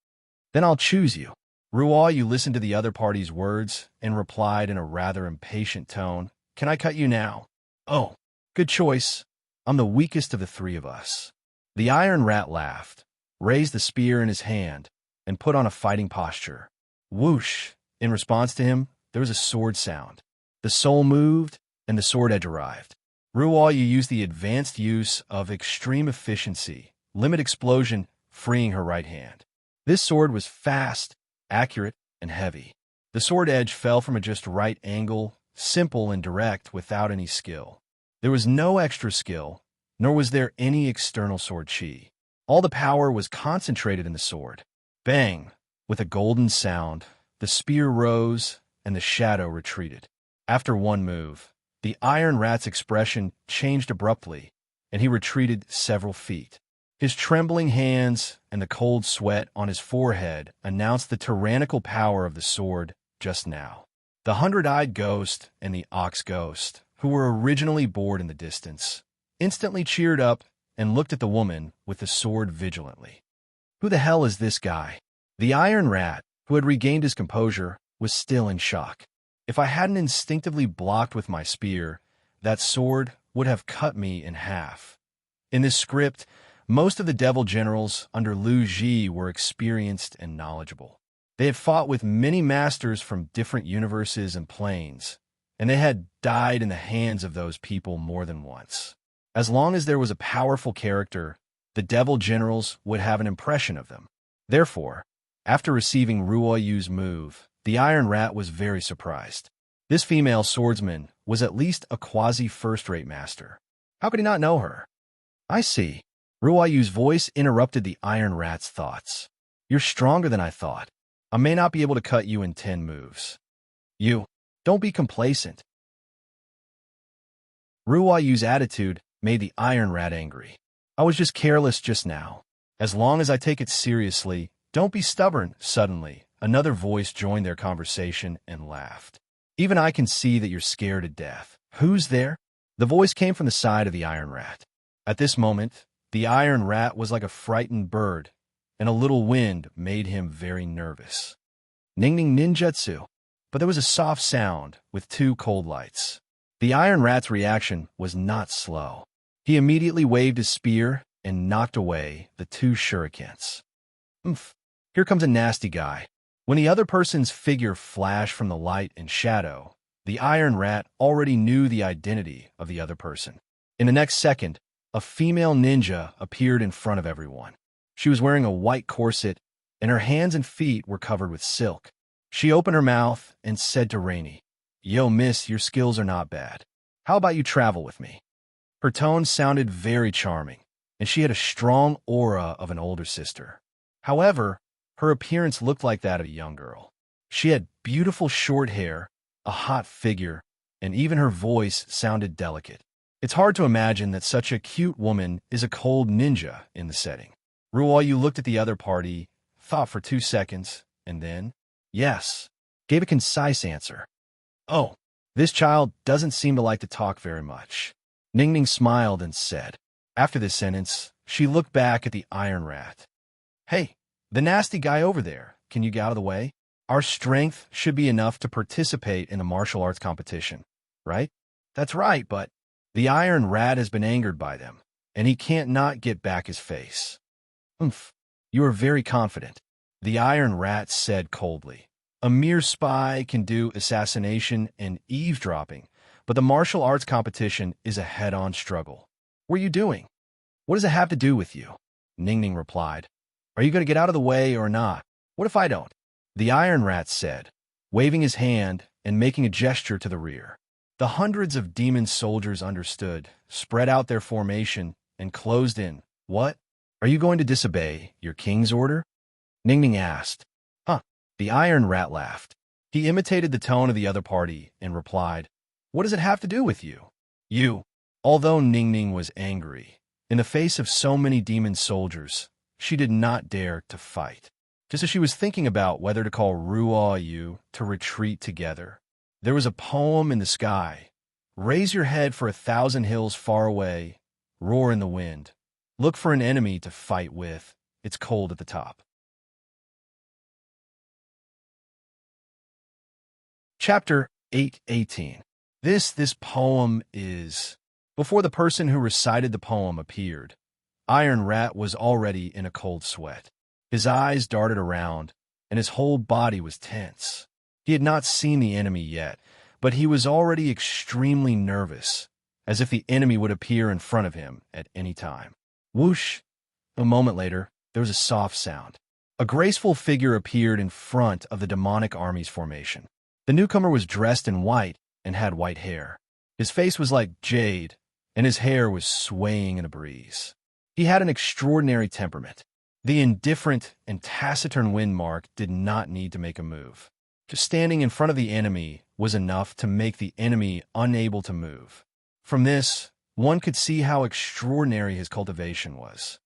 Then I'll choose you. Ruoyu listened to the other party's words and replied in a rather impatient tone, Can I cut you now? Oh, good choice. I'm the weakest of the three of us. The Iron Rat laughed, raised the spear in his hand, and put on a fighting posture. Whoosh! In response to him, there was a sword sound. The soul moved, and the sword edge arrived. Ruoyu used the advanced use of extreme efficiency, limit explosion, freeing her right hand. This sword was fast, accurate, and heavy. The sword edge fell from a just right angle, simple and direct without any skill. There was no extra skill, nor was there any external sword chi. All the power was concentrated in the sword. Bang! With a golden sound, the spear rose and the shadow retreated. After one move, the Iron Rat's expression changed abruptly, and he retreated several feet. His trembling hands and the cold sweat on his forehead announced the tyrannical power of the sword just now. The 100-eyed ghost and the ox ghost, who were originally bored in the distance, instantly cheered up and looked at the woman with the sword vigilantly. Who the hell is this guy? The Iron Rat, who had regained his composure, was still in shock. If I hadn't instinctively blocked with my spear, that sword would have cut me in half. In this script, most of the devil generals under Lu Ji were experienced and knowledgeable. They had fought with many masters from different universes and planes, and they had died in the hands of those people more than once. As long as there was a powerful character, the devil generals would have an impression of them. Therefore, after receiving Ruoyu's move, the Iron Rat was very surprised. This female swordsman was at least a quasi-first-rate master. How could he not know her? I see. Ruoyu's voice interrupted the Iron Rat's thoughts. You're stronger than I thought. I may not be able to cut you in 10 moves. Don't be complacent. Ruoyu's attitude made the Iron Rat angry. I was just careless just now. As long as I take it seriously, don't be stubborn. Suddenly, another voice joined their conversation and laughed. Even I can see that you're scared to death. Who's there? The voice came from the side of the Iron Rat. At this moment, the Iron Rat was like a frightened bird, and a little wind made him very nervous. Ning ning ninjutsu. But there was a soft sound with 2 cold lights. The Iron Rat's reaction was not slow. He immediately waved his spear and knocked away the 2 shurikens. Oomph! Here comes a nasty guy. When the other person's figure flashed from the light and shadow, the Iron Rat already knew the identity of the other person. In the next second, a female ninja appeared in front of everyone. She was wearing a white corset, and her hands and feet were covered with silk. She opened her mouth and said to Rainy, Yo, miss, your skills are not bad. How about you travel with me? Her tone sounded very charming, and she had a strong aura of an older sister. However, her appearance looked like that of a young girl. She had beautiful short hair, a hot figure, and even her voice sounded delicate. It's hard to imagine that such a cute woman is a cold ninja in the setting. Ruoyu looked at the other party, thought for 2 seconds, and then, yes, gave a concise answer. Oh, this child doesn't seem to like to talk very much. Ning Ning smiled and said. After this sentence, she looked back at the Iron Rat. Hey, the nasty guy over there, can you get out of the way? Our strength should be enough to participate in a martial arts competition, right? That's right, but the Iron Rat has been angered by them, and he can't not get back his face. Oomph, you are very confident, the Iron Rat said coldly. A mere spy can do assassination and eavesdropping, but the martial arts competition is a head-on struggle. What are you doing? What does it have to do with you? Ning Ning replied. Are you going to get out of the way or not? What if I don't? The Iron Rat said, waving his hand and making a gesture to the rear. The hundreds of demon soldiers understood, spread out their formation, and closed in. What? Are you going to disobey your king's order? Ning Ning asked. Huh. The Iron Rat laughed. He imitated the tone of the other party and replied, What does it have to do with you? You. Although Ning Ning was angry, in the face of so many demon soldiers, she did not dare to fight. Just as she was thinking about whether to call Ruo Yu to retreat together, there was a poem in the sky. Raise your head for 1,000 hills far away, roar in the wind. Look for an enemy to fight with. It's cold at the top. Chapter 8:18. This poem is... Before the person who recited the poem appeared, Iron Rat was already in a cold sweat. His eyes darted around, and his whole body was tense. He had not seen the enemy yet, but he was already extremely nervous, as if the enemy would appear in front of him at any time. Whoosh! A moment later, there was a soft sound. A graceful figure appeared in front of the demonic army's formation. The newcomer was dressed in white and had white hair. His face was like jade, and his hair was swaying in a breeze. He had an extraordinary temperament. The indifferent and taciturn Windmark did not need to make a move. Just standing in front of the enemy was enough to make the enemy unable to move. From this, one could see how extraordinary his cultivation was.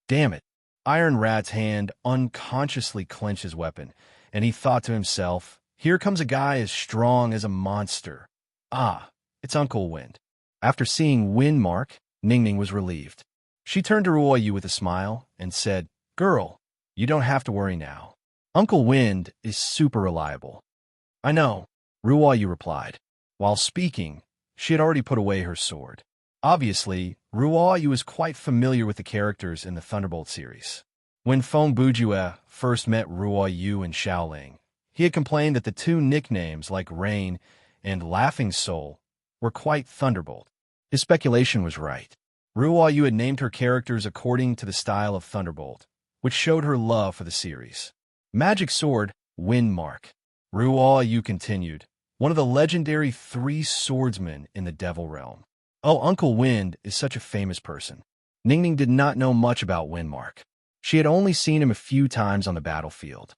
Damn it! Iron Rat's hand unconsciously clenched his weapon, and he thought to himself, here comes a guy as strong as a monster. Ah, it's Uncle Wind. After seeing Windmark, Ning Ning was relieved. She turned to Ruo Yu with a smile and said, Girl, you don't have to worry now. Uncle Wind is super reliable. I know, Ruo Yu replied. While speaking, she had already put away her sword. Obviously, Ruo Yu was quite familiar with the characters in the Thunderbolt series. When Feng Bujue first met Ruo Yu in Shaoling, he had complained that the two nicknames like Rain and Laughing Soul were quite Thunderbolt. His speculation was right. Ruo Yu had named her characters according to the style of Thunderbolt, which showed her love for the series. Magic Sword, Windmark. Ruo Yu continued, one of the legendary 3 swordsmen in the Devil Realm. Oh, Uncle Wind is such a famous person. Ning Ning did not know much about Windmark. She had only seen him a few times on the battlefield.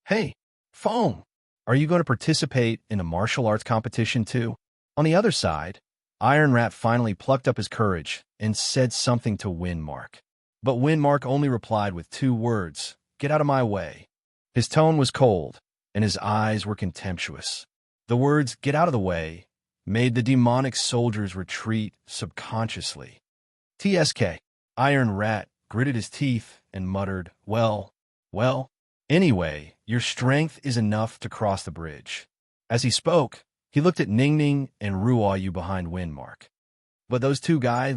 Hey, Feng, are you going to participate in a martial arts competition too? On the other side, Iron Rat finally plucked up his courage and said something to Windmark. But Windmark only replied with 2 words, Get out of my way. His tone was cold, and his eyes were contemptuous. The words, Get out of the way, made the demonic soldiers retreat subconsciously. TSK. Iron Rat gritted his teeth and muttered, Well, anyway, your strength is enough to cross the bridge. As he spoke, he looked at Ning Ning and Ruo Yu behind Windmark. But those 2 guys,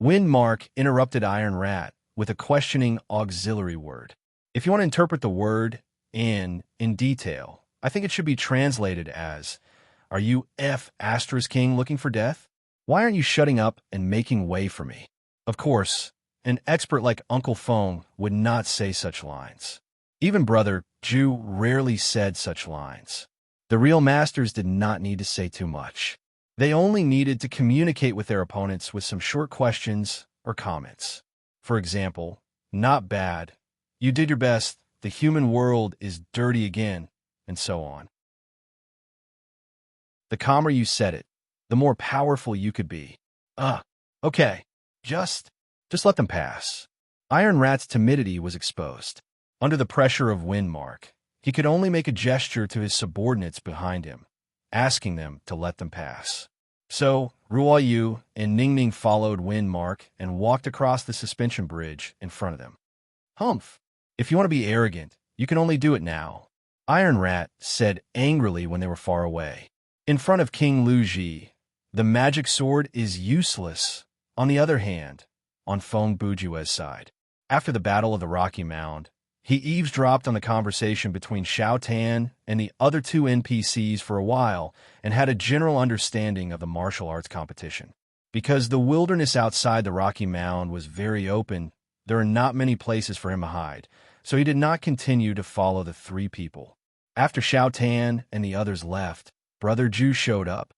Windmark interrupted Iron Rat with a questioning auxiliary word. If you want to interpret the word in detail, I think it should be translated as, Are you King looking for death? Why aren't you shutting up and making way for me? Of course, an expert like Uncle Feng would not say such lines. Even Brother Ju rarely said such lines. The real masters did not need to say too much. They only needed to communicate with their opponents with some short questions or comments. For example, not bad, you did your best, the human world is dirty again, and so on. The calmer you said it, the more powerful you could be. Okay, just let them pass. Iron Rat's timidity was exposed. Under the pressure of Windmark, he could only make a gesture to his subordinates behind him, asking them to let them pass. So, Ruo Yu and Ning Ning followed Windmark and walked across the suspension bridge in front of them. Humph! If you want to be arrogant, you can only do it now. Iron Rat said angrily when they were far away. In front of King Lu Ji, the magic sword is useless. On the other hand, on Feng Bujue's side, after the Battle of the Rocky Mound, he eavesdropped on the conversation between Xiao Tan and the other two NPCs for a while and had a general understanding of the martial arts competition. Because the wilderness outside the Rocky Mound was very open, there are not many places for him to hide, so he did not continue to follow the three people. After Xiao Tan and the others left, Brother Zhu showed up.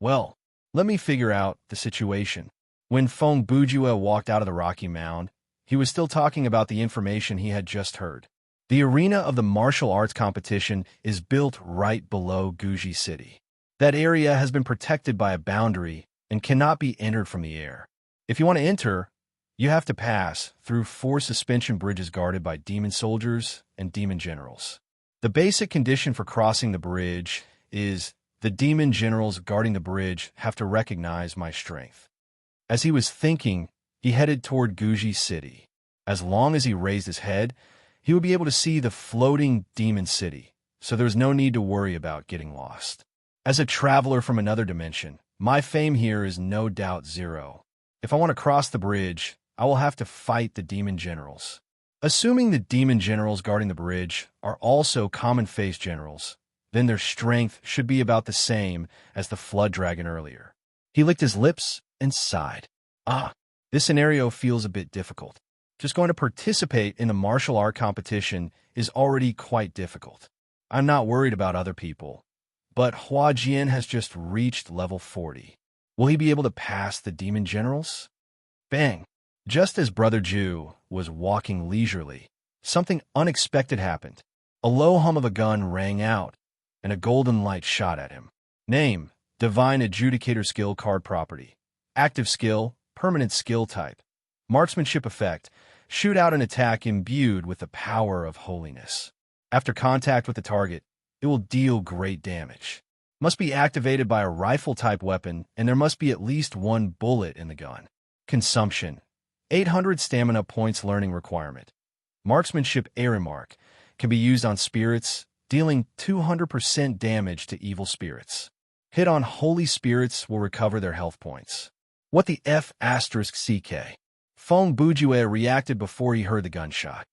Well, let me figure out the situation. When Feng Bujue walked out of the Rocky Mound, he was still talking about the information he had just heard. The arena of the martial arts competition is built right below Guji City. That area has been protected by a boundary and cannot be entered from the air. If you want to enter, you have to pass through 4 suspension bridges guarded by demon soldiers and demon generals. The basic condition for crossing the bridge is the demon generals guarding the bridge have to recognize my strength. As he was thinking, he headed toward Guji City. As long as he raised his head, he would be able to see the floating demon city, so there was no need to worry about getting lost. As a traveler from another dimension, my fame here is no doubt zero. If I want to cross the bridge, I will have to fight the demon generals. Assuming the demon generals guarding the bridge are also common-faced generals, then their strength should be about the same as the flood dragon earlier. He licked his lips and sighed. This scenario feels a bit difficult. Just going to participate in the martial art competition is already quite difficult. I'm not worried about other people, but Hua Jian has just reached level 40. Will he be able to pass the demon generals? Bang! Just as Brother Zhu was walking leisurely, something unexpected happened. A low hum of a gun rang out, and a golden light shot at him. Name: Divine Adjudicator Skill Card Property. Active skill, permanent skill type. Marksmanship effect: shoot out an attack imbued with the power of holiness. After contact with the target, it will deal great damage. Must be activated by a rifle-type weapon, and there must be at least 1 bullet in the gun. Consumption: 800 stamina points. Learning requirement: Marksmanship Embark can be used on spirits, dealing 200% damage to evil spirits. Hit on holy spirits will recover their health points. What the F*** CK? Feng Bujue reacted before he heard the gunshot.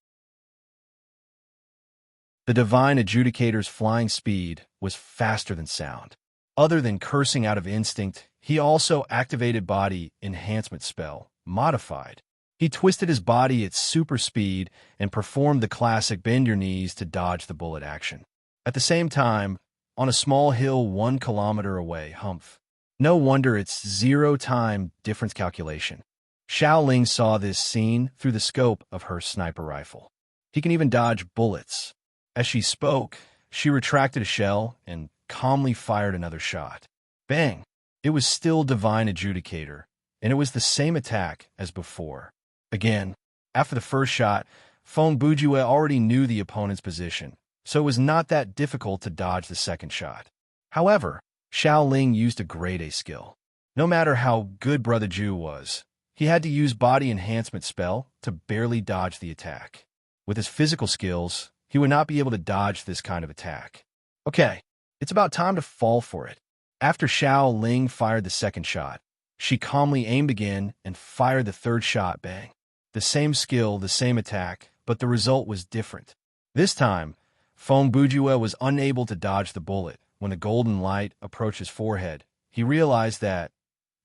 The Divine Adjudicator's flying speed was faster than sound. Other than cursing out of instinct, he also activated Body Enhancement Spell, Modified. He twisted his body at super speed and performed the classic bend your knees to dodge the bullet action. At the same time, on a small hill 1 kilometer away, humph. No wonder it's 0-time difference calculation. Xiao Ling saw this scene through the scope of her sniper rifle. He can even dodge bullets. As she spoke, she retracted a shell and calmly fired another shot. Bang! It was still Divine Adjudicator, and it was the same attack as before. Again, after the first shot, Feng Bujue already knew the opponent's position, so it was not that difficult to dodge the second shot. However, Xiao Ling used a grade A skill. No matter how good Brother Zhu was, he had to use Body Enhancement Spell to barely dodge the attack. With his physical skills, he would not be able to dodge this kind of attack. Okay, it's about time to fall for it. After Xiao Ling fired the second shot, she calmly aimed again and fired the third shot. Bang. The same skill, the same attack, but the result was different. This time, Feng Bujue was unable to dodge the bullet. When the golden light approached his forehead, he realized that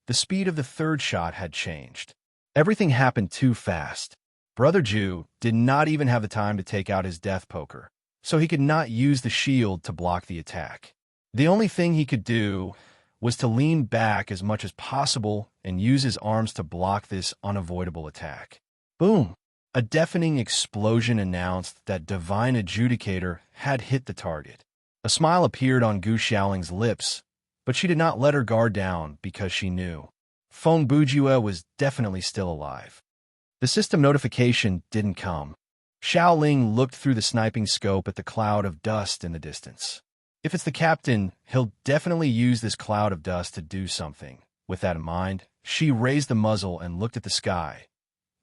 the speed of the third shot had changed. Everything happened too fast. Brother Zhu did not even have the time to take out his death poker, so he could not use the shield to block the attack. The only thing he could do was to lean back as much as possible and use his arms to block this unavoidable attack. Boom! A deafening explosion announced that Divine Adjudicator had hit the target. A smile appeared on Gu Xiaoling's lips, but she did not let her guard down because she knew Feng Bujue was definitely still alive. The system notification didn't come. Xiao Ling looked through the sniping scope at the cloud of dust in the distance. If it's the captain, he'll definitely use this cloud of dust to do something. With that in mind, she raised the muzzle and looked at the sky.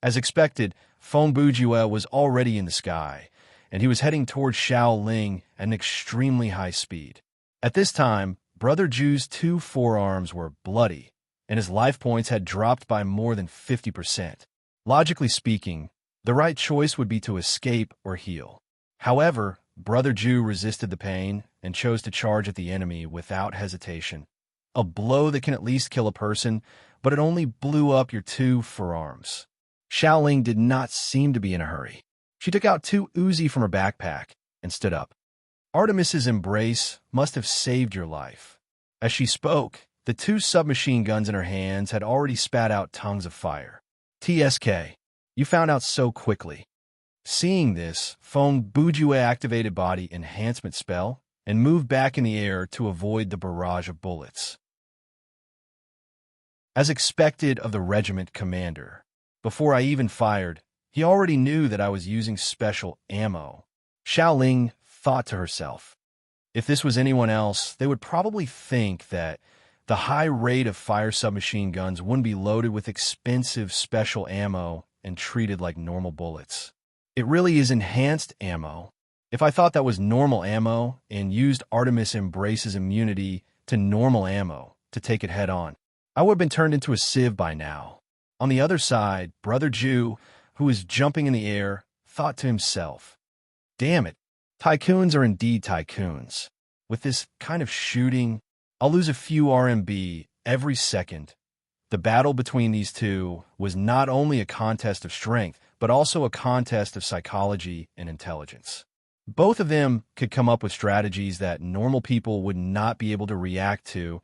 As expected, Feng Bujue was already in the sky, and he was heading toward Xiao Ling at an extremely high speed. At this time, Brother Ju's 2 forearms were bloody, and his life points had dropped by more than 50%. Logically speaking, the right choice would be to escape or heal. However, Brother Ju resisted the pain and chose to charge at the enemy without hesitation. A blow that can at least kill a person, but it only blew up your 2 forearms. Xiao Ling did not seem to be in a hurry. She took out 2 Uzi from her backpack and stood up. Artemis's embrace must have saved your life. As she spoke, the 2 submachine guns in her hands had already spat out tongues of fire. TSK, you found out so quickly. Seeing this, Feng Bujue activated body enhancement spell and moved back in the air to avoid the barrage of bullets. As expected of the regiment commander, before I even fired, he already knew that I was using special ammo. Xiao Ling thought to herself. If this was anyone else, they would probably think that the high rate of fire submachine guns wouldn't be loaded with expensive special ammo and treated like normal bullets. It really is enhanced ammo. If I thought that was normal ammo and used Artemis Embrace's immunity to normal ammo to take it head on, I would have been turned into a sieve by now. On the other side, Brother Ju, who was jumping in the air, thought to himself, damn it, tycoons are indeed tycoons. With this kind of shooting, I'll lose a few RMB every second. The battle between these two was not only a contest of strength, but also a contest of psychology and intelligence. Both of them could come up with strategies that normal people would not be able to react to,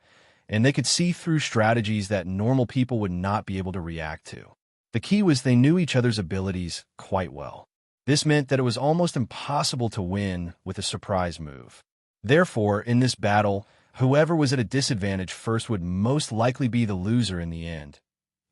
and they could see through strategies that normal people would not be able to react to. The key was they knew each other's abilities quite well. This meant that it was almost impossible to win with a surprise move. Therefore, in this battle, whoever was at a disadvantage first would most likely be the loser in the end.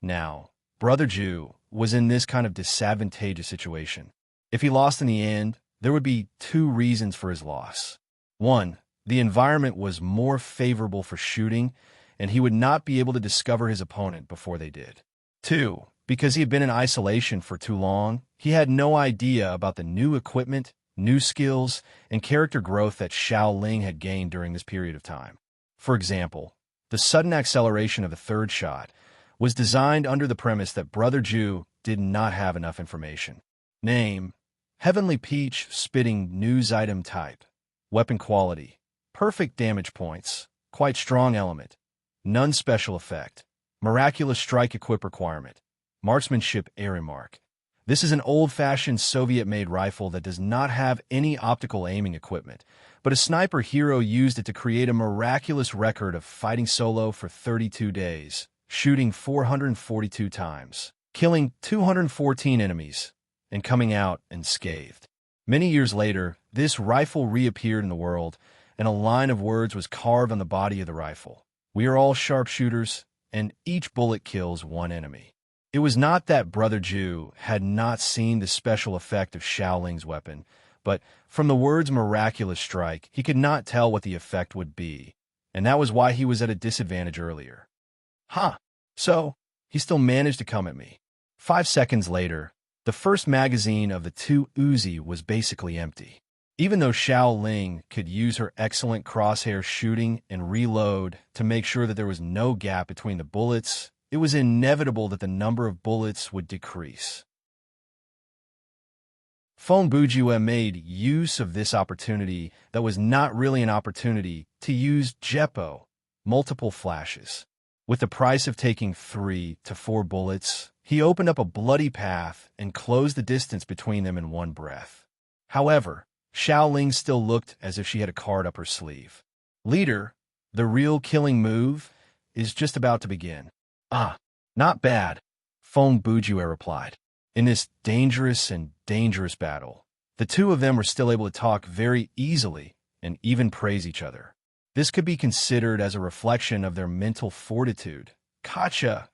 Now, Brother Ju was in this kind of disadvantageous situation. If he lost in the end, there would be 2 reasons for his loss. 1, the environment was more favorable for shooting, and he would not be able to discover his opponent before they did. 2, because he had been in isolation for too long, he had no idea about the new equipment, new skills, and character growth that Xiao Ling had gained during this period of time. For example, the sudden acceleration of the 3rd shot was designed under the premise that Brother Ju did not have enough information. Name, Heavenly Peach spitting news item type. Weapon quality, perfect damage points, quite strong element, none special effect, miraculous strike equip requirement, marksmanship area mark. This is an old-fashioned Soviet-made rifle that does not have any optical aiming equipment, but a sniper hero used it to create a miraculous record of fighting solo for 32 days, shooting 442 times, killing 214 enemies, and coming out unscathed. Many years later, this rifle reappeared in the world, and a line of words was carved on the body of the rifle. We are all sharpshooters, and each bullet kills 1 enemy. It was not that Brother Ju had not seen the special effect of Xiao Ling's weapon, but from the words miraculous strike, he could not tell what the effect would be, and that was why he was at a disadvantage earlier. So, he still managed to come at me. 5 seconds later, the first magazine of the 2 Uzi was basically empty. Even though Xiao Ling could use her excellent crosshair shooting and reload to make sure that there was no gap between the bullets, it was inevitable that the number of bullets would decrease. Feng Bujue made use of this opportunity that was not really an opportunity to use Jeppo, multiple flashes. With the price of taking 3 to 4 bullets, he opened up a bloody path and closed the distance between them in one breath. However, Xiao Ling still looked as if she had a card up her sleeve. Leader, the real killing move is just about to begin. Not bad, Feng Bujue replied. In this dangerous battle, the 2 of them were still able to talk very easily and even praise each other. This could be considered as a reflection of their mental fortitude. Kacha!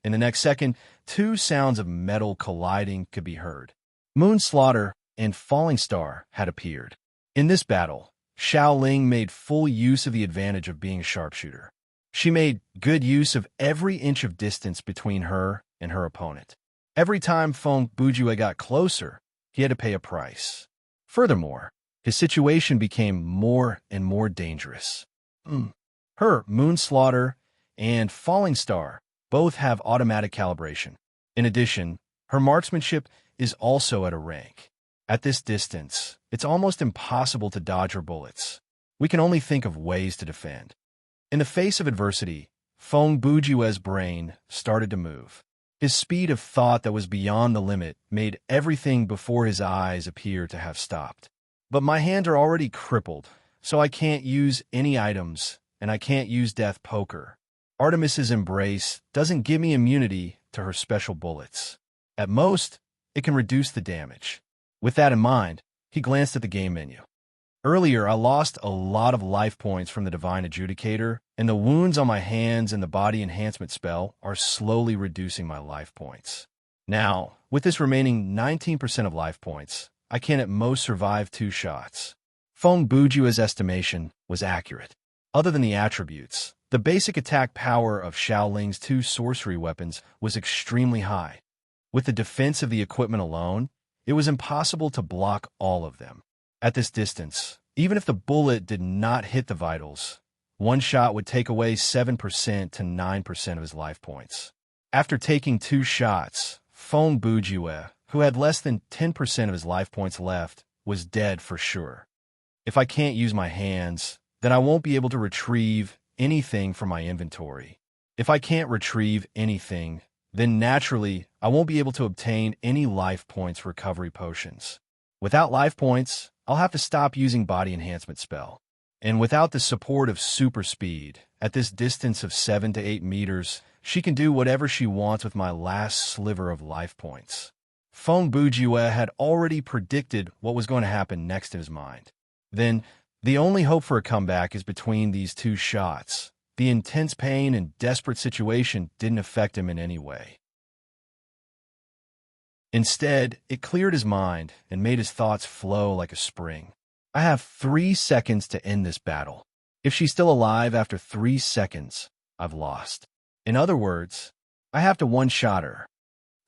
In the next second, 2 sounds of metal colliding could be heard. Moon Slaughter and Falling Star had appeared. In this battle, Xiao Ling made full use of the advantage of being a sharpshooter. She made good use of every inch of distance between her and her opponent. Every time Feng Bujue got closer, he had to pay a price. Furthermore, his situation became more and more dangerous. Her Moonslaughter and Falling Star both have automatic calibration. In addition, her marksmanship is also at a rank. At this distance, it's almost impossible to dodge her bullets. We can only think of ways to defend. In the face of adversity, Feng Bujue's brain started to move. His speed of thought that was beyond the limit made everything before his eyes appear to have stopped. But my hands are already crippled, so I can't use any items, and I can't use Death Poker. Artemis's embrace doesn't give me immunity to her special bullets. At most, it can reduce the damage. With that in mind, he glanced at the game menu. Earlier, I lost a lot of life points from the Divine Adjudicator, and the wounds on my hands and the body enhancement spell are slowly reducing my life points. Now, with this remaining 19% of life points, I can at most survive 2 shots. Feng Bujue's estimation was accurate. Other than the attributes, the basic attack power of Xiaoling's 2 sorcery weapons was extremely high. With the defense of the equipment alone, it was impossible to block all of them. At this distance, even if the bullet did not hit the vitals, one shot would take away 7% to 9% of his life points. After taking 2 shots, Feng Bujue, who had less than 10% of his life points left, was dead for sure. If I can't use my hands, then I won't be able to retrieve anything from my inventory. If I can't retrieve anything, then naturally I won't be able to obtain any life points recovery potions. Without life points, I'll have to stop using body enhancement spell. And without the support of super speed, at this distance of 7 to 8 meters, she can do whatever she wants with my last sliver of life points. Feng Bujue had already predicted what was going to happen next in his mind. Then, the only hope for a comeback is between these 2 shots. The intense pain and desperate situation didn't affect him in any way. Instead, it cleared his mind and made his thoughts flow like a spring. I have 3 seconds to end this battle. If she's still alive after 3 seconds, I've lost. In other words, I have to one-shot her.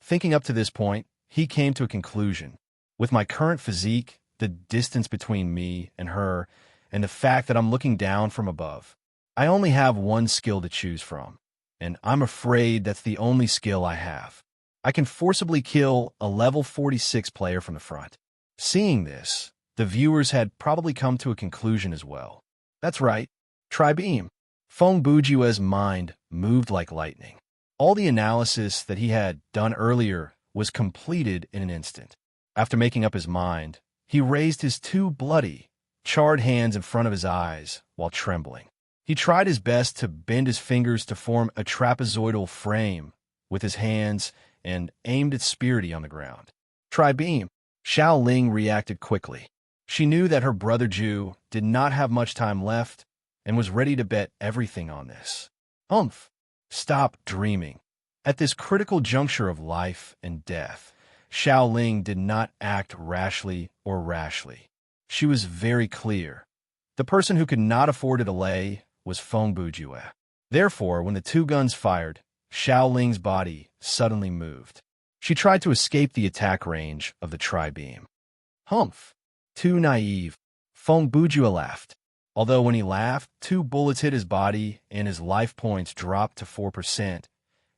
Thinking up to this point, he came to a conclusion. With my current physique, the distance between me and her, and the fact that I'm looking down from above, I only have one skill to choose from, and I'm afraid that's the only skill I have. I can forcibly kill a level 46 player from the front. Seeing this, the viewers had probably come to a conclusion as well. That's right, try beam. Feng Bujue's mind moved like lightning. All the analysis that he had done earlier was completed in an instant. After making up his mind, he raised his 2 bloody, charred hands in front of his eyes while trembling. He tried his best to bend his fingers to form a trapezoidal frame with his hands and aimed it spirity on the ground. Try beam. Xiaoling reacted quickly. She knew that her brother Ju did not have much time left and was ready to bet everything on this. Stop dreaming. At this critical juncture of life and death, Xiaoling did not act rashly or rashly. She was very clear. The person who could not afford to delay was Feng Bujue. Therefore, when the 2 guns fired, Xiaoling's body suddenly moved. She tried to escape the attack range of the tri-beam. Too naive. Feng Bujue laughed. Although when he laughed, 2 bullets hit his body and his life points dropped to 4%,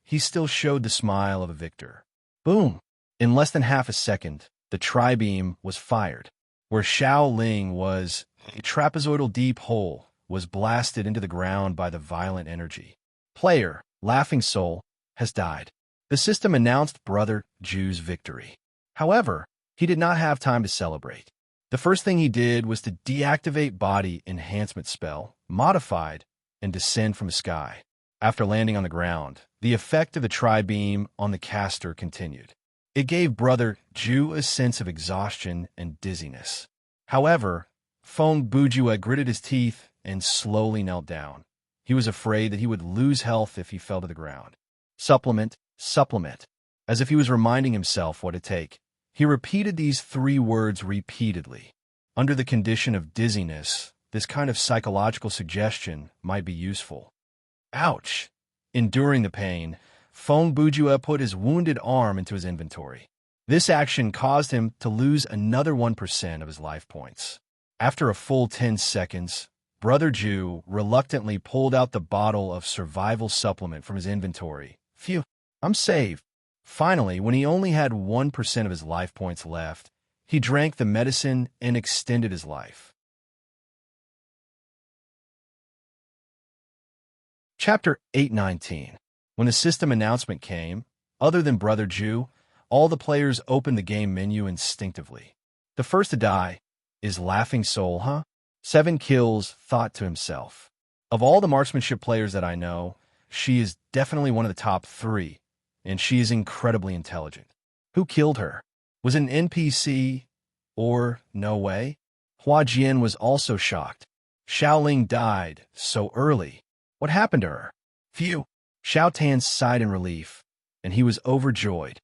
he still showed the smile of a victor. Boom! In less than half a second, the tri-beam was fired. Where Xiaoling was, a trapezoidal deep hole was blasted into the ground by the violent energy. Player, Laughing Soul, has died. The system announced Brother Ju's victory. However, he did not have time to celebrate. The first thing he did was to deactivate body enhancement spell, modified, and descend from the sky. After landing on the ground, the effect of the tri-beam on the caster continued. It gave Brother Ju a sense of exhaustion and dizziness. However, Feng Bujue gritted his teeth and slowly knelt down. He was afraid that he would lose health if he fell to the ground. Supplement, supplement. As if he was reminding himself what to take, he repeated these 3 words repeatedly. Under the condition of dizziness, this kind of psychological suggestion might be useful. Ouch! Enduring the pain, Feng Bujue put his wounded arm into his inventory. This action caused him to lose another 1% of his life points. After a full 10 seconds, Brother Jew reluctantly pulled out the bottle of survival supplement from his inventory. Phew, I'm saved. Finally, when he only had 1% of his life points left, he drank the medicine and extended his life. Chapter 819. When the system announcement came, other than Brother Jew, all the players opened the game menu instinctively. The first to die is Laughing Soul, huh? 7 kills, thought to himself. Of all the marksmanship players that I know, she is definitely one of the top 3, and she is incredibly intelligent. Who killed her? Was it an NPC? Or no way? Hua Jian was also shocked. Xiaoling died so early. What happened to her? Phew. Xiao Tan sighed in relief, and he was overjoyed.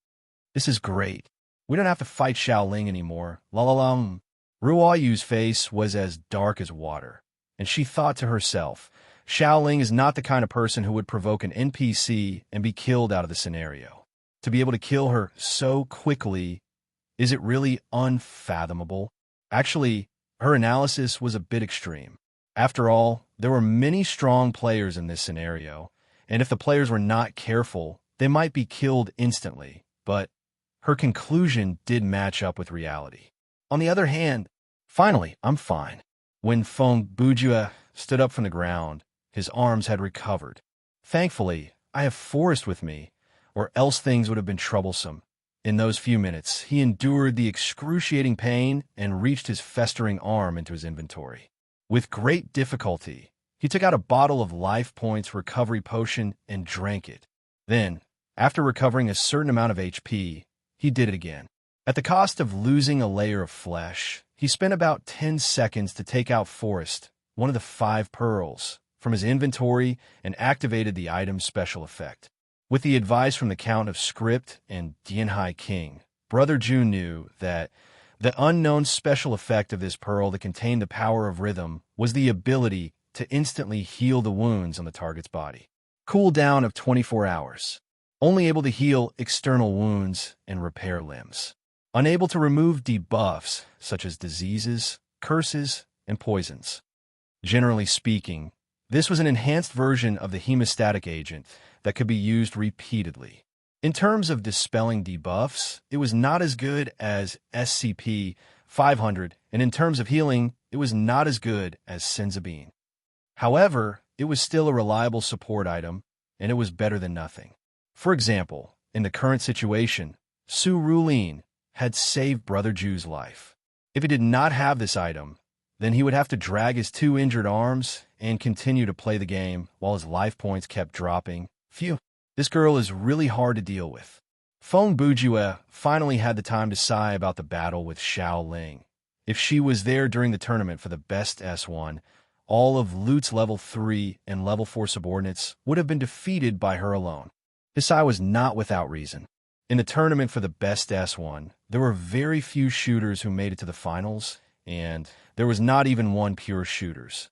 This is great. We don't have to fight Xiaoling anymore. La la la. Ruo Yu's face was as dark as water, and she thought to herself, Xiaoling is not the kind of person who would provoke an NPC and be killed out of the scenario. To be able to kill her so quickly, is it really unfathomable? Actually, her analysis was a bit extreme. After all, there were many strong players in this scenario, and if the players were not careful, they might be killed instantly, but her conclusion did match up with reality. On the other hand, finally, I'm fine. When Feng Bujue stood up from the ground, his arms had recovered. Thankfully, I have Forest with me, or else things would have been troublesome. In those few minutes, he endured the excruciating pain and reached his festering arm into his inventory. With great difficulty, he took out a bottle of life points recovery potion and drank it. Then, after recovering a certain amount of HP, he did it again. At the cost of losing a layer of flesh, he spent about 10 seconds to take out Forest, one of the 5 pearls, from his inventory and activated the item's special effect. With the advice from the Count of Script and Dianhai King, Brother Ju knew that the unknown special effect of this pearl that contained the power of rhythm was the ability to instantly heal the wounds on the target's body. Cooldown of 24 hours. Only able to heal external wounds and repair limbs. Unable to remove debuffs such as diseases, curses, and poisons. Generally speaking, this was an enhanced version of the hemostatic agent that could be used repeatedly. In terms of dispelling debuffs, it was not as good as SCP-500, and in terms of healing, it was not as good as Senzabine. However, it was still a reliable support item, and it was better than nothing. For example, in the current situation, Su Rulin had saved Brother Ju's life. If he did not have this item, then he would have to drag his 2 injured arms and continue to play the game while his life points kept dropping. Phew, this girl is really hard to deal with. Feng Bujue finally had the time to sigh about the battle with Xiaoling. If she was there during the tournament for the best S1, all of Lute's level 3 and level 4 subordinates would have been defeated by her alone. This sigh was not without reason. In the tournament for the best S1, there were very few shooters who made it to the finals, and there was not even one pure shooters.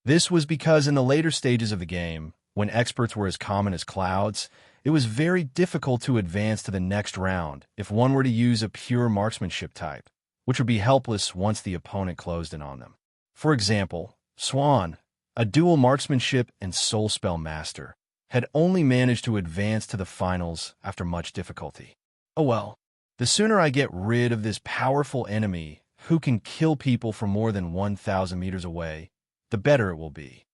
This was because in the later stages of the game, when experts were as common as clouds, it was very difficult to advance to the next round if one were to use a pure marksmanship type, which would be helpless once the opponent closed in on them. For example, Swan, a dual marksmanship and soul spell master, had only managed to advance to the finals after much difficulty. Oh well, the sooner I get rid of this powerful enemy who can kill people from more than 1,000 meters away, the better it will be.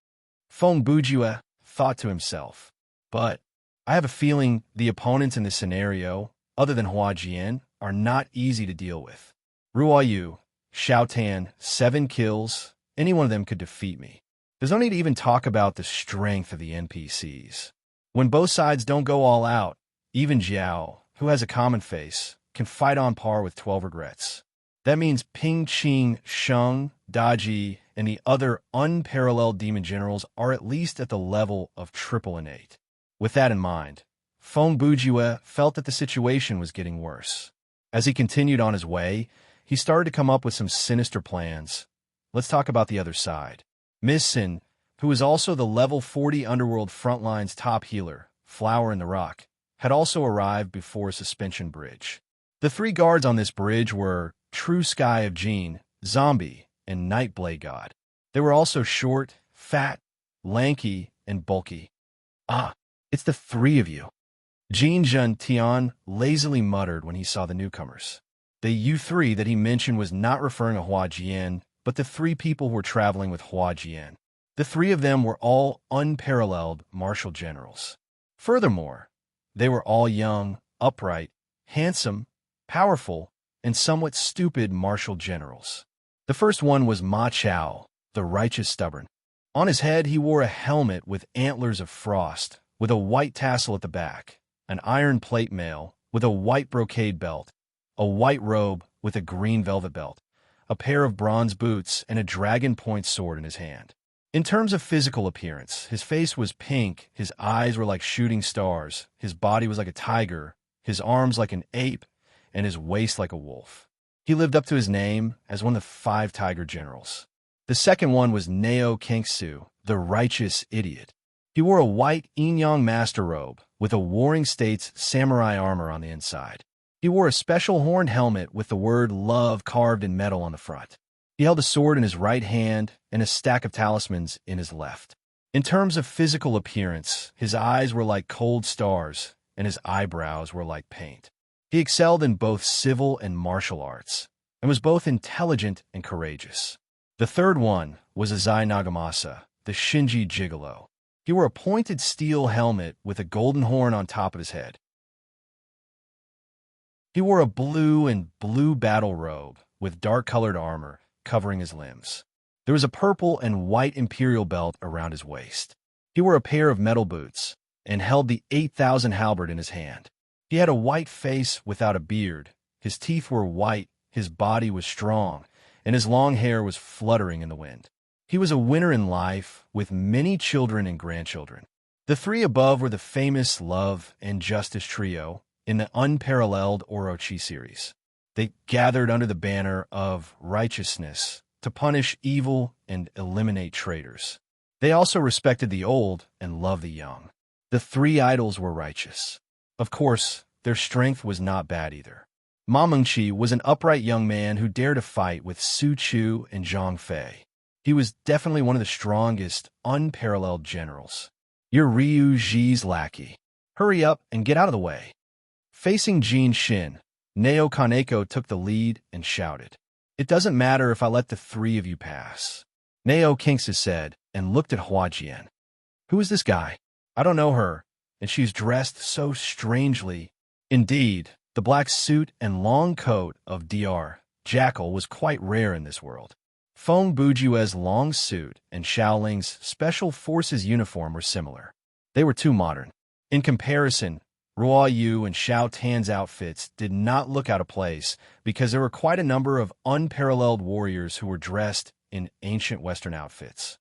Feng Bujue thought to himself. But I have a feeling the opponents in this scenario, other than Hua Jian, are not easy to deal with. Ruo Yu, Xiao Tan, 7 kills, any one of them could defeat me. There's no need to even talk about the strength of the NPCs. When both sides don't go all out, even Jiao, who has a common face, can fight on par with 12 regrets. That means Ping Qing, Sheng, Daji, and the other unparalleled demon generals are at least at the level of triple innate. With that in mind, Feng Bujue felt that the situation was getting worse. As he continued on his way, he started to come up with some sinister plans. Let's talk about the other side. Miss Sin, who is also the level 40 Underworld Frontline's top healer, Flower in the Rock, had also arrived before a suspension bridge. The three guards on this bridge were True Sky of Jean, Zombie, and Nightblade God. They were also short, fat, lanky, and bulky. Ah, it's the three of you, Jean Jun Tian lazily muttered when he saw the newcomers. The you-three that he mentioned was not referring to Hua Jian, but the three people who were traveling with Hua Jian. The three of them were all unparalleled martial generals. Furthermore, they were all young, upright, handsome, powerful, and somewhat stupid martial generals. The first one was Ma Chao, the righteous stubborn. On his head he wore a helmet with antlers of frost, with a white tassel at the back, an iron plate mail with a white brocade belt, a white robe with a green velvet belt, a pair of bronze boots, and a dragon-point sword in his hand. In terms of physical appearance, his face was pink, his eyes were like shooting stars, his body was like a tiger, his arms like an ape, and his waist like a wolf. He lived up to his name as one of the 5 tiger generals. The second one was Neo Kengsu, the righteous idiot. He wore a white yin-yang master robe with a Warring States samurai armor on the inside. He wore a special horned helmet with the word love carved in metal on the front. He held a sword in his right hand and a stack of talismans in his left. In terms of physical appearance, his eyes were like cold stars and his eyebrows were like paint. He excelled in both civil and martial arts and was both intelligent and courageous. The third one was Azai Nagamasa, the Shinji Gigolo. He wore a pointed steel helmet with a golden horn on top of his head. He wore a blue and blue battle robe with dark-colored armor covering his limbs. There was a purple and white imperial belt around his waist. He wore a pair of metal boots and held the 8,000 halberd in his hand. He had a white face without a beard. His teeth were white, his body was strong, and his long hair was fluttering in the wind. He was a winner in life with many children and grandchildren. The three above were the famous Love and Justice trio in the unparalleled Orochi series. They gathered under the banner of righteousness to punish evil and eliminate traitors. They also respected the old and loved the young. The three idols were righteous. Of course, their strength was not bad either. Ma Mengqi was an upright young man who dared to fight with Su Chu and Zhang Fei. He was definitely one of the strongest, unparalleled generals. You're Ryu Ji's lackey. Hurry up and get out of the way. Facing Jin Shin, Neo Kaneko took the lead and shouted, "It doesn't matter if I let the three of you pass." Neo Kingsa said and looked at Hua Jian. "Who is this guy? I don't know her, and she's dressed so strangely." Indeed, the black suit and long coat of Dr. Jackal was quite rare in this world. Feng Bujue's long suit and Shaoling's Special Forces uniform were similar. They were too modern. In comparison, Ruo Yu and Xiao Tan's outfits did not look out of place because there were quite a number of unparalleled warriors who were dressed in ancient Western outfits.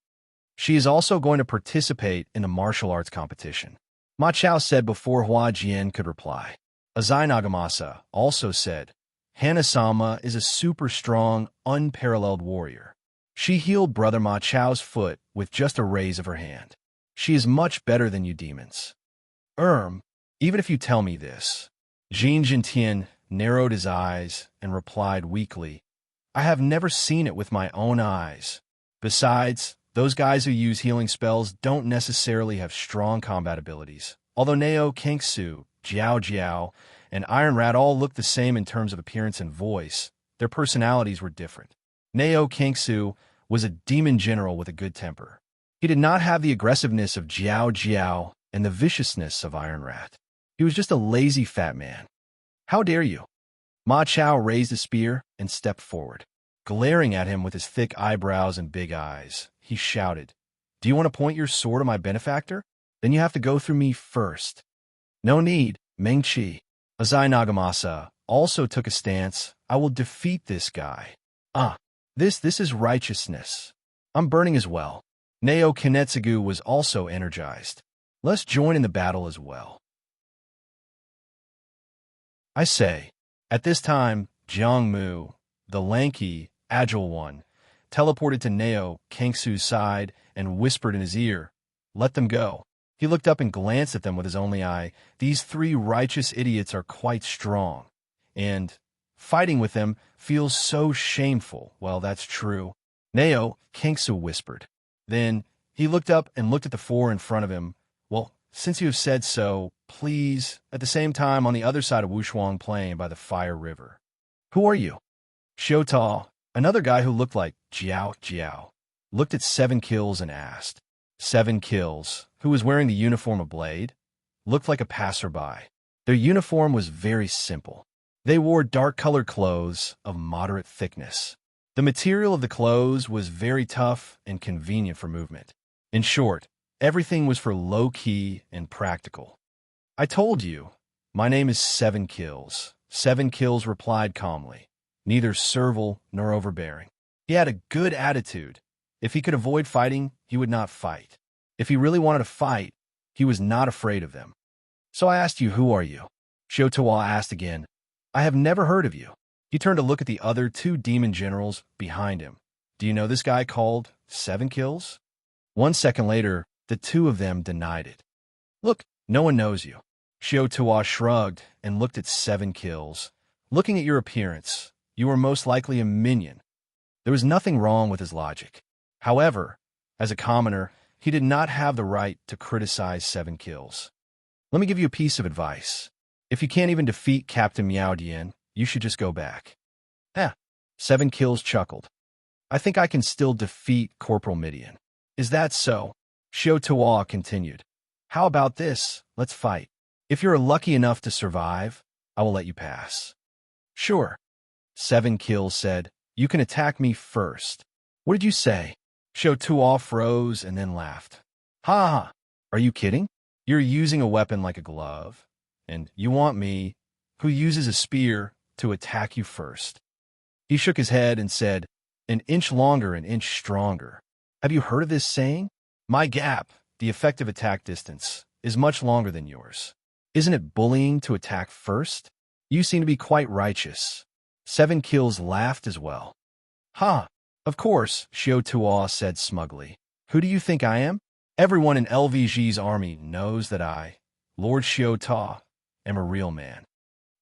She is also going to participate in a martial arts competition, Ma Chao said before Hua Jian could reply. Azai Nagamasa also said, "Hana-sama is a super strong, unparalleled warrior. She healed Brother Ma Chao's foot with just a raise of her hand. She is much better than you demons." Even if you tell me this. Jin Jintian narrowed his eyes and replied weakly, "I have never seen it with my own eyes. Besides, those guys who use healing spells don't necessarily have strong combat abilities. Although Neo Kengsu, Jiao Jiao, and Iron Rat all looked the same in terms of appearance and voice, their personalities were different. Neo Kengsu was a demon general with a good temper. He did not have the aggressiveness of Jiao Jiao and the viciousness of Iron Rat. He was just a lazy fat man. "How dare you?" Ma Chao raised a spear and stepped forward. Glaring at him with his thick eyebrows and big eyes, he shouted, "Do you want to point your sword at my benefactor? Then you have to go through me first." "No need, Mengqi." Azai Nagamasa also took a stance. "I will defeat this guy. This is righteousness. I'm burning as well." Neo Kinetsugu was also energized. "Let's join in the battle as well." I say. At this time, Jiang Mu, the lanky, agile one, teleported to Neo Kengsu's side and whispered in his ear, "Let them go." He looked up and glanced at them with his only eye. These three righteous idiots are quite strong, and fighting with them feels so shameful. Well, that's true. Neo, Kingsu whispered. Then he looked up and looked at the four in front of him. Well, since you have said so, please, at the same time on the other side of Wushuang Plain by the Fire River. Who are you? Xiao, another guy who looked like Jiao, looked at Seven Kills and asked. Seven Kills, who was wearing the uniform of Blade, looked like a passerby. Their uniform was very simple. They wore dark-colored clothes of moderate thickness. The material of the clothes was very tough and convenient for movement. In short, everything was for low-key and practical. I told you, my name is Seven Kills. Seven Kills replied calmly, neither servile nor overbearing. He had a good attitude. If he could avoid fighting, he would not fight. If he really wanted to fight, he was not afraid of them. So I asked you, who are you? Xiao asked again. I have never heard of you. He turned to look at the other two demon generals behind him. Do you know this guy called Seven Kills? 1 second later, the two of them denied it. Look, no one knows you. Xiao shrugged and looked at Seven Kills. Looking at your appearance, you were most likely a minion. There was nothing wrong with his logic. However, as a commoner, he did not have the right to criticize Seven Kills. Let me give you a piece of advice. If you can't even defeat Captain Miao Dian, you should just go back. Seven Kills chuckled. I think I can still defeat Corporal Midian. Is that so? Xiao continued. How about this? Let's fight. If you're lucky enough to survive, I will let you pass. Sure. Seven Kills said, you can attack me first. What did you say? Xiao froze and then laughed. Ha ha! Are you kidding? You're using a weapon like a glove, and you want me, who uses a spear, to attack you first. He shook his head and said, an inch longer, an inch stronger. Have you heard of this saying? My gap, the effective attack distance, is much longer than yours. Isn't it bullying to attack first? You seem to be quite righteous. Seven Kills laughed as well. Ha! Of course, Xiao said smugly. Who do you think I am? Everyone in LVG's army knows that I, Lord Xiao, am a real man.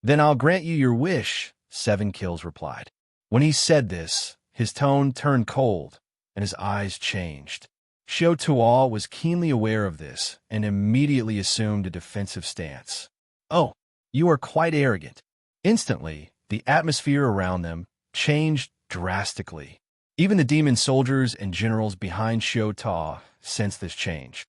Then I'll grant you your wish, Seven Kills replied. When he said this, his tone turned cold, and his eyes changed. Xiao was keenly aware of this and immediately assumed a defensive stance. Oh, you are quite arrogant. Instantly, the atmosphere around them changed drastically. Even the demon soldiers and generals behind Xiao sensed this change.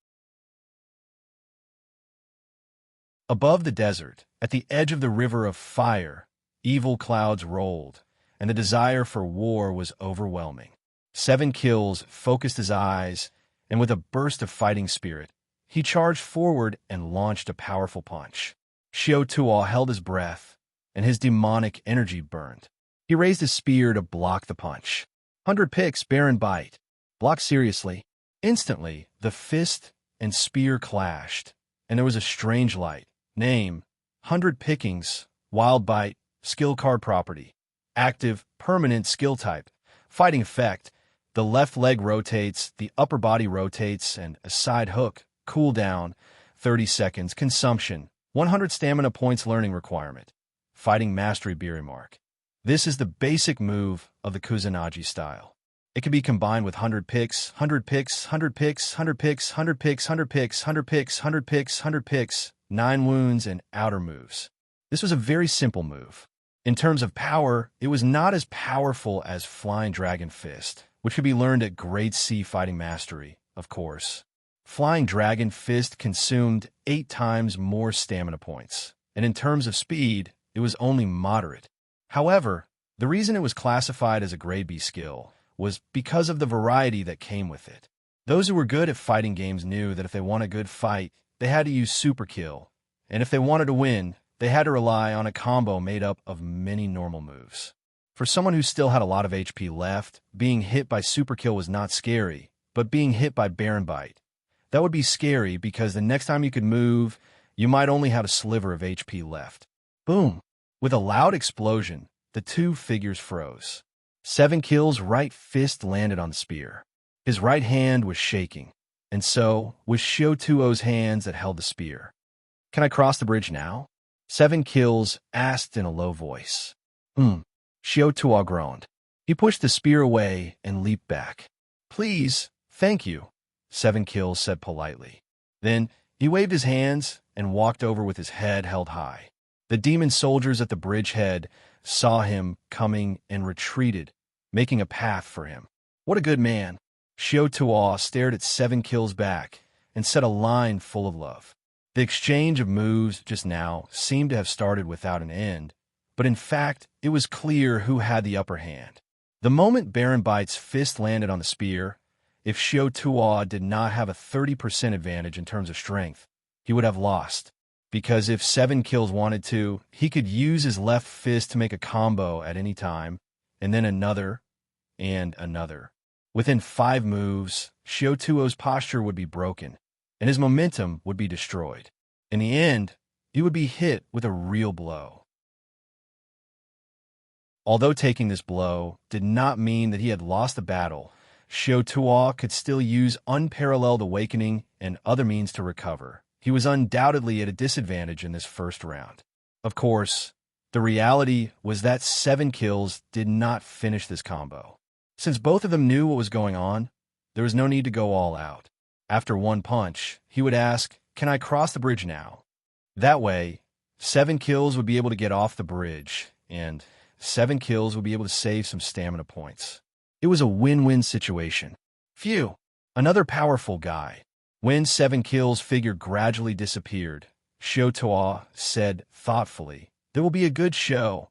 Above the desert, at the edge of the river of fire, evil clouds rolled, and the desire for war was overwhelming. Seven Kills focused his eyes, and with a burst of fighting spirit, he charged forward and launched a powerful punch. Xiao held his breath, and his demonic energy burned. He raised his spear to block the punch. 100 picks, bear and bite. Block seriously. Instantly, the fist and spear clashed, and there was a strange light. Name, 100 pickings, wild bite, skill card property. Active, permanent skill type. Fighting effect, the left leg rotates, the upper body rotates, and a side hook. Cooldown, 30 seconds. Consumption, 100 stamina points. Learning requirement. Fighting mastery Mark. This is the basic move of the Kusanagi style. It can be combined with 100 picks, 100 picks, 100 picks, 100 picks, 100 picks, 100 picks, 100 picks, 100 picks, 100 picks, 9 wounds, and outer moves. This was a very simple move. In terms of power, it was not as powerful as Flying Dragon Fist, which could be learned at Grade C Fighting Mastery, of course. Flying Dragon Fist consumed 8 times more stamina points, and in terms of speed, it was only moderate. However, the reason it was classified as a Grade B skill was because of the variety that came with it. Those who were good at fighting games knew that if they won a good fight, they had to use Super Kill, and if they wanted to win, they had to rely on a combo made up of many normal moves. For someone who still had a lot of HP left, being hit by Super Kill was not scary, but being hit by Baron Bite, that would be scary because the next time you could move, you might only have a sliver of HP left. Boom! With a loud explosion, the two figures froze. Seven Kills' right fist landed on the spear. His right hand was shaking, and so was Shotuo's hands that held the spear. Can I cross the bridge now? 7 kills asked in a low voice. Shotuo groaned. He pushed the spear away and leaped back. Please, thank you, 7 kills said politely. Then he waved his hands and walked over with his head held high. The demon soldiers at the bridgehead saw him coming and retreated, making a path for him. What a good man. Shotuo stared at 7 kills back and said a line full of love. The exchange of moves just now seemed to have started without an end, but in fact, it was clear who had the upper hand. The moment Baron Bite's fist landed on the spear, if Shotuo did not have a 30% advantage in terms of strength, he would have lost. Because if 7 kills wanted to, he could use his left fist to make a combo at any time, and then another, and another. Within 5 moves, Shotuo's posture would be broken, and his momentum would be destroyed. In the end, he would be hit with a real blow. Although taking this blow did not mean that he had lost the battle, Shotuo could still use unparalleled awakening and other means to recover. He was undoubtedly at a disadvantage in this first round. Of course, the reality was that 7 kills did not finish this combo. Since both of them knew what was going on, there was no need to go all out. After one punch, he would ask, "Can I cross the bridge now?" That way, 7 kills would be able to get off the bridge, and 7 kills would be able to save some stamina points. It was a win-win situation. Phew, another powerful guy. When 7 kills figure gradually disappeared, Shotuo said thoughtfully, "There will be a good show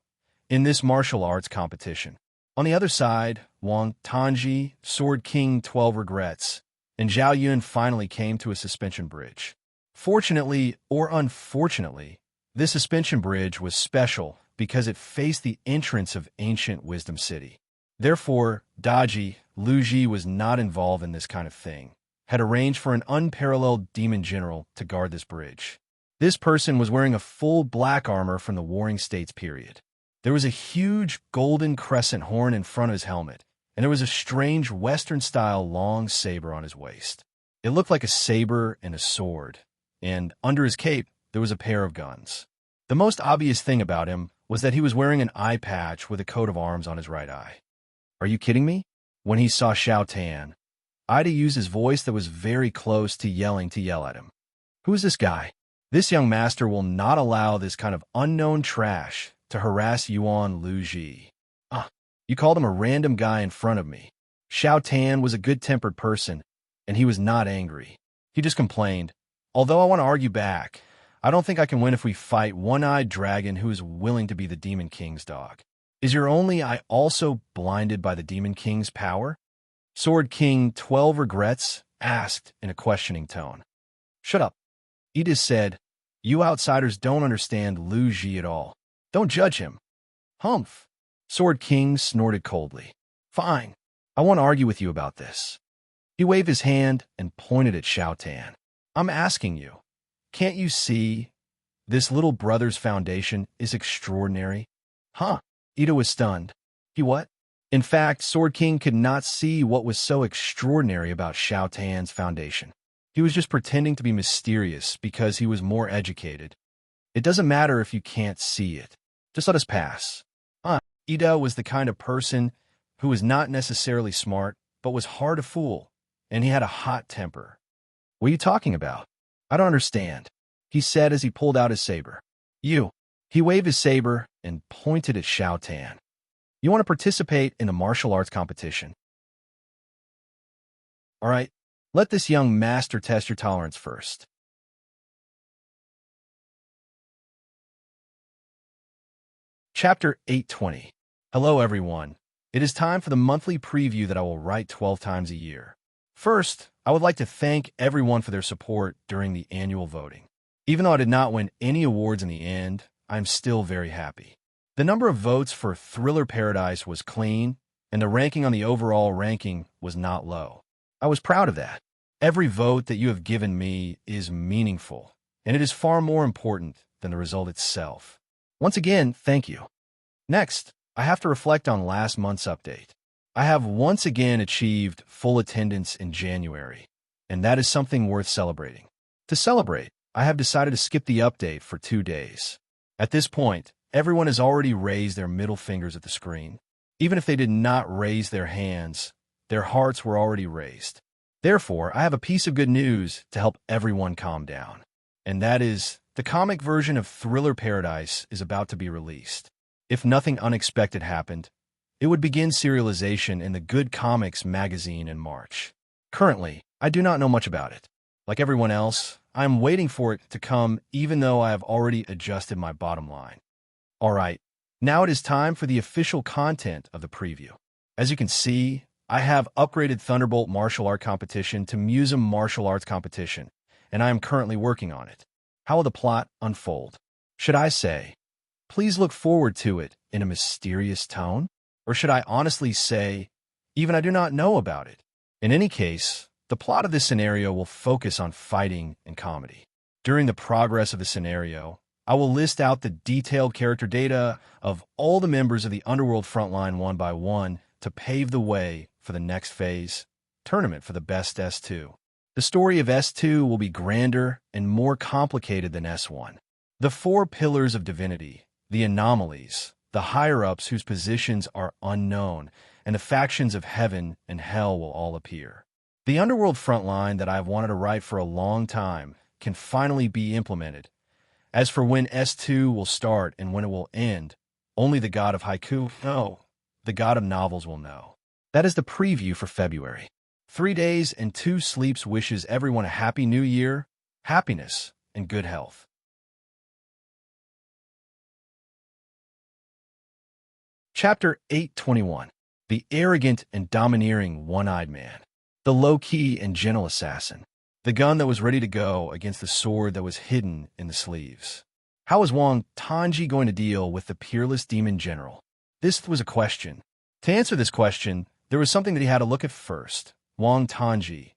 in this martial arts competition." On the other side, Wang Tanji, Sword King 12 regrets, and Zhao Yun finally came to a suspension bridge. Fortunately or unfortunately, this suspension bridge was special because it faced the entrance of ancient Wisdom City. Therefore, Daji, Luji was not involved in this kind of thing, had arranged for an unparalleled demon general to guard this bridge. This person was wearing a full black armor from the Warring States period. There was a huge golden crescent horn in front of his helmet, and there was a strange Western-style long saber on his waist. It looked like a saber and a sword, and under his cape, there was a pair of guns. The most obvious thing about him was that he was wearing an eye patch with a coat of arms on his right eye. Are you kidding me? When he saw Xiao Tan, Ida used his voice that was very close to yell at him. Who is this guy? This young master will not allow this kind of unknown trash to harass Yuan Luji. You called him a random guy in front of me. Xiao Tan was a good-tempered person, and he was not angry. He just complained, "Although I want to argue back, I don't think I can win if we fight one-eyed dragon who is willing to be the Demon King's dog. Is your only eye also blinded by the Demon King's power?" Sword King 12 regrets asked in a questioning tone. "Shut up," Edith said. "You outsiders don't understand Lu Ji at all. Don't judge him." "Humph." Sword King snorted coldly. "Fine. I won't argue with you about this." He waved his hand and pointed at Xiao Tan. "I'm asking you, can't you see? This little brother's foundation is extraordinary." "Huh?" Ida was stunned. "He what?" In fact, Sword King could not see what was so extraordinary about Xiao Tan's foundation. He was just pretending to be mysterious because he was more educated. It doesn't matter if you can't see it. Just let us pass. Ida was the kind of person who was not necessarily smart, but was hard to fool, and he had a hot temper. "What are you talking about? I don't understand," he said as he pulled out his saber. "You." He waved his saber and pointed at Xiao Tan. "You want to participate in the martial arts competition? All right, let this young master test your tolerance first." Chapter 820. Hello, everyone. It is time for the monthly preview that I will write 12 times a year. First, I would like to thank everyone for their support during the annual voting. Even though I did not win any awards in the end, I'm still very happy. The number of votes for Thriller Paradise was clean, and the ranking on the overall ranking was not low. I was proud of that. Every vote that you have given me is meaningful, and it is far more important than the result itself. Once again, thank you. Next, I have to reflect on last month's update. I have once again achieved full attendance in January. and that is something worth celebrating. To celebrate, I have decided to skip the update for 2 days. At this point, everyone has already raised their middle fingers at the screen. Even if they did not raise their hands, their hearts were already raised. Therefore, I have a piece of good news to help everyone calm down. And that is, the comic version of Thriller Paradise is about to be released. If nothing unexpected happened, it would begin serialization in the Good Comics magazine in March. Currently, I do not know much about it. Like everyone else, I am waiting for it to come even though I have already adjusted my bottom line. Alright, now it is time for the official content of the preview. As you can see, I have upgraded Thunderbolt Martial Art Competition to Museum Martial Arts Competition, and I am currently working on it. How will the plot unfold? Should I say, please look forward to it in a mysterious tone? Or should I honestly say, even I do not know about it? In any case, the plot of this scenario will focus on fighting and comedy. During the progress of the scenario, I will list out the detailed character data of all the members of the Underworld Frontline one by one to pave the way for the next phase, tournament for the best S2. The story of S2 will be grander and more complicated than S1. The 4 pillars of divinity, the anomalies, the higher-ups whose positions are unknown, and the factions of heaven and hell will all appear. The Underworld Frontline that I have wanted to write for a long time can finally be implemented. As for when S2 will start and when it will end, only the god of haiku, the god of novels will know. That is the preview for February. 3 days and 2 sleeps wishes everyone a happy new year, happiness, and good health. Chapter 821. The arrogant and domineering one-eyed man. The low-key and gentle assassin. The gun that was ready to go against the sword that was hidden in the sleeves. How was Wang Tanji going to deal with the peerless demon general? This was a question. To answer this question, there was something that he had to look at first. Wang Tanji.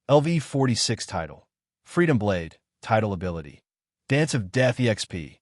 LV46 title. Freedom Blade. Title ability. Dance of Death EXP.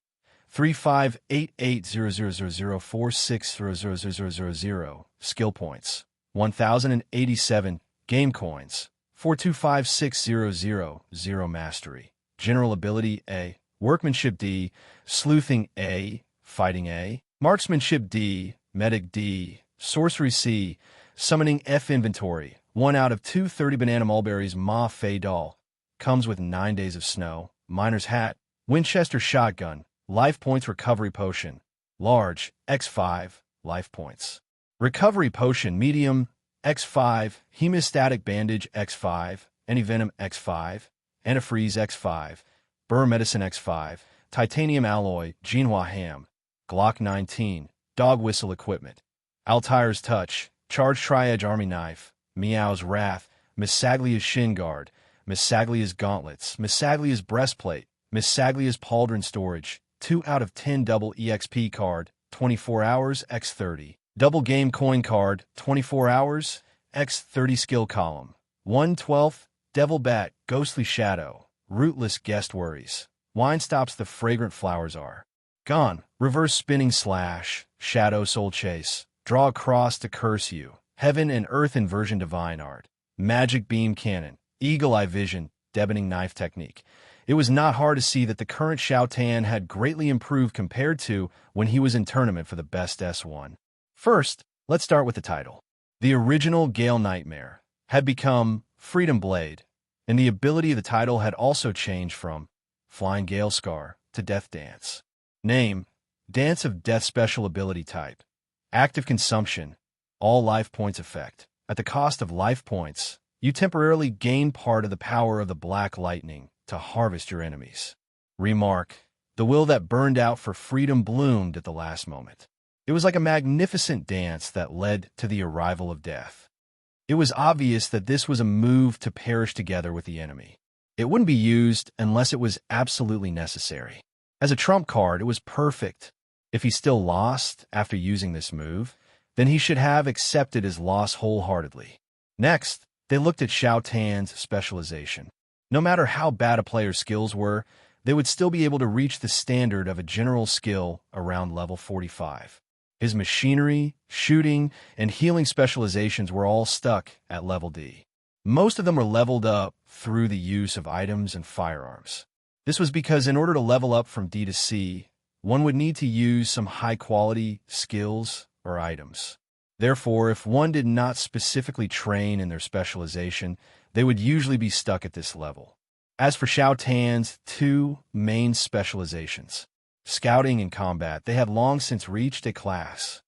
3588000046000000. Skill points. 1087. Game coins. 425600. Mastery. General ability A. Workmanship D. Sleuthing A. Fighting A. Marksmanship D. Medic D. Sorcery C. Summoning F. Inventory. 1 out of 230 Banana Mulberries Ma Fei Doll. Comes with 9 days of snow. Miner's Hat. Winchester Shotgun. Life Points Recovery Potion. Large. X5. Life Points. Recovery Potion Medium. X5, Hemostatic Bandage X5, Antivenom X5, Antifreeze X5, Burr Medicine X5, Titanium Alloy, Jinhua Ham, Glock 19, Dog Whistle Equipment, Altair's Touch, Charge Tri-Edge Army Knife, Meow's Wrath, Miss Saglia's Shin Guard, Miss Saglia's Gauntlets, Miss Saglia's Breastplate, Miss Saglia's Pauldron Storage, 2 out of 10 double EXP card, 24 hours X30. Double Game Coin Card, 24 hours, X30 Skill Column. 1/12, Devil Bat, Ghostly Shadow, Rootless Guest Worries. Wine Stops the Fragrant Flowers Are. Gone, Reverse Spinning Slash, Shadow Soul Chase, Draw a Cross to Curse You, Heaven and Earth Inversion Divine Art. Magic Beam Cannon, Eagle Eye Vision, Deboning Knife Technique. It was not hard to see that the current Xiao Tan had greatly improved compared to when he was in tournament for the best S1. First, let's start with the title. The original Gale Nightmare had become Freedom Blade, and the ability of the title had also changed from Flying Gale Scar to Death Dance. Name, Dance of Death Special Ability Type. Active Consumption, All Life Points Effect. At the cost of life points, you temporarily gain part of the power of the Black Lightning to harvest your enemies. Remark, the will that burned out for freedom bloomed at the last moment. It was like a magnificent dance that led to the arrival of death. It was obvious that this was a move to perish together with the enemy. It wouldn't be used unless it was absolutely necessary. As a trump card, it was perfect. If he still lost after using this move, then he should have accepted his loss wholeheartedly. Next, they looked at Xiao Tan's specialization. No matter how bad a player's skills were, they would still be able to reach the standard of a general skill around level 45. His machinery, shooting, and healing specializations were all stuck at level D. Most of them were leveled up through the use of items and firearms. This was because in order to level up from D to C, one would need to use some high-quality skills or items. Therefore, if one did not specifically train in their specialization, they would usually be stuck at this level. As for Xiao Tan's two main specializations, scouting and combat, they have long since reached a class.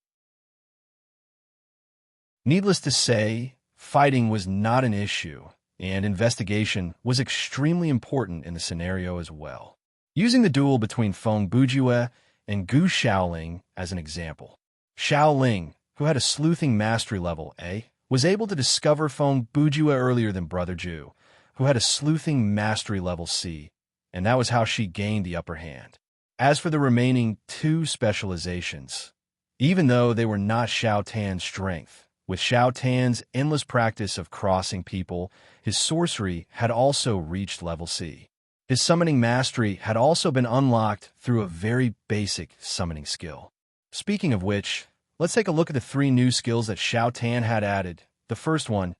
Needless to say, fighting was not an issue, and investigation was extremely important in the scenario as well. Using the duel between Feng Bujue and Gu Shaoling as an example, Shaoling, who had a sleuthing mastery level A, was able to discover Feng Bujue earlier than Brother Ju, who had a sleuthing mastery level C, and that was how she gained the upper hand. As for the remaining two specializations, even though they were not Xiao Tan's strength, with Xiao Tan's endless practice of crossing people, his sorcery had also reached level C. His summoning mastery had also been unlocked through a very basic summoning skill. Speaking of which, let's take a look at the three new skills that Xiao Tan had added. The first one,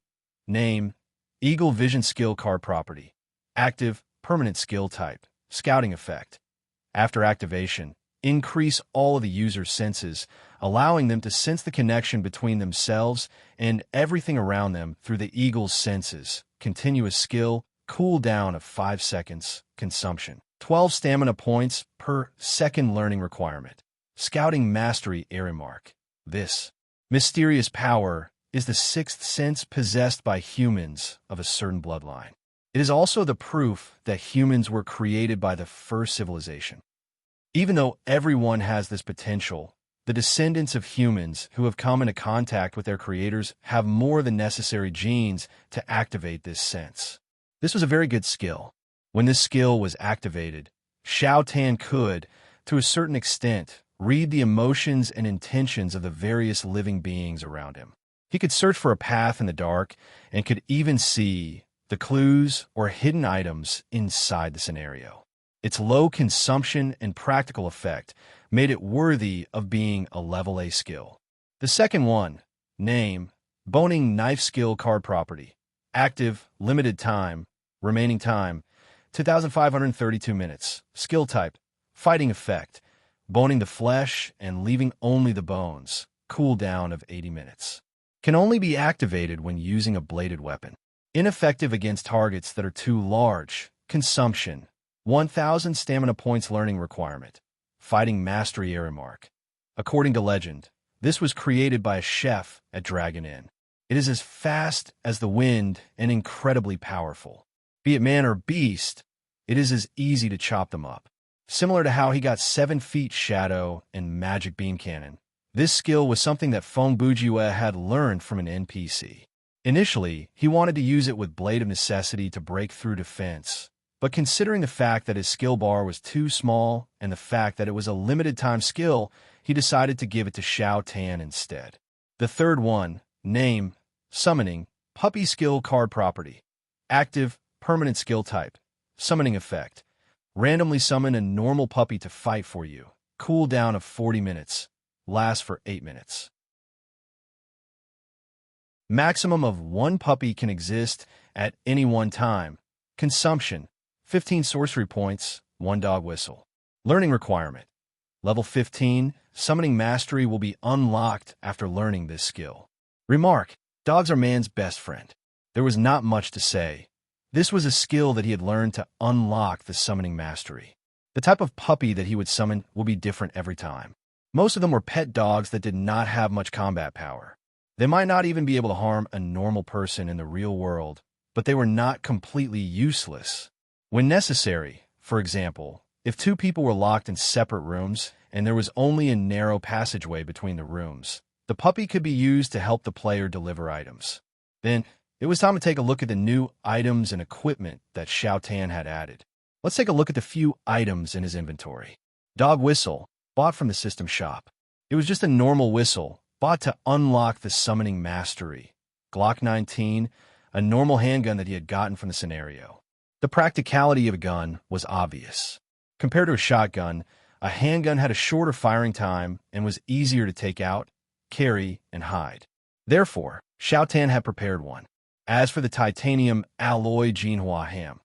name, Eagle Vision skill card property, active, permanent skill type, scouting effect. After activation, increase all of the user's senses, allowing them to sense the connection between themselves and everything around them through the eagle's senses. Continuous skill, cooldown of 5 seconds, consumption. 12 stamina points per second learning requirement. Scouting mastery Embark. This mysterious power is the sixth sense possessed by humans of a certain bloodline. It is also the proof that humans were created by the first civilization. Even though everyone has this potential, the descendants of humans who have come into contact with their creators have more than necessary genes to activate this sense. This was a very good skill. When this skill was activated, Xiao Tan could, to a certain extent, read the emotions and intentions of the various living beings around him. He could search for a path in the dark and could even see the clues or hidden items inside the scenario. Its low consumption and practical effect made it worthy of being a level A skill. The second one, name, Boning Knife skill card property, active, limited time, remaining time, 2,532 minutes, skill type, fighting effect, boning the flesh and leaving only the bones, cooldown of 80 minutes. Can only be activated when using a bladed weapon. Ineffective against targets that are too large, consumption, 1,000 stamina points learning requirement. Fighting mastery Embark. According to legend, this was created by a chef at Dragon Inn. It is as fast as the wind and incredibly powerful. Be it man or beast, it is as easy to chop them up. Similar to how he got 7 feet shadow and magic beam cannon, this skill was something that Feng Bujue had learned from an NPC. Initially, he wanted to use it with Blade of Necessity to break through defense, but considering the fact that his skill bar was too small and the fact that it was a limited-time skill, he decided to give it to Xiao Tan instead. The third one, name, summoning, puppy skill card property, active, permanent skill type, summoning effect. Randomly summon a normal puppy to fight for you. Cooldown of 40 minutes. Lasts for 8 minutes. Maximum of 1 puppy can exist at any one time. Consumption, 15 sorcery points, 1 dog whistle. Learning requirement. Level 15, summoning mastery will be unlocked after learning this skill. Remark, dogs are man's best friend. There was not much to say. This was a skill that he had learned to unlock the summoning mastery. The type of puppy that he would summon will be different every time. Most of them were pet dogs that did not have much combat power. They might not even be able to harm a normal person in the real world, but they were not completely useless. When necessary, for example, if 2 people were locked in separate rooms and there was only a narrow passageway between the rooms, the puppy could be used to help the player deliver items. Then, it was time to take a look at the new items and equipment that Xiao Tan had added. Let's take a look at the few items in his inventory. Dog whistle, bought from the system shop. It was just a normal whistle, bought to unlock the summoning mastery. Glock 19, a normal handgun that he had gotten from the scenario. The practicality of a gun was obvious. Compared to a shotgun, a handgun had a shorter firing time and was easier to take out, carry, and hide. Therefore, Xiao Tan had prepared one. As for the titanium alloy Jinhua ham,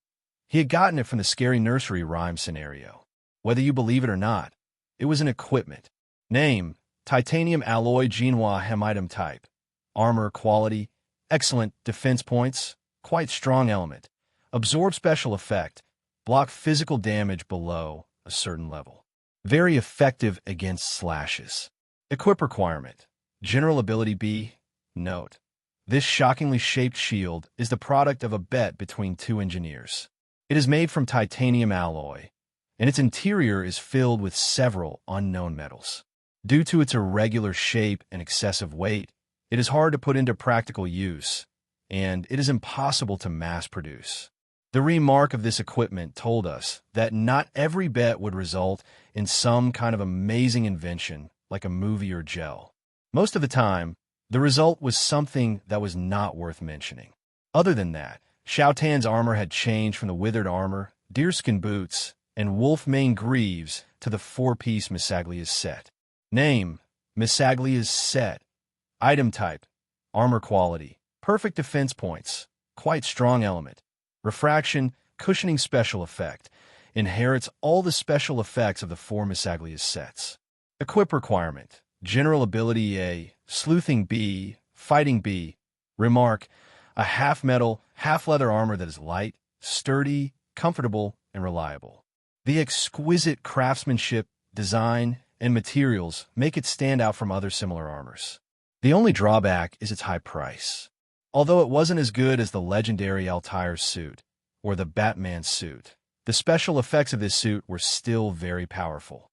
he had gotten it from the scary nursery rhyme scenario. Whether you believe it or not, it was an equipment. Name, titanium alloy Jinhua ham item type. Armor quality, excellent defense points, quite strong element. Absorb special effect, block physical damage below a certain level. Very effective against slashes. Equip requirement, general ability B. Note, this shockingly shaped shield is the product of a bet between two engineers. It is made from titanium alloy, and its interior is filled with several unknown metals. Due to its irregular shape and excessive weight, it is hard to put into practical use, and it is impossible to mass produce. The remark of this equipment told us that not every bet would result in some kind of amazing invention like a movie or gel. Most of the time, the result was something that was not worth mentioning. Other than that, Shao Tan's armor had changed from the withered armor, deerskin boots, and wolf mane greaves to the four-piece Misaglia's set. Name, Misaglia's set. Item type, armor quality, perfect defense points, quite strong element. Refraction, cushioning special effect, inherits all the special effects of the four Misaglia's sets. Equip requirement, general ability A, sleuthing B, fighting B. Remark, a half-metal, half-leather armor that is light, sturdy, comfortable, and reliable. The exquisite craftsmanship, design, and materials make it stand out from other similar armors. The only drawback is its high price. Although it wasn't as good as the legendary Altair suit or the Batman suit, the special effects of this suit were still very powerful.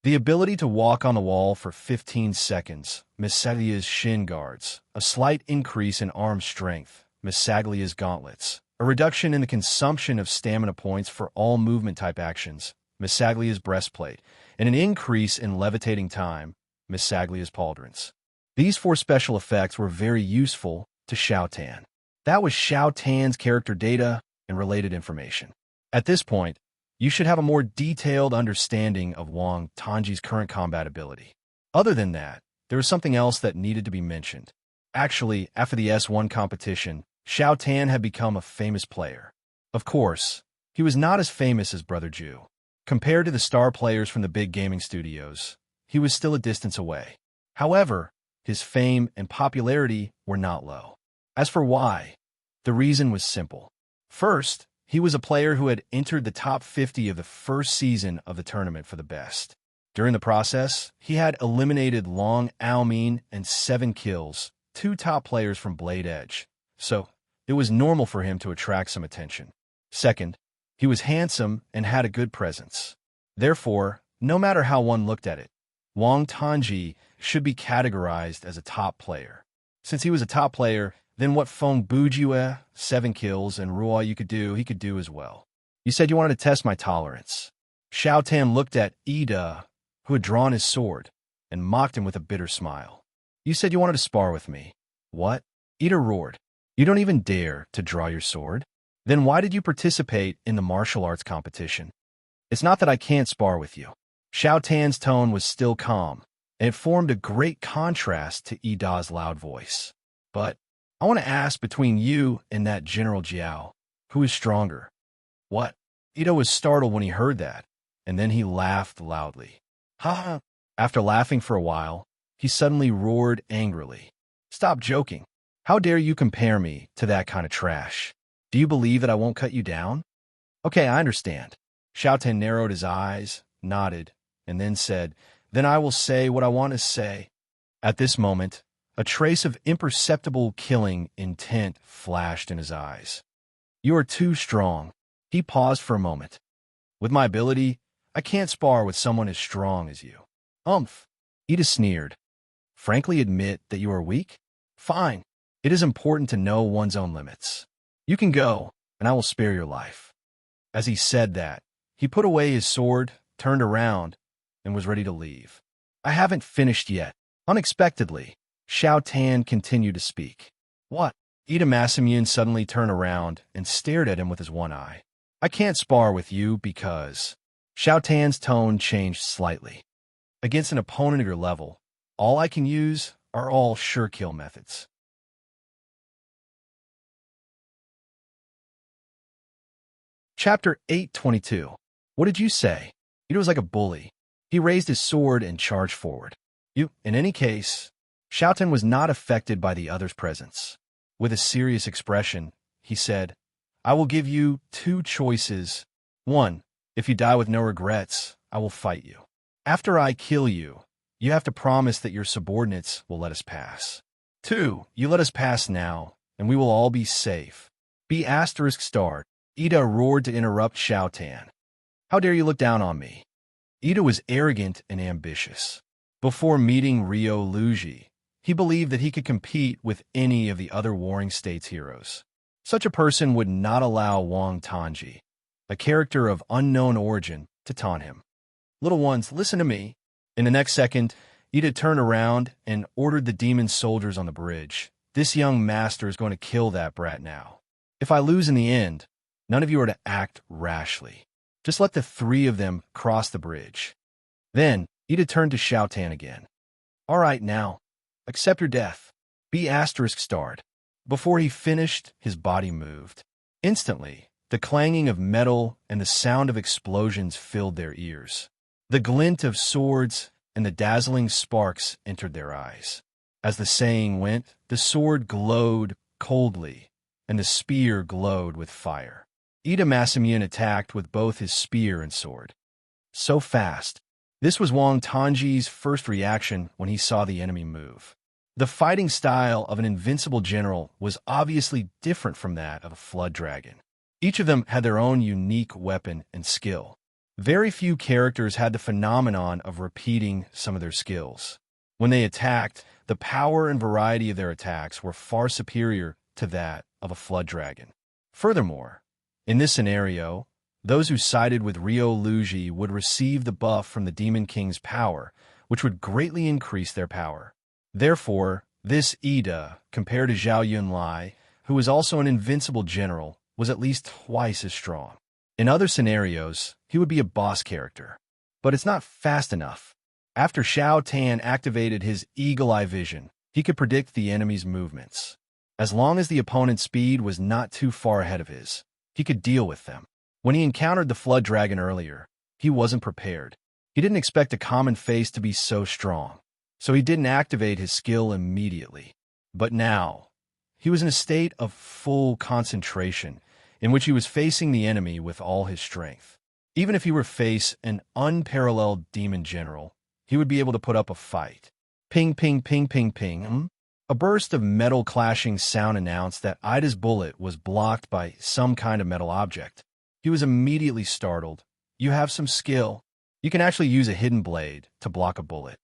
The ability to walk on the wall for 15 seconds, Misaglia's shin guards, a slight increase in arm strength, Misaglia's gauntlets, a reduction in the consumption of stamina points for all movement-type actions, Misaglia's breastplate, and an increase in levitating time, Misaglia's pauldrons. These four special effects were very useful to Shao Tan. That was Shao Tan's character data and related information. At this point, you should have a more detailed understanding of Wang Tanji's current combat ability. Other than that, there was something else that needed to be mentioned. Actually, after the S1 competition, Shao Tan had become a famous player. Of course, he was not as famous as Brother Ju. Compared to the star players from the big gaming studios, he was still a distance away. However, his fame and popularity were not low. As for why, the reason was simple. First, he was a player who had entered the top 50 of the first season of the tournament for the best. During the process, he had eliminated Long Aomin and 7 kills, 2 top players from Blade Edge, so it was normal for him to attract some attention. Second, he was handsome and had a good presence. Therefore, no matter how one looked at it, Wang Tanji should be categorized as a top player. Since he was a top player, then what Feng Bujue, 7 kills, and Ruo you could do, he could do as well. You said you wanted to test my tolerance. Shao Tan looked at Ida, who had drawn his sword, and mocked him with a bitter smile. You said you wanted to spar with me. What? Ida roared. You don't even dare to draw your sword? Then why did you participate in the martial arts competition? It's not that I can't spar with you. Shao Tan's tone was still calm, and it formed a great contrast to Ida's loud voice. But I want to ask, between you and that General Jiao, who is stronger? What? Ida was startled when he heard that, and then he laughed loudly. Ha ha! After laughing for a while, he suddenly roared angrily. Stop joking. How dare you compare me to that kind of trash? Do you believe that I won't cut you down? Okay, I understand. Shao Tan narrowed his eyes, nodded, and then said, Then I will say what I want to say. At this moment, a trace of imperceptible killing intent flashed in his eyes. You are too strong. He paused for a moment. With my ability, I can't spar with someone as strong as you. Umph. Ida sneered. Frankly admit that you are weak? Fine. It is important to know one's own limits. You can go, and I will spare your life. As he said that, he put away his sword, turned around, and was ready to leave. I haven't finished yet. Unexpectedly, Shao Tan continued to speak. What? Ida Masamune suddenly turned around and stared at him with his one eye. I can't spar with you because... Shao Tan's tone changed slightly. Against an opponent of your level, all I can use are all sure kill methods. Chapter 822. What did you say? Ida was like a bully. He raised his sword and charged forward. In any case, Xiaotan was not affected by the other's presence. With a serious expression, he said, I will give you two choices. 1. If you die with no regrets, I will fight you. After I kill you, you have to promise that your subordinates will let us pass. 2. You let us pass now, and we will all be safe. Be ****. Ida roared to interrupt Xiaotan. How dare you look down on me? Ida was arrogant and ambitious. Before meeting Ryo Luji, he believed that he could compete with any of the other Warring States heroes. Such a person would not allow Wang Tanji, a character of unknown origin, to taunt him. Little ones, listen to me. In the next second, Ida turned around and ordered the demon soldiers on the bridge. This young master is going to kill that brat now. If I lose in the end, none of you are to act rashly. Just let the three of them cross the bridge. Then, Ida turned to Xiaotan again. All right now, accept your death. Be ****. Before he finished, his body moved. Instantly, the clanging of metal and the sound of explosions filled their ears. The glint of swords and the dazzling sparks entered their eyes. As the saying went, the sword glowed coldly, and the spear glowed with fire. Ida Masamune attacked with both his spear and sword. So fast. This was Wang Tanji's first reaction when he saw the enemy move. The fighting style of an invincible general was obviously different from that of a flood dragon. Each of them had their own unique weapon and skill. Very few characters had the phenomenon of repeating some of their skills. When they attacked, the power and variety of their attacks were far superior to that of a flood dragon. Furthermore, in this scenario, those who sided with Ryo Luji would receive the buff from the Demon King's power, which would greatly increase their power. Therefore, this Ida, compared to Zhao Yunlai, who was also an invincible general, was at least twice as strong. In other scenarios, he would be a boss character. But it's not fast enough. After Xiaotan activated his eagle-eye vision, he could predict the enemy's movements. As long as the opponent's speed was not too far ahead of his, he could deal with them. When he encountered the flood dragon earlier, he wasn't prepared. He didn't expect a common face to be so strong, so he didn't activate his skill immediately. But now, he was in a state of full concentration, in which he was facing the enemy with all his strength. Even if he were to face an unparalleled demon general, he would be able to put up a fight. Ping, ping, ping, ping, ping. A burst of metal clashing sound announced that Ida's bullet was blocked by some kind of metal object. He was immediately startled. You have some skill. You can actually use a hidden blade to block a bullet.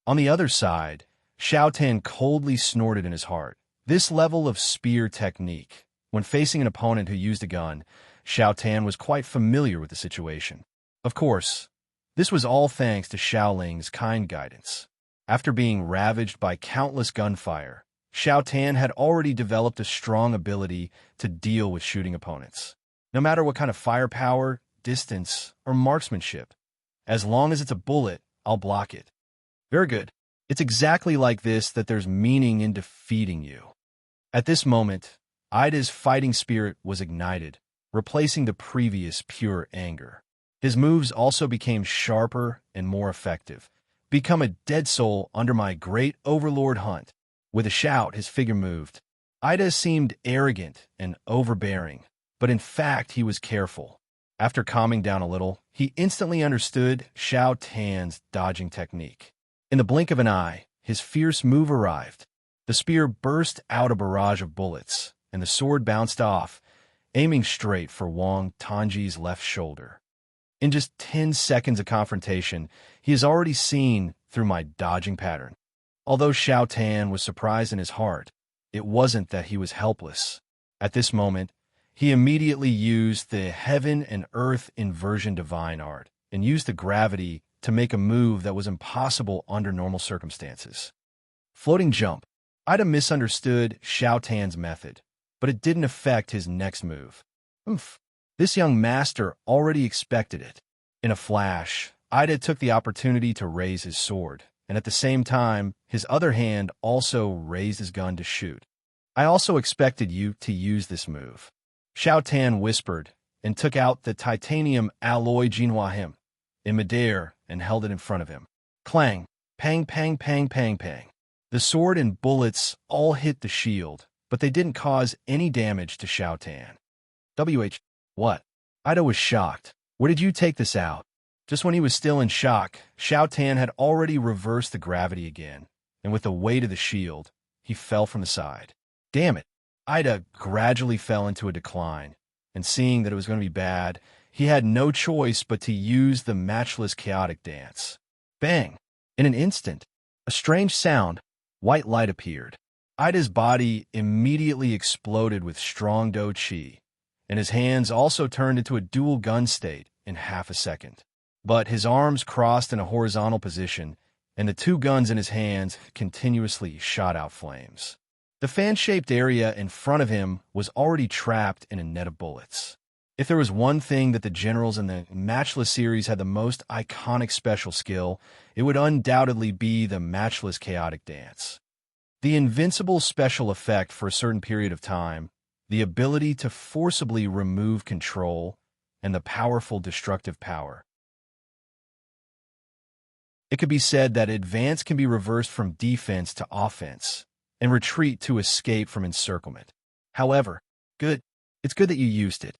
On the other side, Xiaotan coldly snorted in his heart. This level of spear technique, when facing an opponent who used a gun, Xiaotan was quite familiar with the situation. Of course, this was all thanks to Xiaoling's kind guidance. After being ravaged by countless gunfire, Xiaotan had already developed a strong ability to deal with shooting opponents. No matter what kind of firepower, distance, or marksmanship, as long as it's a bullet, I'll block it. Very good. It's exactly like this that there's meaning in defeating you. At this moment, Ida's fighting spirit was ignited, replacing the previous pure anger. His moves also became sharper and more effective. Become a dead soul under my great overlord hunt. With a shout, his figure moved. Ida seemed arrogant and overbearing, but in fact he was careful. After calming down a little, he instantly understood Xiaotan's dodging technique. In the blink of an eye, his fierce move arrived. The spear burst out a barrage of bullets, and the sword bounced off, aiming straight for Wang Tanji's left shoulder. In just 10 seconds of confrontation, he has already seen through my dodging pattern. Although Xiaotan was surprised in his heart, it wasn't that he was helpless. At this moment, he immediately used the heaven and earth inversion divine art and used the gravity to make a move that was impossible under normal circumstances. Floating jump. Ida misunderstood Xiaotan's method, but it didn't affect his next move. This young master already expected it. In a flash, Ida took the opportunity to raise his sword, and at the same time, his other hand also raised his gun to shoot. I also expected you to use this move. Xiao Tan whispered and took out the titanium alloy Jinhua him in midair and held it in front of him. Clang, pang, pang, pang, pang, pang. The sword and bullets all hit the shield, but they didn't cause any damage to Xiao Tan. What? Ida was shocked. Where did you take this out? Just when he was still in shock, Xiao Tan had already reversed the gravity again, and with the weight of the shield, he fell from the side. Damn it. Ida gradually fell into a decline, and seeing that it was going to be bad, he had no choice but to use the matchless chaotic dance. Bang! In an instant, a strange sound, white light appeared. Ida's body immediately exploded with strong do chi, and his hands also turned into a dual gun state in half a second. But his arms crossed in a horizontal position, and the two guns in his hands continuously shot out flames. The fan-shaped area in front of him was already trapped in a net of bullets. If there was one thing that the generals in the Matchless series had the most iconic special skill, it would undoubtedly be the Matchless Chaotic Dance. The invincible special effect for a certain period of time, the ability to forcibly remove control, and the powerful destructive power. It could be said that advance can be reversed from defense to offense, and retreat to escape from encirclement. However, it's good that you used it.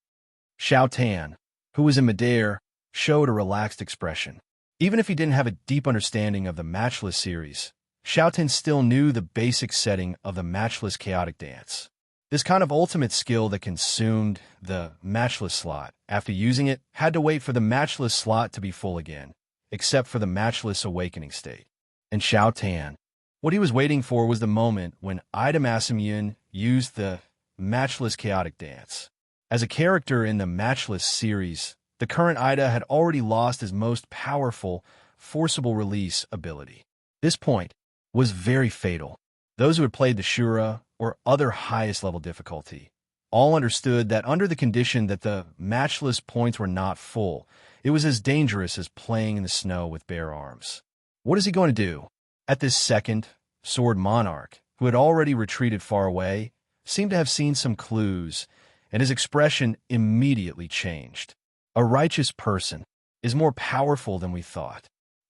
Xiao Tan, who was in midair, showed a relaxed expression. Even if he didn't have a deep understanding of the Matchless series, Xiao Tan still knew the basic setting of the Matchless Chaotic Dance. This kind of ultimate skill that consumed the Matchless slot, after using it, had to wait for the Matchless slot to be full again, except for the Matchless Awakening state. And Xiao Tan, what he was waiting for was the moment when Ida Masamune used the Matchless Chaotic Dance. As a character in the Matchless series, the current Ida had already lost his most powerful, forcible release ability. This point was very fatal. Those who had played the Shura or other highest level difficulty all understood that under the condition that the Matchless points were not full, it was as dangerous as playing in the snow with bare arms. What is he going to do? At this second, Sword Monarch, who had already retreated far away, seemed to have seen some clues, and his expression immediately changed. A righteous person is more powerful than we thought.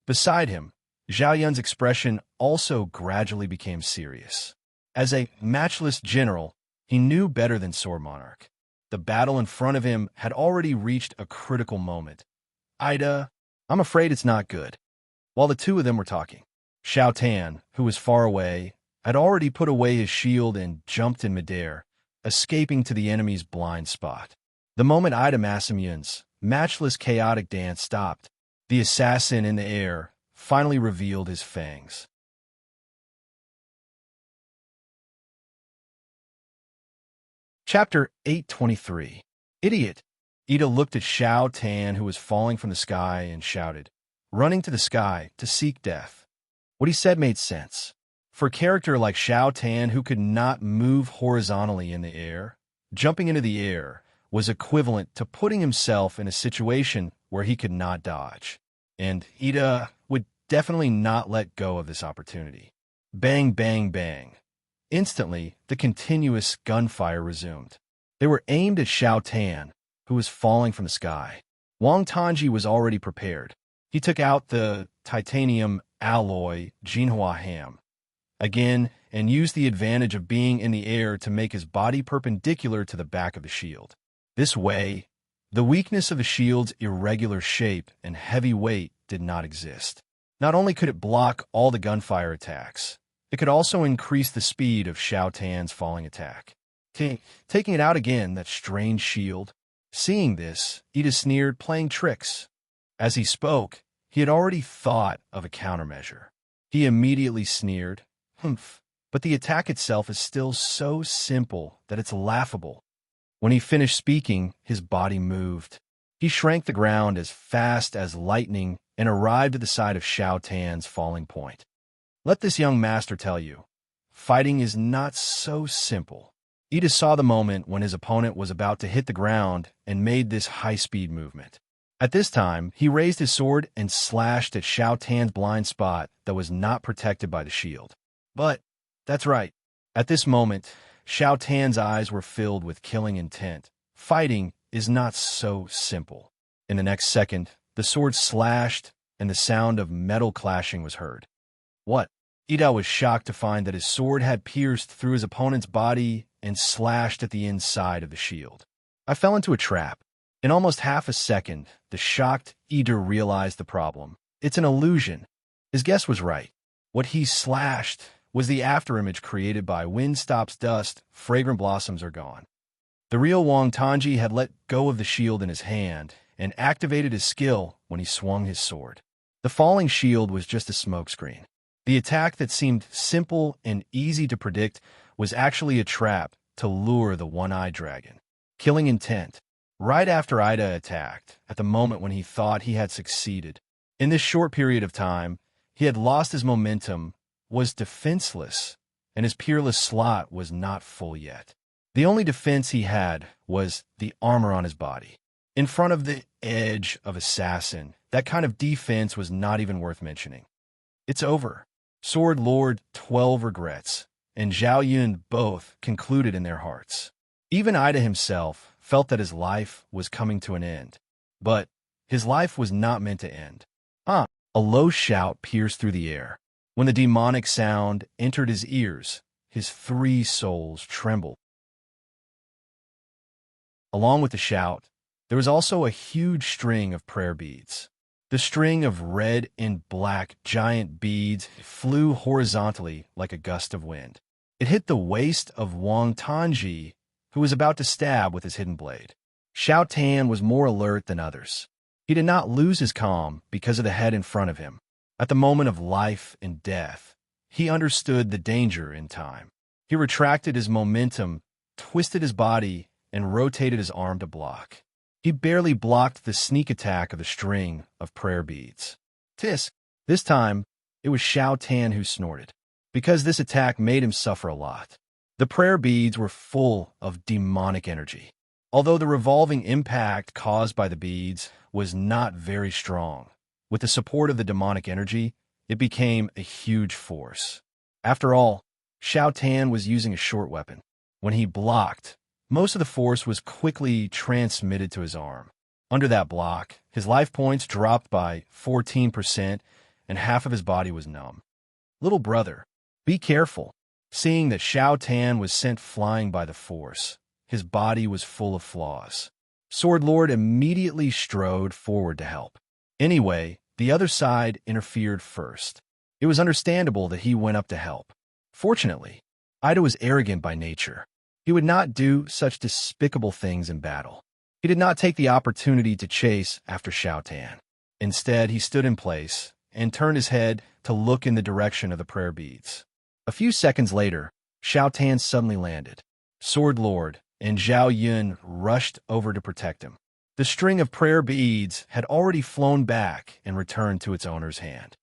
Beside him, Zhao Yun's expression also gradually became serious. As a matchless general, he knew better than Sword Monarch. The battle in front of him had already reached a critical moment. Ida, I'm afraid it's not good. While the two of them were talking, Xiao Tan, who was far away, had already put away his shield and jumped in midair, escaping to the enemy's blind spot. The moment Ida Masamune's Matchless Chaotic Dance stopped, the assassin in the air finally revealed his fangs. Chapter 823. Idiot! Ida looked at Xiao Tan, who was falling from the sky, and shouted, running to the sky to seek death. What he said made sense. For a character like Xiao Tan, who could not move horizontally in the air, jumping into the air was equivalent to putting himself in a situation where he could not dodge. And Ida would definitely not let go of this opportunity. Bang, bang, bang. Instantly, the continuous gunfire resumed. They were aimed at Xiao Tan, who was falling from the sky. Wang Tanji was already prepared. He took out the titanium alloy Jinhua ham again and used the advantage of being in the air to make his body perpendicular to the back of the shield. This way, the weakness of the shield's irregular shape and heavy weight did not exist. Not only could it block all the gunfire attacks, it could also increase the speed of Xiao Tan's falling attack. Taking it out again, that strange shield. Seeing this, Ida sneered, playing tricks. As he spoke, he had already thought of a countermeasure. He immediately sneered, "Humph, but the attack itself is still so simple that it's laughable." When he finished speaking, his body moved. He shrank the ground as fast as lightning and arrived at the side of Xiao Tan's falling point. Let this young master tell you, fighting is not so simple. Ida saw the moment when his opponent was about to hit the ground and made this high-speed movement. At this time, he raised his sword and slashed at Xiao Tan's blind spot that was not protected by the shield. But, that's right. At this moment, Xiao Tan's eyes were filled with killing intent. Fighting is not so simple. In the next second, the sword slashed, and the sound of metal clashing was heard. What? Ida was shocked to find that his sword had pierced through his opponent's body and slashed at the inside of the shield. I fell into a trap. In almost half a second, the shocked Ida realized the problem. It's an illusion. His guess was right. What he slashed was the afterimage created by wind stops dust, fragrant blossoms are gone. The real Wang Tanji had let go of the shield in his hand and activated his skill when he swung his sword. The falling shield was just a smokescreen. The attack that seemed simple and easy to predict was actually a trap to lure the one-eyed dragon. Killing intent. Right after Ida attacked, at the moment when he thought he had succeeded. In this short period of time, he had lost his momentum, was defenseless, and his peerless slot was not full yet. The only defense he had was the armor on his body. In front of the edge of assassin, that kind of defense was not even worth mentioning. It's over. Sword Lord 12 regrets, and Zhao Yun both concluded in their hearts. Even Ida himself felt that his life was coming to an end. But his life was not meant to end. A low shout pierced through the air. When the demonic sound entered his ears, his 3 souls trembled. Along with the shout, there was also a huge string of prayer beads. The string of red and black giant beads flew horizontally like a gust of wind. It hit the waist of Wang Tanji, who was about to stab with his hidden blade. Xiao Tan was more alert than others. He did not lose his calm because of the head in front of him. At the moment of life and death, he understood the danger in time. He retracted his momentum, twisted his body, and rotated his arm to block. He barely blocked the sneak attack of the string of prayer beads. Tisk! This time, it was Xiao Tan who snorted, because this attack made him suffer a lot. The prayer beads were full of demonic energy. Although the revolving impact caused by the beads was not very strong, with the support of the demonic energy, it became a huge force. After all, Xiao Tan was using a short weapon. When he blocked, most of the force was quickly transmitted to his arm. Under that block, his life points dropped by 14%, and half of his body was numb. Little brother, be careful. Seeing that Xiao Tan was sent flying by the force, his body was full of flaws. Sword Lord immediately strode forward to help. Anyway, the other side interfered first. It was understandable that he went up to help. Fortunately, Ida was arrogant by nature. He would not do such despicable things in battle. He did not take the opportunity to chase after Xiao Tan. Instead, he stood in place and turned his head to look in the direction of the prayer beads. A few seconds later, Xiao Tan suddenly landed. Sword Lord and Zhao Yun rushed over to protect him. The string of prayer beads had already flown back and returned to its owner's hand.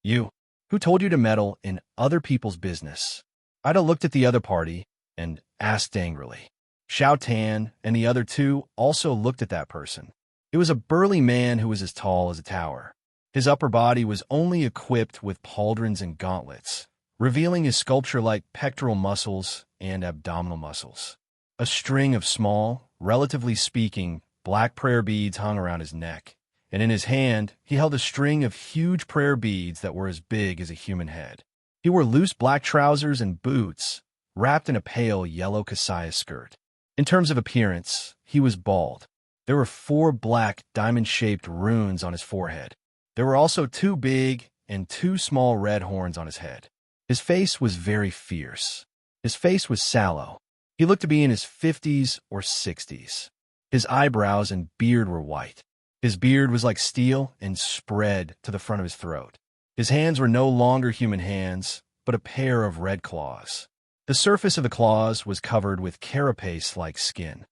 You, who told you to meddle in other people's business? Ida looked at the other party and asked angrily. Xiao Tan and the other 2 also looked at that person. It was a burly man who was as tall as a tower. His upper body was only equipped with pauldrons and gauntlets, revealing his sculpture-like pectoral muscles and abdominal muscles. A string of small, relatively speaking, black prayer beads hung around his neck, and in his hand he held a string of huge prayer beads that were as big as a human head. He wore loose black trousers and boots, wrapped in a pale yellow kasaya skirt. In terms of appearance, he was bald. There were 4 black diamond-shaped runes on his forehead. There were also 2 big and 2 small red horns on his head. His face was very fierce. His face was sallow. He looked to be in his 50s or 60s. His eyebrows and beard were white. His beard was like steel and spread to the front of his throat. His hands were no longer human hands, but a pair of red claws. The surface of the claws was covered with carapace-like skin.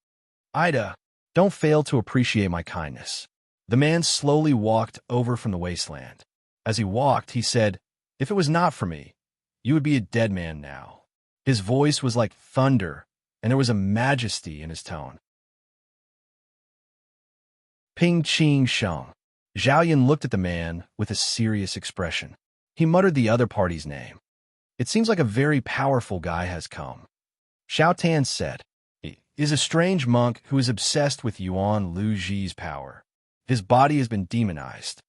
Ida, don't fail to appreciate my kindness. The man slowly walked over from the wasteland. As he walked, he said, "If it was not for me, you would be a dead man now." His voice was like thunder, and there was a majesty in his tone. Ping Qing Sheng. Zhao Yun looked at the man with a serious expression. He muttered the other party's name. It seems like a very powerful guy has come. Xiao Tan said. He is a strange monk who is obsessed with Yuan Lu Ji's power. His body has been demonized.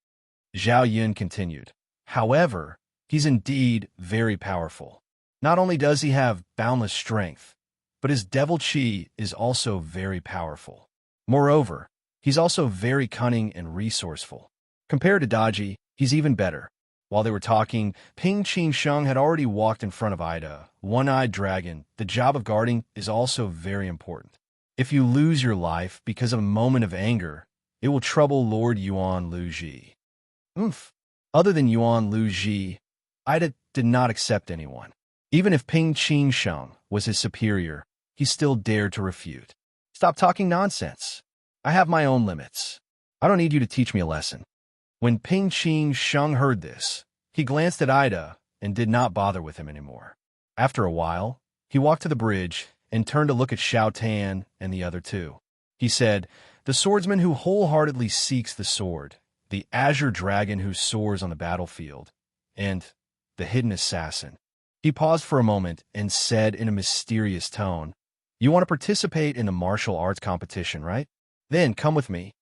Zhao Yun continued. However, he's indeed very powerful. Not only does he have boundless strength, but his devil chi is also very powerful. Moreover, he's also very cunning and resourceful. Compared to Daji, he's even better. While they were talking, Ping Qing Sheng had already walked in front of Ida. One-eyed dragon, the job of guarding is also very important. If you lose your life because of a moment of anger, it will trouble Lord Yuan Lu Ji. Other than Yuan Lu Ji, Ida did not accept anyone. Even if Ping Qing Sheng was his superior, he still dared to refute. Stop talking nonsense. I have my own limits. I don't need you to teach me a lesson. When Ping Qing Sheng heard this, he glanced at Ida and did not bother with him anymore. After a while, he walked to the bridge and turned to look at Xiao Tan and the other two. He said, "The swordsman who wholeheartedly seeks the sword, the azure dragon who soars on the battlefield, and the hidden assassin." He paused for a moment and said in a mysterious tone, "You want to participate in the martial arts competition, right? Then come with me."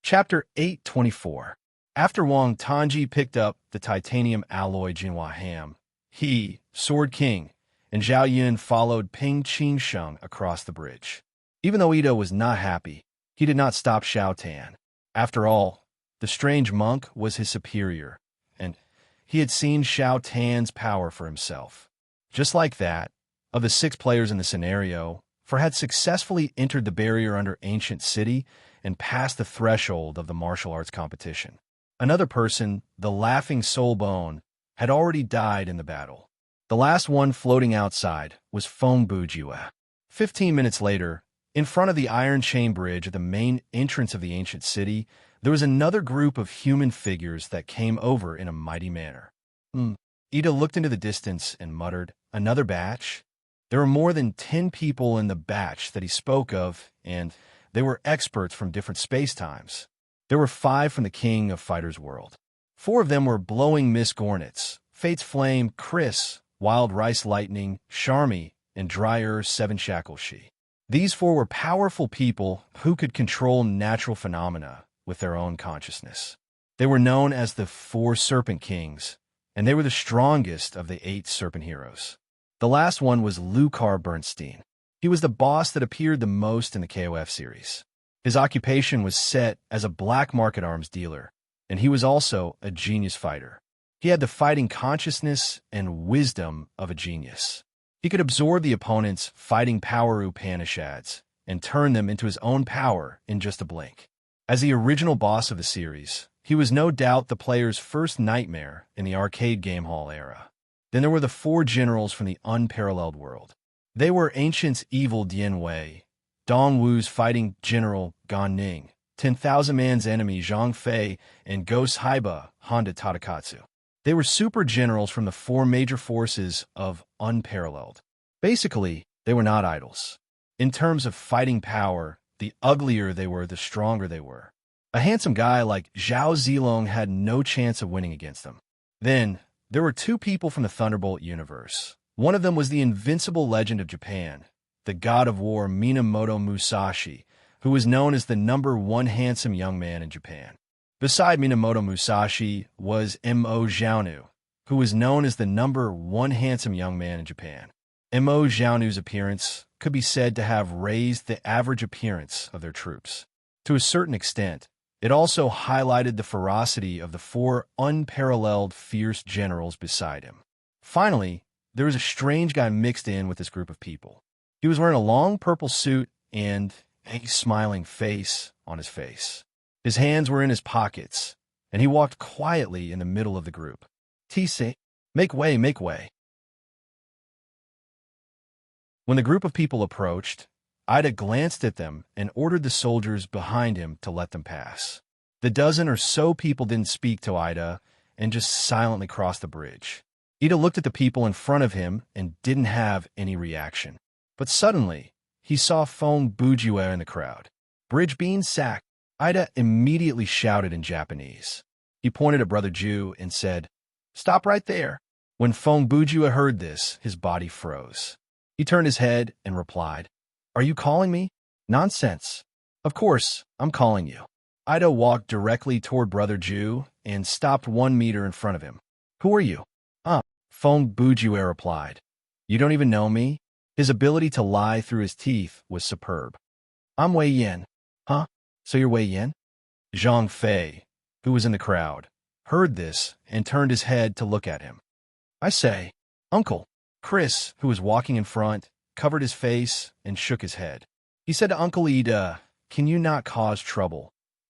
Chapter 824. After Wang Tanji picked up the titanium alloy Jinhua ham, he, Sword King, and Zhao Yun followed Ping Qing Sheng across the bridge. Even though Ito was not happy, he did not stop Xiao Tan. After all, the strange monk was his superior, and he had seen Xiao Tan's power for himself. Just like that, of the 6 players in the scenario, 4 had successfully entered the barrier under Ancient City and passed the threshold of the martial arts competition. Another person, the Laughing Soul Bone, had already died in the battle. The last one floating outside was Feng Bujue. 15 minutes later, in front of the Iron Chain Bridge at the main entrance of the ancient city, there was another group of human figures that came over in a mighty manner. Ida looked into the distance and muttered, "Another batch?" There were more than 10 people in the batch that he spoke of, and they were experts from different space-times. There were 5 from the King of Fighters world. 4 of them were Blowing Miss Gornets, Fate's Flame, Chris, Wild Rice Lightning, Charmy, and Dryer 7 Shackleshi. These 4 were powerful people who could control natural phenomena with their own consciousness. They were known as the 4 Serpent Kings, and they were the strongest of the 8 serpent heroes. The last one was Lucar Bernstein. He was the boss that appeared the most in the KOF series. His occupation was set as a black market arms dealer, and he was also a genius fighter. He had the fighting consciousness and wisdom of a genius. He could absorb the opponent's fighting power Upanishads and turn them into his own power in just a blink. As the original boss of the series, he was no doubt the player's first nightmare in the arcade game hall era. Then there were the 4 generals from the unparalleled world. They were Ancient's evil Dian Wei, Dongwu's fighting general Gan Ning, 10,000 Man's enemy Zhang Fei, and Ghost Haiba Honda Tadakatsu. They were super generals from the 4 major forces of unparalleled. Basically, they were not idols. In terms of fighting power, the uglier they were, the stronger they were. A handsome guy like Zhao Zilong had no chance of winning against them. Then, there were 2 people from the Thunderbolt universe. One of them was the invincible legend of Japan, the god of war Minamoto Musashi, who was known as the #1 handsome young man in Japan. Beside Minamoto Musashi was M.O. Xiaonu, who was known as the #1 handsome young man in Japan. M.O. Xiaonu's appearance could be said to have raised the average appearance of their troops. To a certain extent, it also highlighted the ferocity of the 4 unparalleled fierce generals beside him. Finally, there was a strange guy mixed in with this group of people. He was wearing a long purple suit and a smiling face on his face. His hands were in his pockets, and he walked quietly in the middle of the group. Tise, make way, make way. When the group of people approached, Ida glanced at them and ordered the soldiers behind him to let them pass. The dozen or so people didn't speak to Ida and just silently crossed the bridge. Ida looked at the people in front of him and didn't have any reaction. But suddenly, he saw Feng Bujue in the crowd. "Bridge being sacked," Ida immediately shouted in Japanese. He pointed at Brother Ju and said, Stop right there. When Feng Bujua heard this, his body froze. He turned his head and replied, Are you calling me? Nonsense. Of course, I'm calling you. Ida walked directly toward Brother Ju and stopped 1 meter in front of him. Who are you? Feng Bujua replied. You don't even know me? His ability to lie through his teeth was superb. I'm Wei Yin. Huh? So you're Wei Yin? Zhang Fei, who was in the crowd, heard this and turned his head to look at him. I say, Uncle. Chris, who was walking in front, covered his face and shook his head. He said to Uncle Ida, Can you not cause trouble?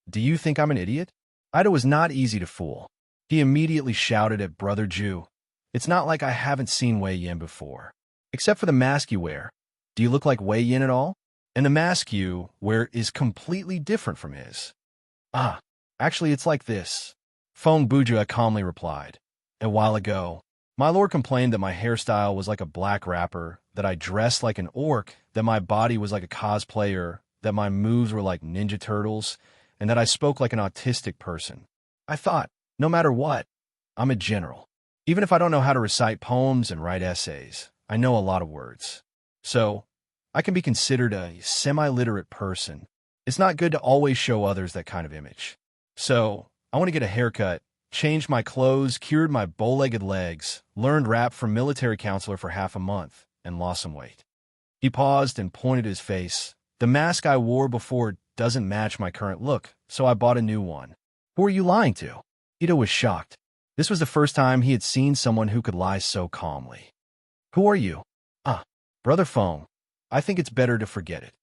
Do you think I'm an idiot? Ida was not easy to fool. He immediately shouted at Brother Ju, It's not like I haven't seen Wei Yin before. Except for the mask you wear. Do you look like Wei Yin at all? And the mask you wear is completely different from his. Actually it's like this. Feng Bujua calmly replied. A while ago, my lord complained that my hairstyle was like a black rapper, that I dressed like an orc, that my body was like a cosplayer, that my moves were like Ninja Turtles, and that I spoke like an autistic person. I thought, no matter what, I'm a general. Even if I don't know how to recite poems and write essays, I know a lot of words. So, I can be considered a semi-literate person. It's not good to always show others that kind of image. So, I want to get a haircut, changed my clothes, cured my bow-legged legs, learned rap from military counselor for half a month, and lost some weight. He paused and pointed his face. The mask I wore before doesn't match my current look, so I bought a new one. Who are you lying to? Ito was shocked. This was the first time he had seen someone who could lie so calmly. Who are you? Brother Feng. I think it's better to forget it.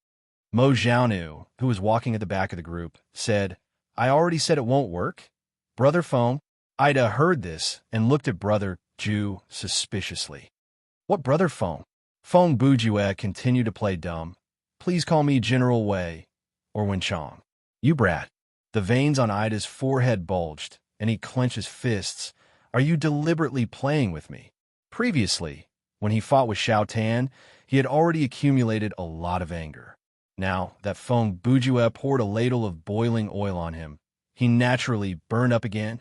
Mo Xiaonu, who was walking at the back of the group, said, I already said it won't work. Brother Feng. Ida heard this and looked at Brother Ju suspiciously. What Brother Feng? Feng Bujue continued to play dumb. Please call me General Wei, or Wenchong. You brat. The veins on Ida's forehead bulged, and he clenched his fists. Are you deliberately playing with me? Previously, when he fought with Xiao Tan, he had already accumulated a lot of anger. Now that Feng Bujue poured a ladle of boiling oil on him, he naturally burned up again.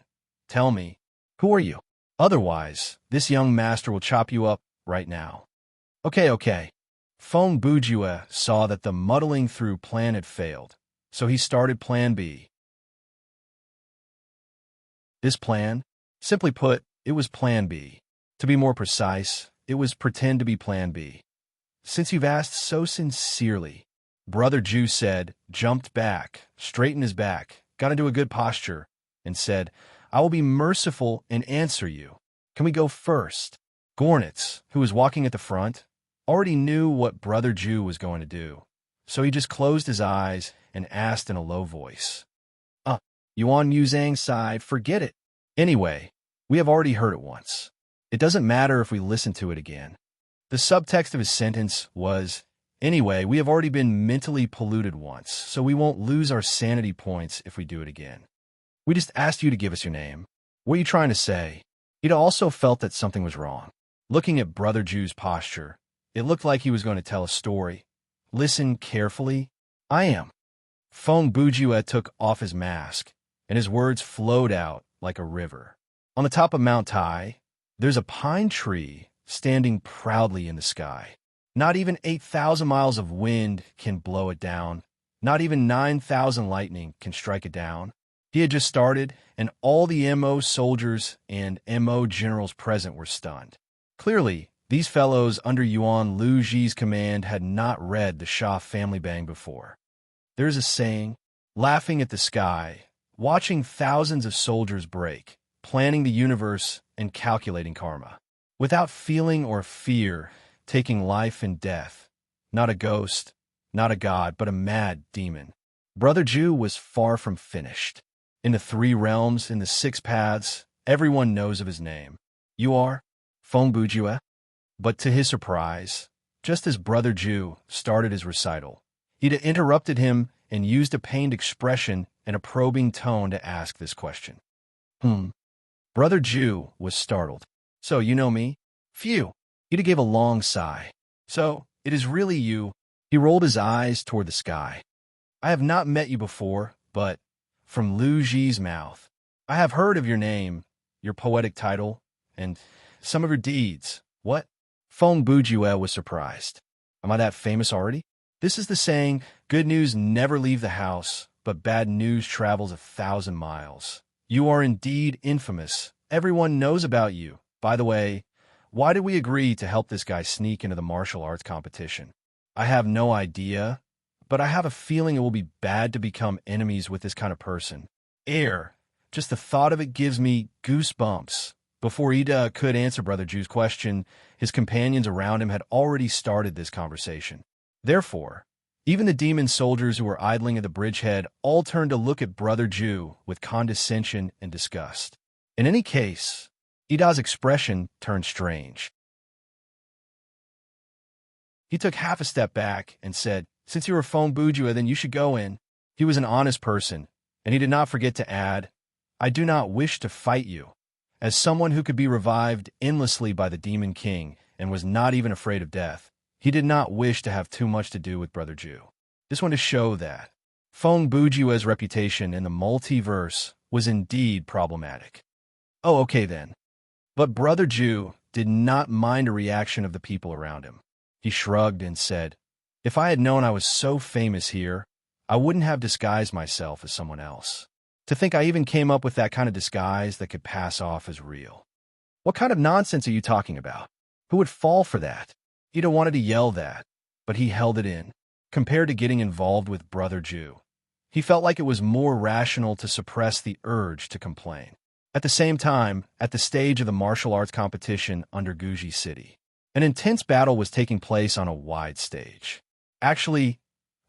Tell me, who are you? Otherwise, this young master will chop you up right now. Okay. Feng Bujue saw that the muddling through plan had failed, so he started Plan B. This plan, simply put, it was Plan B. To be more precise, it was pretend to be Plan B. Since you've asked so sincerely, Brother Ju said, jumped back, straightened his back, got into a good posture, and said, I will be merciful and answer you. Can we go first? Gornitz, who was walking at the front, already knew what Brother Ju was going to do, so he just closed his eyes and asked in a low voice. Yuan Yuzhang sighed, forget it. Anyway, we have already heard it once. It doesn't matter if we listen to it again. The subtext of his sentence was, anyway, we have already been mentally polluted once, so we won't lose our sanity points if we do it again. We just asked you to give us your name. What are you trying to say? Ida also felt that something was wrong. Looking at Brother Ju's posture, it looked like he was going to tell a story. Listen carefully. I am. Feng Bujue took off his mask, and his words flowed out like a river. On the top of Mount Tai, there's a pine tree standing proudly in the sky. Not even 8,000 miles of wind can blow it down. Not even 9,000 lightning can strike it down. He had just started, and all the MO soldiers and MO generals present were stunned. Clearly, these fellows under Yuan Lu Ji's command had not read the Shah family bang before. There's a saying, laughing at the sky, watching thousands of soldiers break, planning the universe and calculating karma. Without feeling or fear, taking life and death. Not a ghost, not a god, but a mad demon. Brother Ju was far from finished. In the 3 realms, in the 6 paths, everyone knows of his name. You are Feng Bujue? But to his surprise, just as Brother Ju started his recital, Ida interrupted him and used a pained expression and a probing tone to ask this question. Brother Ju was startled. So, you know me? Phew. Ida gave a long sigh. So, it is really you. He rolled his eyes toward the sky. I have not met you before, but from Lu Ji's mouth, I have heard of your name, your poetic title, and some of your deeds. What? Feng Bujue was surprised. Am I that famous already? This is the saying, good news never leave the house, but bad news travels 1,000 miles. You are indeed infamous. Everyone knows about you. By the way, why did we agree to help this guy sneak into the martial arts competition? I have no idea, but I have a feeling it will be bad to become enemies with this kind of person. Just the thought of it gives me goosebumps. Before Ida could answer Brother Jew's question, his companions around him had already started this conversation. Therefore, even the demon soldiers who were idling at the bridgehead all turned to look at Brother Jew with condescension and disgust. In any case, Ida's expression turned strange. He took half a step back and said, "Since you are Feng Bujue, then you should go in." He was an honest person, and he did not forget to add, "I do not wish to fight you." As someone who could be revived endlessly by the Demon King and was not even afraid of death, he did not wish to have too much to do with Brother Jew. This one to show that Feng Bujue's reputation in the multiverse was indeed problematic. Oh, okay then. But Brother Jew did not mind a reaction of the people around him. He shrugged and said, "If I had known I was so famous here, I wouldn't have disguised myself as someone else. To think I even came up with that kind of disguise that could pass off as real. What kind of nonsense are you talking about? Who would fall for that?" Ida wanted to yell that, but he held it in. Compared to getting involved with Brother Jew, he felt like it was more rational to suppress the urge to complain. At the same time, at the stage of the martial arts competition under Guji City, an intense battle was taking place on a wide stage. Actually,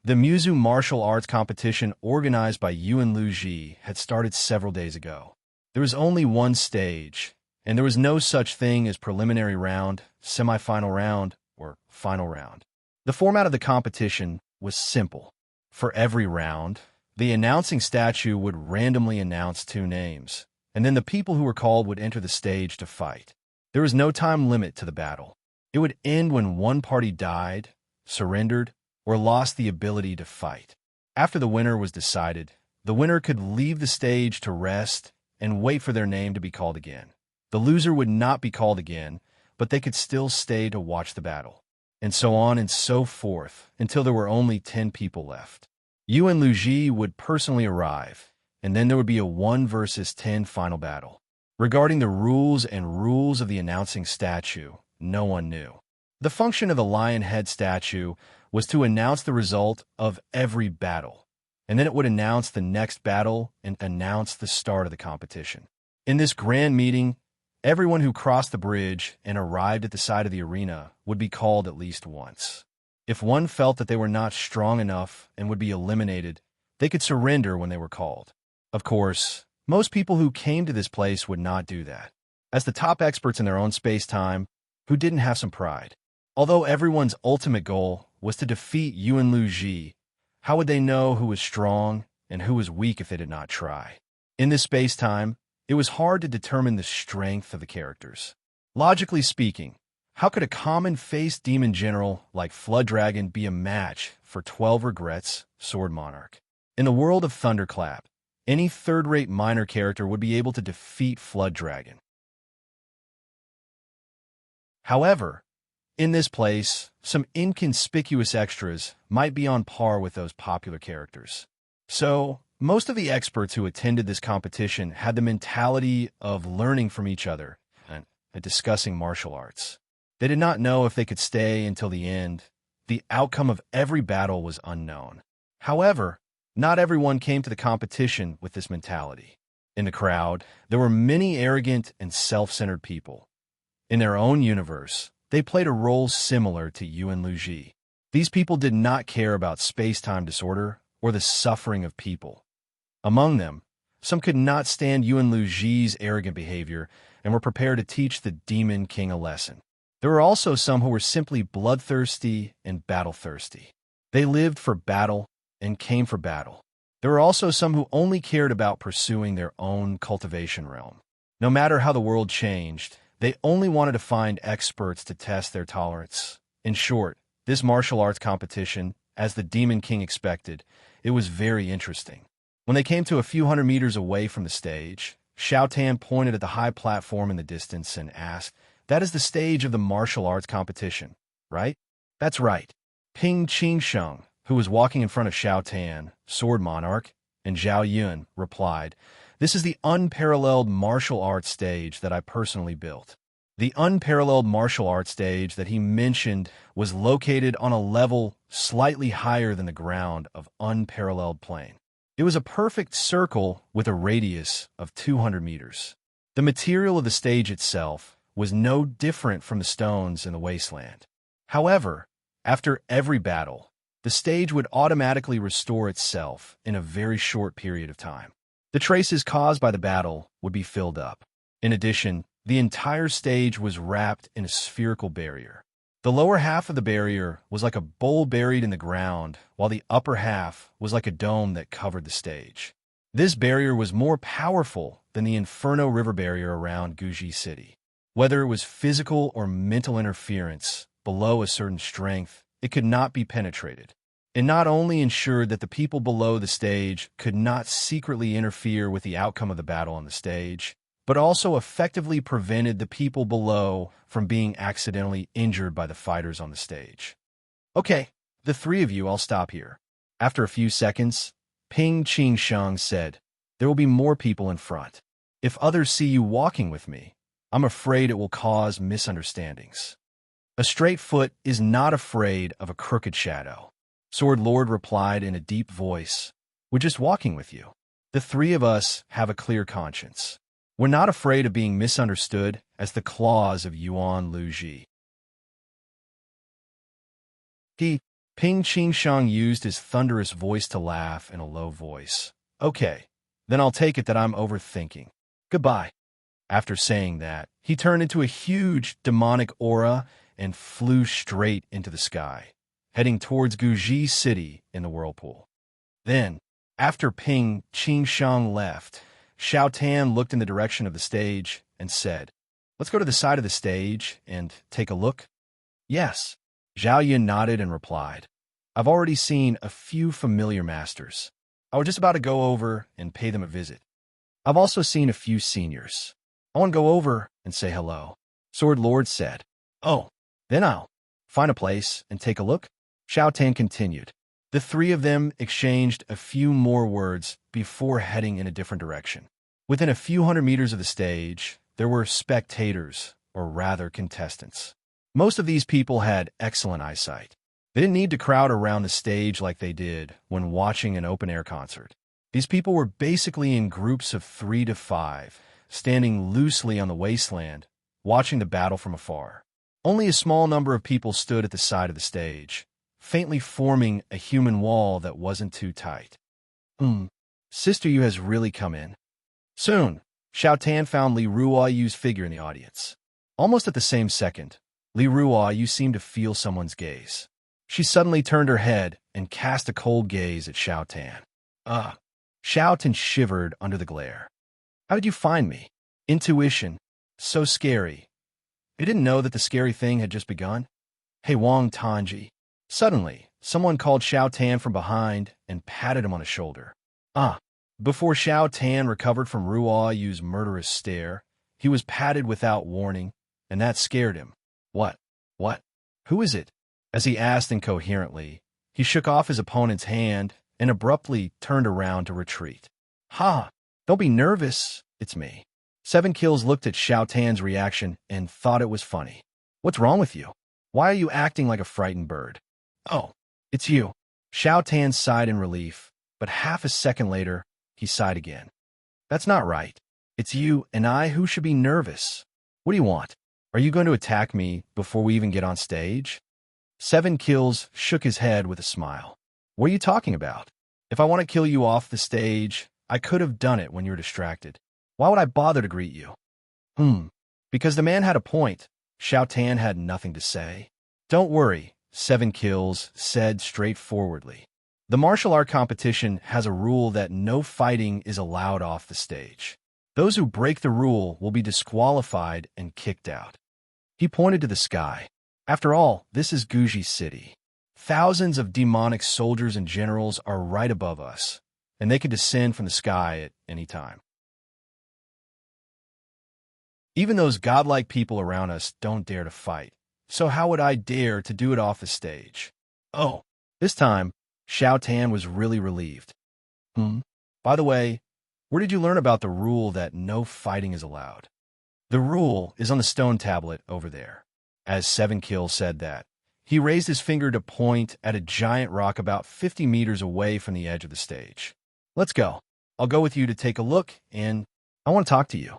the Muzu martial arts competition organized by Yuan Luji had started several days ago. There was only one stage, and there was no such thing as preliminary round, semi-final round, or final round. The format of the competition was simple. For every round, the announcing statue would randomly announce 2 names, and then the people who were called would enter the stage to fight. There was no time limit to the battle. It would end when one party died, surrendered, or lost the ability to fight. After the winner was decided, the winner could leave the stage to rest and wait for their name to be called again. The loser would not be called again, but they could still stay to watch the battle, and so on and so forth until there were only 10 people left. Yuan Luji would personally arrive, and then there would be a 1 versus 10 final battle. Regarding the rules of the announcing statue, no one knew. The function of the lion head statue was to announce the result of every battle, and then it would announce the next battle and announce the start of the competition. In this grand meeting, everyone who crossed the bridge and arrived at the side of the arena would be called at least once. If one felt that they were not strong enough and would be eliminated, they could surrender when they were called. Of course, most people who came to this place would not do that, as the top experts in their own space-time who didn't have some pride. Although everyone's ultimate goal was to defeat Yuan Luji, how would they know who was strong and who was weak if they did not try? In this space-time, it was hard to determine the strength of the characters. Logically speaking, how could a common-faced demon general like Flood Dragon be a match for 12 Regrets, Sword Monarch? In the world of Thunderclap, any third-rate minor character would be able to defeat Flood Dragon. However, in this place, some inconspicuous extras might be on par with those popular characters. So, most of the experts who attended this competition had the mentality of learning from each other and discussing martial arts. They did not know if they could stay until the end. The outcome of every battle was unknown. However, not everyone came to the competition with this mentality. In the crowd, there were many arrogant and self-centered people. In their own universe, they played a role similar to Yuan Luji. These people did not care about space-time disorder or the suffering of people. Among them, some could not stand Yuan Luji's arrogant behavior and were prepared to teach the Demon King a lesson. There were also some who were simply bloodthirsty and battle-thirsty. They lived for battle and came for battle. There were also some who only cared about pursuing their own cultivation realm. No matter how the world changed, they only wanted to find experts to test their tolerance. In short, this martial arts competition, as the Demon King expected, it was very interesting. When they came to a few hundred meters away from the stage, Xiao Tan pointed at the high platform in the distance and asked, "That is the stage of the martial arts competition, right?" "That's right." Ping Qingsheng, who was walking in front of Xiao Tan, sword monarch, and Zhao Yun, replied, "This is the unparalleled martial arts stage that I personally built." The unparalleled martial arts stage that he mentioned was located on a level slightly higher than the ground of unparalleled plain. It was a perfect circle with a radius of 200 meters. The material of the stage itself was no different from the stones in the wasteland. However, after every battle, the stage would automatically restore itself in a very short period of time. The traces caused by the battle would be filled up. In addition, the entire stage was wrapped in a spherical barrier. The lower half of the barrier was like a bowl buried in the ground, while the upper half was like a dome that covered the stage. This barrier was more powerful than the Inferno River barrier around Guji City. Whether it was physical or mental interference, below a certain strength, it could not be penetrated. It not only ensured that the people below the stage could not secretly interfere with the outcome of the battle on the stage, but also effectively prevented the people below from being accidentally injured by the fighters on the stage. "Okay, the three of you, I'll stop here." After a few seconds, Ping Qingsheng said, "There will be more people in front. If others see you walking with me, I'm afraid it will cause misunderstandings." "A straight foot is not afraid of a crooked shadow," Sword Lord replied in a deep voice. "We're just walking with you. The three of us have a clear conscience. We're not afraid of being misunderstood as the claws of Yuan Luji." Ping Qingsheng used his thunderous voice to laugh in a low voice. "Okay, then I'll take it that I'm overthinking. Goodbye." After saying that, he turned into a huge demonic aura and flew straight into the sky, heading towards Guji City in the whirlpool. Then, after Ping Qingsheng left, Xiao Tan looked in the direction of the stage and said, "Let's go to the side of the stage and take a look." "Yes." Zhao Yun nodded and replied, "I've already seen a few familiar masters. I was just about to go over and pay them a visit. I've also seen a few seniors. I want to go over and say hello." Sword Lord said, "Oh, then I'll find a place and take a look." Xiao Tan continued. The three of them exchanged a few more words before heading in a different direction. Within a few hundred meters of the stage, there were spectators, or rather contestants. Most of these people had excellent eyesight. They didn't need to crowd around the stage like they did when watching an open-air concert. These people were basically in groups of 3 to 5, standing loosely on the wasteland, watching the battle from afar. Only a small number of people stood at the side of the stage, faintly forming a human wall that wasn't too tight. Sister Yu has really come in." Soon, Xiao Tan found Li Ruoyu's figure in the audience. Almost at the same second, Li Ruoyu seemed to feel someone's gaze. She suddenly turned her head and cast a cold gaze at Xiao Tan. Xiao Tan shivered under the glare. "How did you find me?" "Intuition. So scary. I didn't know that the scary thing had just begun." "Hey, Wang Tanji." Suddenly, someone called Xiao Tan from behind and patted him on the shoulder. Before Xiao Tan recovered from Ruoyu's murderous stare, he was patted without warning, and that scared him. What? Who is it?" As he asked incoherently, he shook off his opponent's hand and abruptly turned around to retreat. Don't be nervous. It's me." 7 Kills looked at Xiao Tan's reaction and thought it was funny. "What's wrong with you? Why are you acting like a frightened bird?" "Oh, it's you." Xiao Tan sighed in relief, but half a second later, he sighed again. "That's not right. It's you and I who should be nervous. What do you want? Are you going to attack me before we even get on stage?" 7 Kills shook his head with a smile. "What are you talking about? If I want to kill you off the stage, I could have done it when you were distracted. Why would I bother to greet you?" Because the man had a point. Xiao Tan had nothing to say. "Don't worry," 7 Kills said straightforwardly. "The martial art competition has a rule that no fighting is allowed off the stage. Those who break the rule will be disqualified and kicked out." He pointed to the sky. "After all, this is Guji City. Thousands of demonic soldiers and generals are right above us, and they can descend from the sky at any time. Even those godlike people around us don't dare to fight. So how would I dare to do it off the stage? Oh, this time, Xiao Tan was really relieved. Hmm. By the way, where did you learn about the rule that no fighting is allowed? The rule is on the stone tablet over there. As Seven Kill said that, he raised his finger to point at a giant rock about 50 meters away from the edge of the stage. Let's go. I'll go with you to take a look, and I want to talk to you.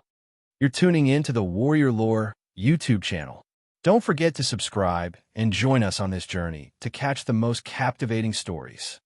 You're tuning in to the Warrior Lore YouTube channel. Don't forget to subscribe and join us on this journey to catch the most captivating stories.